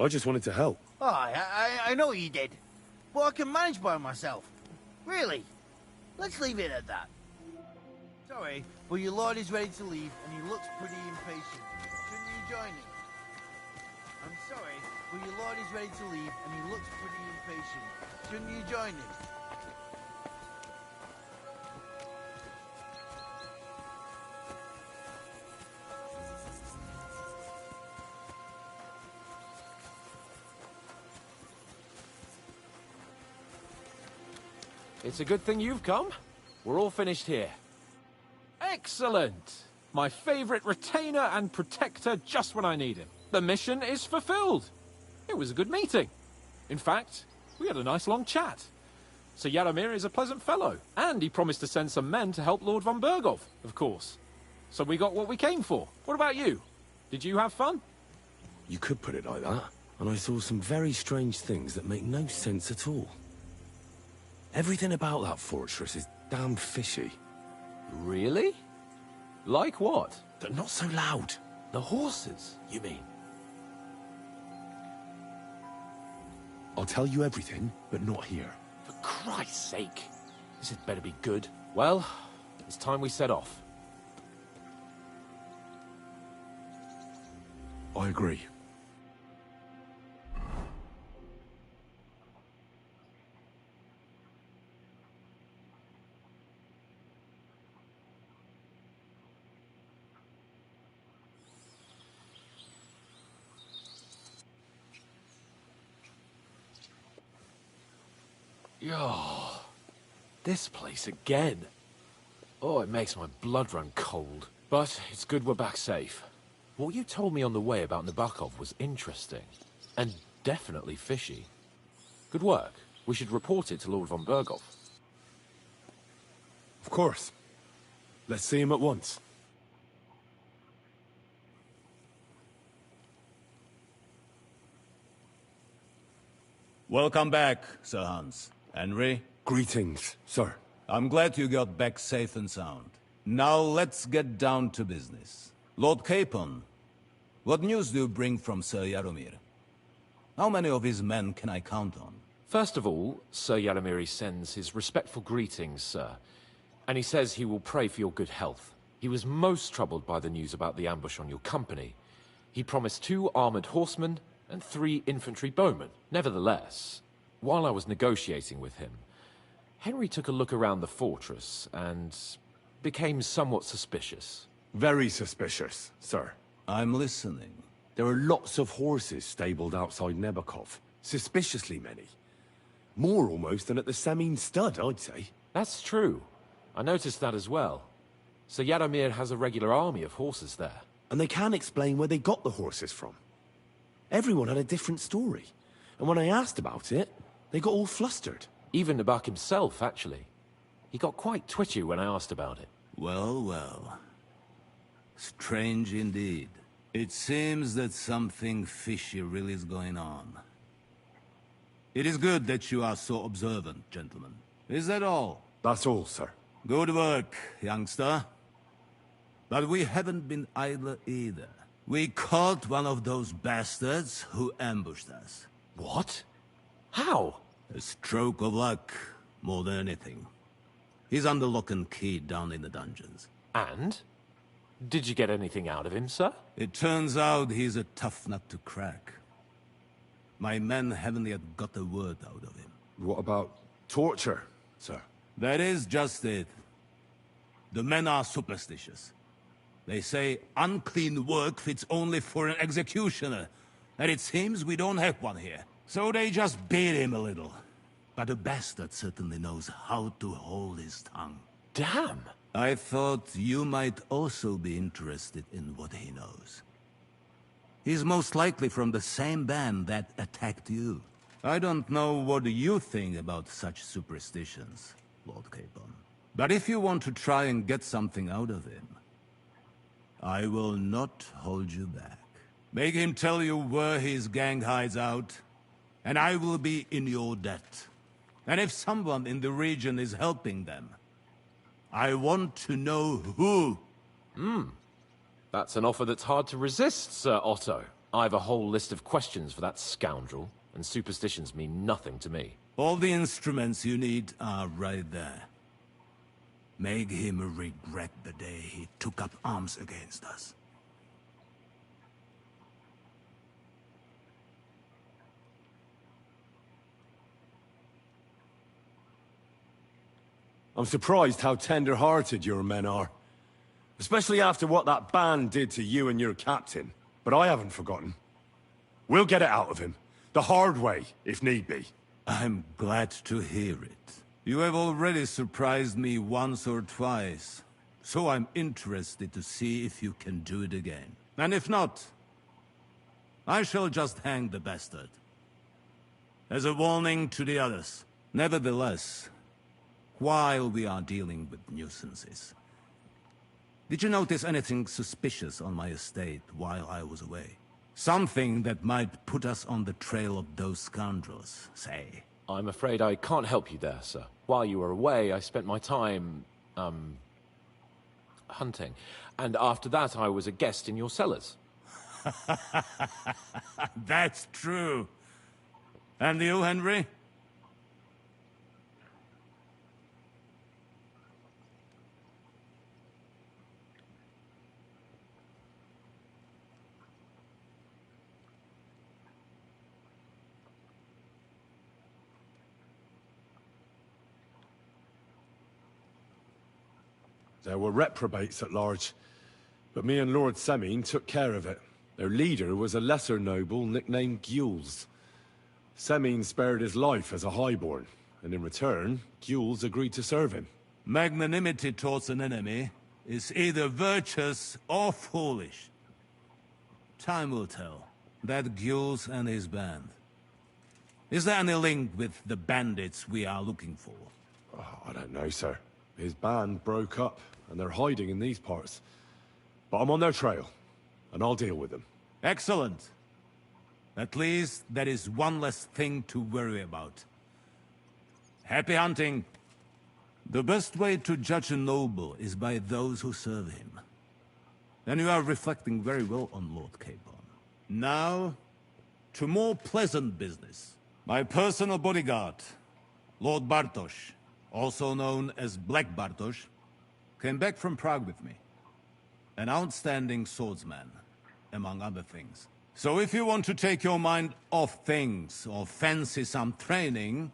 I just wanted to help. Oh, I know you did. But I can manage by myself. Really. Let's leave it at that. Sorry, but your lord is ready to leave, and he looks pretty impatient. Shouldn't you join him? I'm sorry, but your lord is ready to leave, and he looks pretty impatient. Shouldn't you join him? It's a good thing you've come. We're all finished here. Excellent! My favorite retainer and protector just when I need him. The mission is fulfilled. It was a good meeting. In fact, we had a nice long chat. Sir Yaromir is a pleasant fellow, and he promised to send some men to help Lord von Bergov, of course. So we got what we came for. What about you? Did you have fun? You could put it like that. And I saw some very strange things that make no sense at all. Everything about that fortress is damn fishy. Really? Like what? They're not so loud. The horses, you mean? I'll tell you everything, but not here. For Christ's sake. This had better be good. Well, it's time we set off. I agree. Oh, this place again. Oh, it makes my blood run cold. But it's good we're back safe. What you told me on the way about Nabokov was interesting. And definitely fishy. Good work. We should report it to Lord von Bergov. Of course. Let's see him at once. Welcome back, Sir Hans. Henry? Greetings, sir. I'm glad you got back safe and sound. Now let's get down to business. Lord Capon, what news do you bring from Sir Yaromir? How many of his men can I count on? First of all, Sir Yaromir sends his respectful greetings, sir. And he says he will pray for your good health. He was most troubled by the news about the ambush on your company. He promised 2 armored horsemen and 3 infantry bowmen. Nevertheless, while I was negotiating with him, Henry took a look around the fortress and became somewhat suspicious. Very suspicious, sir. I'm listening. There are lots of horses stabled outside Nabokov. Suspiciously many. More almost than at the Semine Stud, I'd say. That's true. I noticed that as well. Sir Yaromir has a regular army of horses there. And they can't explain where they got the horses from. Everyone had a different story. And when I asked about it, they got all flustered. Even Nabok himself, actually. He got quite twitchy when I asked about it. Well, well. Strange indeed. It seems that something fishy really is going on. It is good that you are so observant, gentlemen. Is that all? That's all, sir. Good work, youngster. But we haven't been idle either. We caught one of those bastards who ambushed us. What? How? A stroke of luck, more than anything. He's under lock and key down in the dungeons. And? Did you get anything out of him, sir? It turns out he's a tough nut to crack. My men haven't yet got a word out of him. What about torture, sir? That is just it. The men are superstitious. They say unclean work fits only for an executioner, and it seems we don't have one here. So they just beat him a little. But the bastard certainly knows how to hold his tongue. Damn! I thought you might also be interested in what he knows. He's most likely from the same band that attacked you. I don't know what you think about such superstitions, Lord Capon. But if you want to try and get something out of him, I will not hold you back. Make him tell you where his gang hides out, and I will be in your debt. And if someone in the region is helping them, I want to know who. That's an offer that's hard to resist, Sir Otto. I have a whole list of questions for that scoundrel, and superstitions mean nothing to me. All the instruments you need are right there. Make him regret the day he took up arms against us. I'm surprised how tender-hearted your men are. Especially after what that band did to you and your captain. But I haven't forgotten. We'll get it out of him. The hard way, if need be. I'm glad to hear it. You have already surprised me once or twice. So I'm interested to see if you can do it again. And if not, I shall just hang the bastard. As a warning to the others. Nevertheless, while we are dealing with nuisances, did you notice anything suspicious on my estate while I was away? Something that might put us on the trail of those scoundrels, say. I'm afraid I can't help you there, sir. While you were away, I spent my time, hunting. And after that, I was a guest in your cellars. That's true. And you, Henry? There were reprobates at large, but me and Lord Semine took care of it. Their leader was a lesser noble nicknamed Gules. Semine spared his life as a highborn, and in return, Gules agreed to serve him. Magnanimity towards an enemy is either virtuous or foolish. Time will tell. That Gules and his band. Is there any link with the bandits we are looking for? Oh, I don't know, sir. His band broke up, and they're hiding in these parts. But I'm on their trail, and I'll deal with them. Excellent. At least there is one less thing to worry about. Happy hunting. The best way to judge a noble is by those who serve him. And you are reflecting very well on Lord Capon. Now, to more pleasant business. My personal bodyguard, Lord Bartosz, also known as Black Bartosz, came back from Prague with me. An outstanding swordsman, among other things. So if you want to take your mind off things, or fancy some training,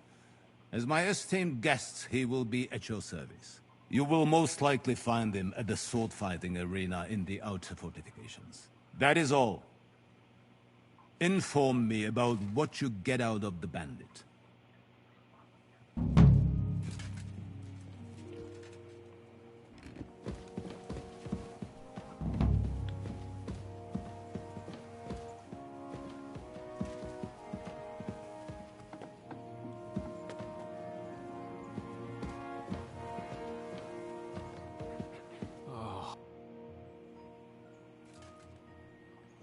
as my esteemed guest, he will be at your service. You will most likely find him at the sword-fighting arena in the outer fortifications. That is all. Inform me about what you get out of the bandit.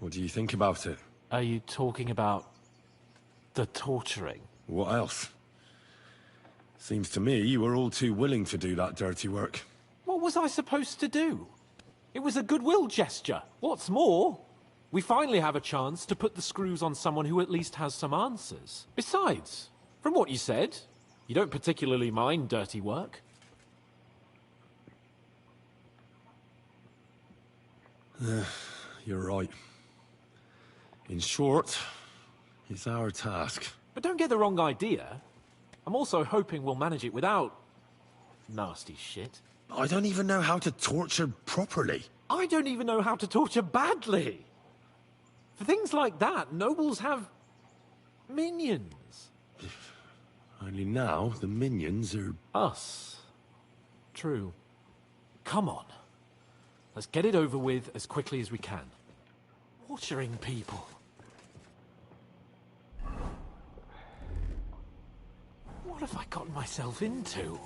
What do you think about it? Are you talking about the torturing? What else? Seems to me you were all too willing to do that dirty work. What was I supposed to do? It was a goodwill gesture. What's more, we finally have a chance to put the screws on someone who at least has some answers. Besides, from what you said, you don't particularly mind dirty work. You're right. In short, it's our task. But don't get the wrong idea. I'm also hoping we'll manage it without nasty shit. I don't even know how to torture properly. I don't even know how to torture badly. For things like that, nobles have minions. Only now, the minions are... Us. True. Come on. Let's get it over with as quickly as we can. Torturing people. What have I gotten myself into?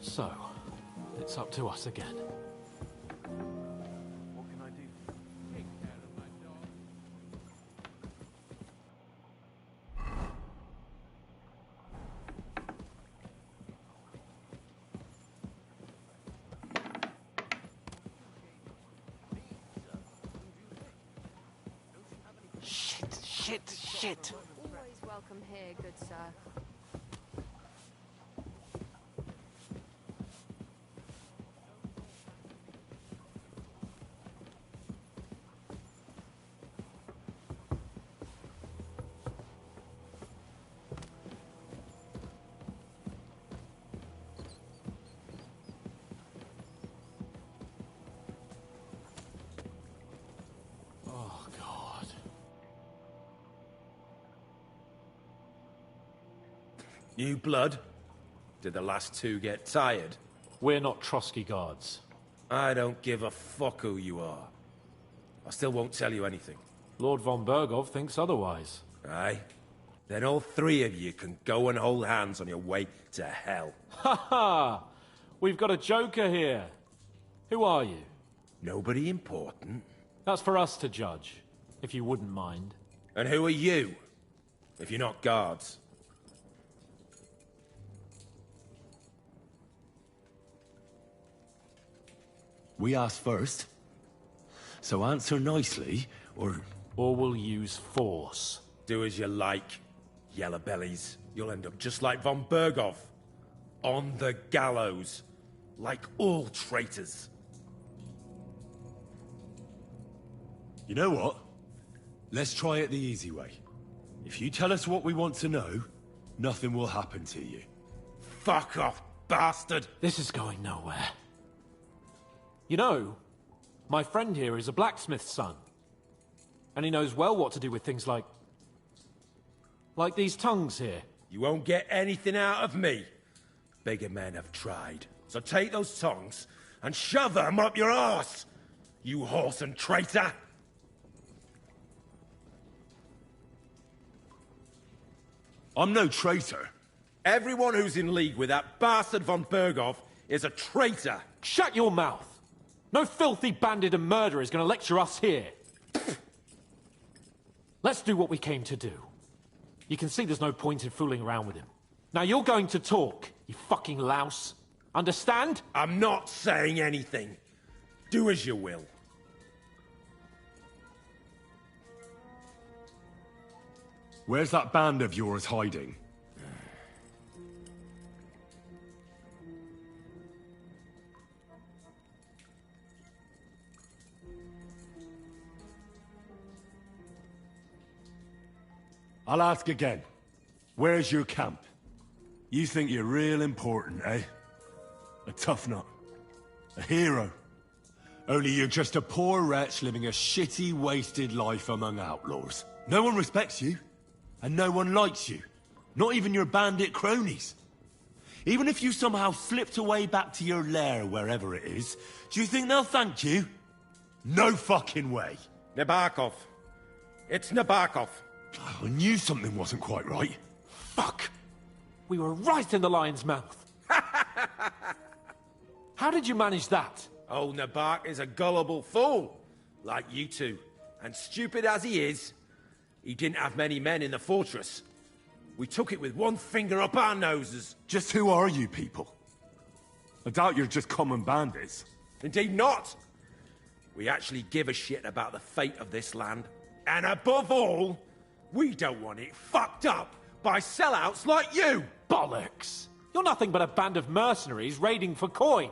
So, it's up to us again. What can I do? Take care of my dog. Shit. Always welcome here, good sir. Oh, God. New blood? Did the last two get tired? We're not Trotsky guards. I don't give a fuck who you are. I still won't tell you anything. Lord von Bergov thinks otherwise. Aye? Then all three of you can go and hold hands on your way to hell. Ha ha! We've got a joker here. Who are you? Nobody important. That's for us to judge, if you wouldn't mind. And who are you? If you're not guards. We asked first. So answer nicely, or... Or we'll use force. Do as you like, yellow bellies. You'll end up just like von Bergov. On the gallows. Like all traitors. You know what? Let's try it the easy way. If you tell us what we want to know, nothing will happen to you. Fuck off, bastard! This is going nowhere. You know, my friend here is a blacksmith's son. And he knows well what to do with things like these tongues here. You won't get anything out of me. Bigger men have tried. So take those tongs and shove them up your arse, you horse and traitor! I'm no traitor. Everyone who's in league with that bastard von Bergov is a traitor. Shut your mouth! No filthy bandit and murderer is going to lecture us here. Let's do what we came to do. You can see there's no point in fooling around with him. Now you're going to talk, you fucking louse. Understand? I'm not saying anything. Do as you will. Where's that band of yours hiding? I'll ask again. Where's your camp? You think you're real important, eh? A tough nut. A hero. Only you're just a poor wretch living a shitty, wasted life among outlaws. No one respects you. And no one likes you. Not even your bandit cronies. Even if you somehow slipped away back to your lair, wherever it is, do you think they'll thank you? No fucking way. Nabokov, It's Nabokov. I knew something wasn't quite right. Fuck! We were right in the lion's mouth. How did you manage that? Old Nabok is a gullible fool, like you two. And stupid as he is, he didn't have many men in the fortress. We took it with one finger up our noses. Just who are you people? I doubt you're just common bandits. Indeed not. We actually give a shit about the fate of this land. And above all, we don't want it fucked up by sellouts like you! Bollocks! You're nothing but a band of mercenaries raiding for coin.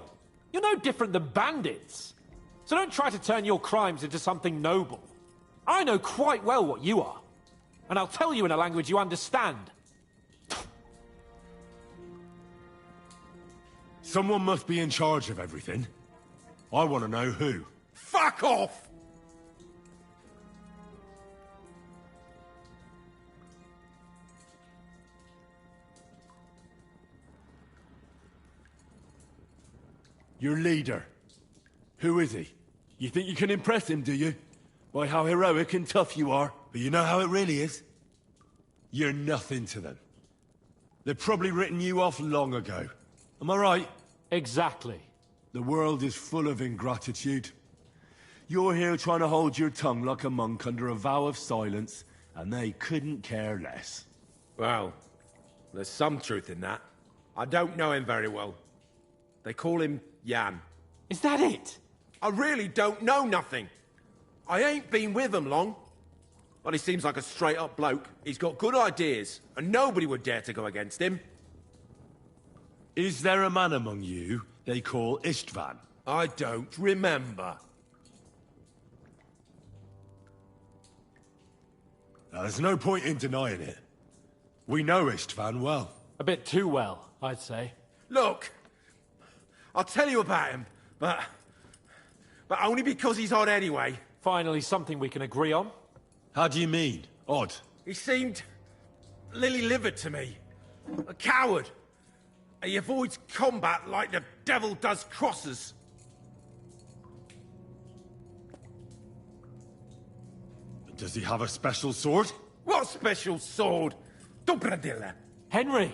You're no different than bandits. So don't try to turn your crimes into something noble. I know quite well what you are. And I'll tell you in a language you understand. Someone must be in charge of everything. I want to know who. Fuck off! Your leader. Who is he? You think you can impress him, do you? By how heroic and tough you are. But you know how it really is? You're nothing to them. They've probably written you off long ago. Am I right? Exactly. The world is full of ingratitude. You're here trying to hold your tongue like a monk under a vow of silence, and they couldn't care less. Well, there's some truth in that. I don't know him very well. They call him Jan. Is that it? I really don't know nothing. I ain't been with him long. But he seems like a straight-up bloke. He's got good ideas, and nobody would dare to go against him. Is there a man among you they call Istvan? I don't remember. Now, there's no point in denying it. We know Istvan well. A bit too well, I'd say. Look, I'll tell you about him, but only because he's odd anyway. Finally, something we can agree on. How do you mean, odd? He seemed lily-livered to me. A coward. He avoids combat like the devil does crosses. Does he have a special sword? What special sword? Dobradilla. Henry!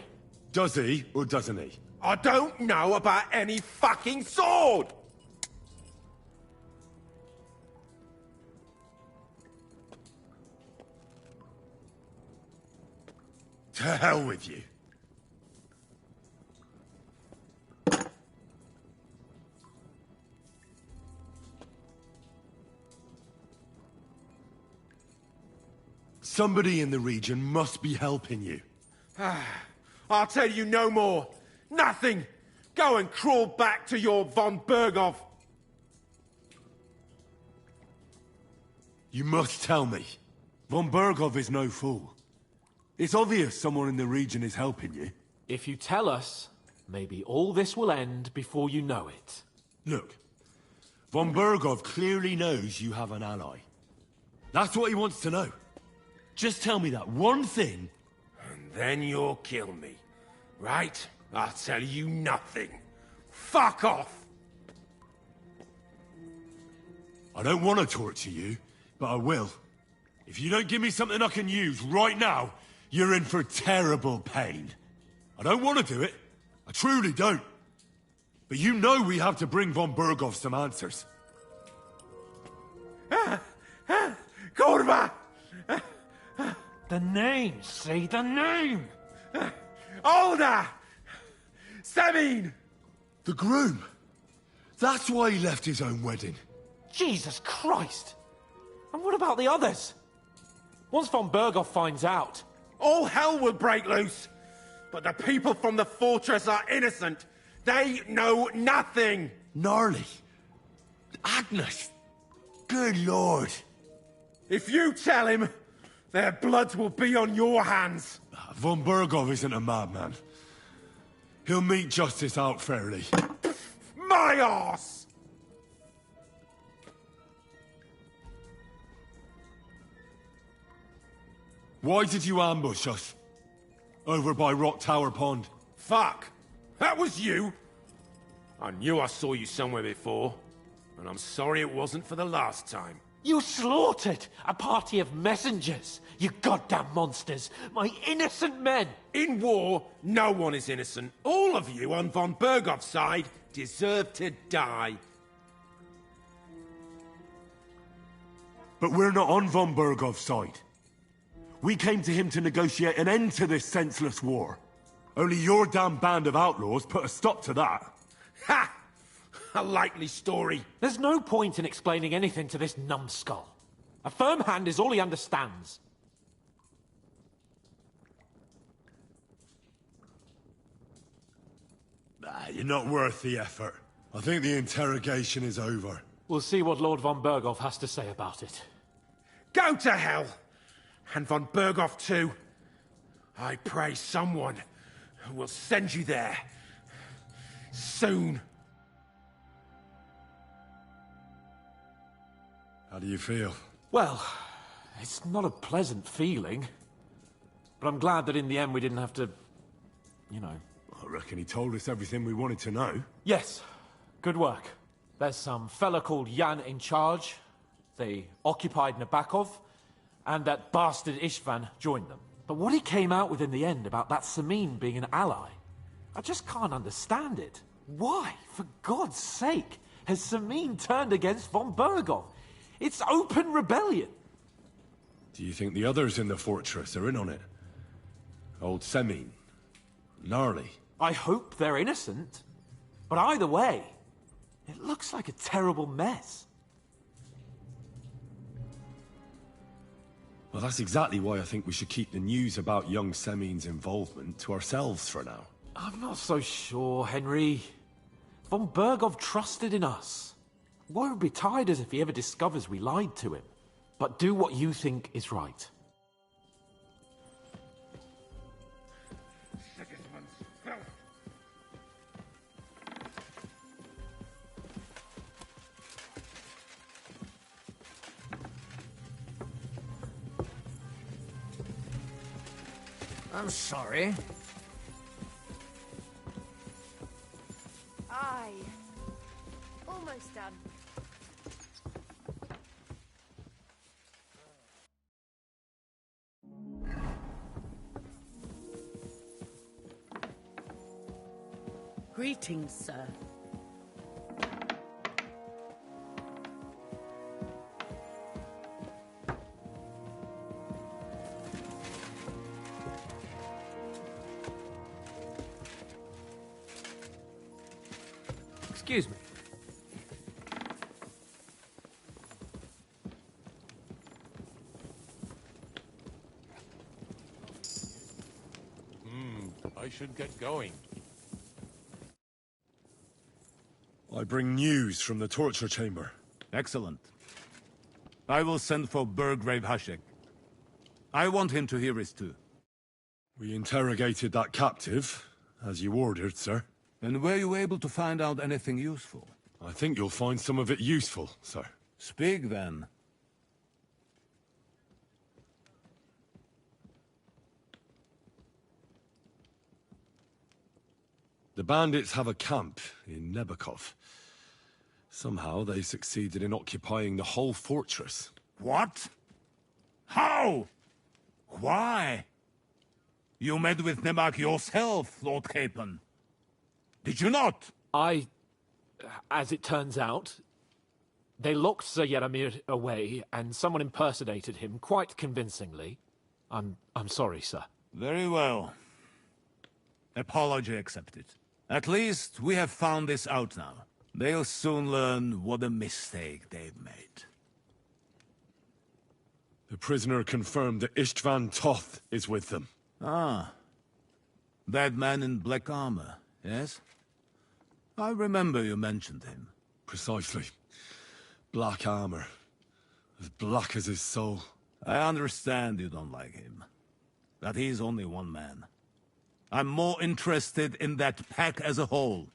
Does he, or doesn't he? I don't know about any fucking sword! To hell with you. Somebody in the region must be helping you. I'll tell you no more. Nothing. Go and crawl back to your von Berghoff. You must tell me. Von Berghoff is no fool. It's obvious someone in the region is helping you. If you tell us, maybe all this will end before you know it. Look, von Berghoff clearly knows you have an ally. That's what he wants to know. Just tell me that one thing. And then you'll kill me. Right? I'll tell you nothing. Fuck off! I don't want to torture you, but I will. If you don't give me something I can use right now, you're in for terrible pain. I don't want to do it. I truly don't. But you know we have to bring von Berghoff some answers. Korva! The name, say the name! Olda! Sabine! The groom. That's why he left his own wedding. Jesus Christ! And what about the others? Once von Berghoff finds out... all hell will break loose! But the people from the fortress are innocent! They know nothing! Gnarly. Agnes. Good Lord. If you tell him, their blood will be on your hands! Von Berghoff isn't a madman. He'll meet justice out fairly. My arse! Why did you ambush us? Over by Rock Tower Pond. Fuck! That was you! I knew I saw you somewhere before, and I'm sorry it wasn't for the last time. You slaughtered a party of messengers, you goddamn monsters! My innocent men! In war, no one is innocent. All of you on von Bergov's side deserve to die. But we're not on von Bergov's side. We came to him to negotiate an end to this senseless war. Only your damn band of outlaws put a stop to that. Ha! A likely story. There's no point in explaining anything to this numbskull. A firm hand is all he understands. You're not worth the effort. I think the interrogation is over. We'll see what Lord von Bergov has to say about it. Go to hell! And von Bergov too. I pray someone will send you there. Soon. How do you feel? Well, it's not a pleasant feeling. But I'm glad that in the end we didn't have to, you know... I reckon he told us everything we wanted to know. Yes. Good work. There's some fella called Jan in charge. They occupied Nabokov, and that bastard Istvan joined them. But what he came out with in the end about that Samin being an ally, I just can't understand it. Why, for God's sake, has Samin turned against von Bergov? It's open rebellion. Do you think the others in the fortress are in on it? Old Semin, Gnarly. I hope they're innocent. But either way, it looks like a terrible mess. Well, that's exactly why I think we should keep the news about young Semin's involvement to ourselves for now. I'm not so sure, Henry. Von Bergov trusted in us. Why would be tired as if he ever discovers we lied to him? But do what you think is right. I'm sorry. Aye. Almost done. Greetings, sir. Excuse me. I should get going. I bring news from the torture chamber. Excellent. I will send for Burgrave Hashek. I want him to hear it too. We interrogated that captive, as you ordered, sir. And were you able to find out anything useful? I think you'll find some of it useful, sir. Speak then. The bandits have a camp in Nabokov. Somehow they succeeded in occupying the whole fortress. What? How? Why? You met with Nemak yourself, Lord Capon. Did you not? As it turns out, they locked Sir Yaramir away, and someone impersonated him quite convincingly. I'm sorry, sir. Very well. Apology accepted. At least we have found this out now. They'll soon learn what a mistake they've made. The prisoner confirmed that Istvan Toth is with them. Ah. That man in black armor, yes? I remember you mentioned him. Precisely. Black armor. As black as his soul. I understand you don't like him. But he's only one man. I'm more interested in that pack as a whole.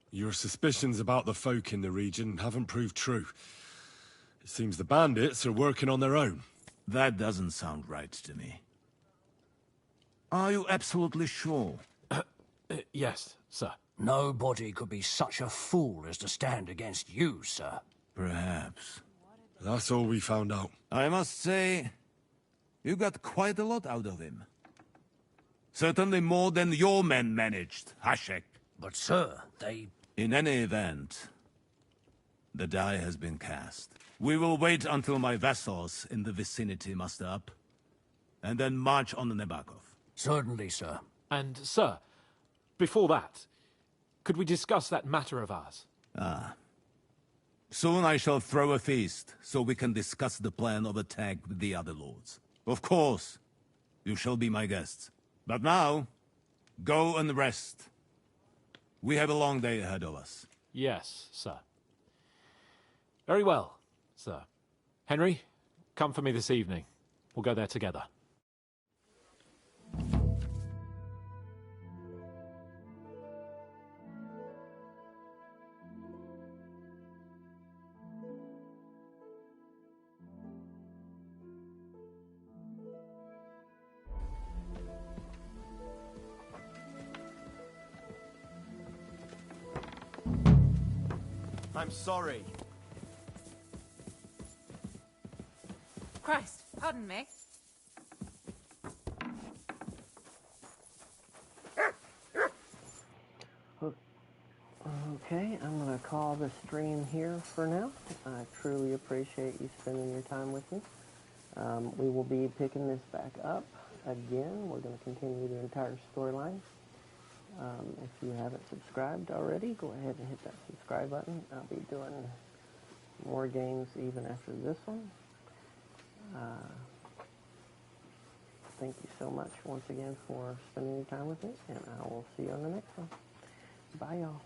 Your suspicions about the folk in the region haven't proved true. It seems the bandits are working on their own. That doesn't sound right to me. Are you absolutely sure? Yes, sir. Nobody could be such a fool as to stand against you, sir. Perhaps. That's all we found out. I must say, you got quite a lot out of him. Certainly more than your men managed, Hashek. But, sir, they... In any event, the die has been cast. We will wait until my vassals in the vicinity muster up, and then march on Nabokov. Certainly, sir. And, sir, before that, could we discuss that matter of ours? Ah. Soon I shall throw a feast, so we can discuss the plan of attack with the other lords. Of course, you shall be my guests. But now, go and rest. We have a long day ahead of us. Yes, sir. Very well, sir. Henry, come for me this evening. We'll go there together. I'm sorry. Christ, pardon me. Okay, I'm going to call the stream here for now. I truly appreciate you spending your time with me. We will be picking this back up again. We're going to continue the entire storyline. If you haven't subscribed already, go ahead and hit that subscribe button. I'll be doing more games even after this one. Thank you so much once again for spending your time with me, and I will see you on the next one. Bye, y'all.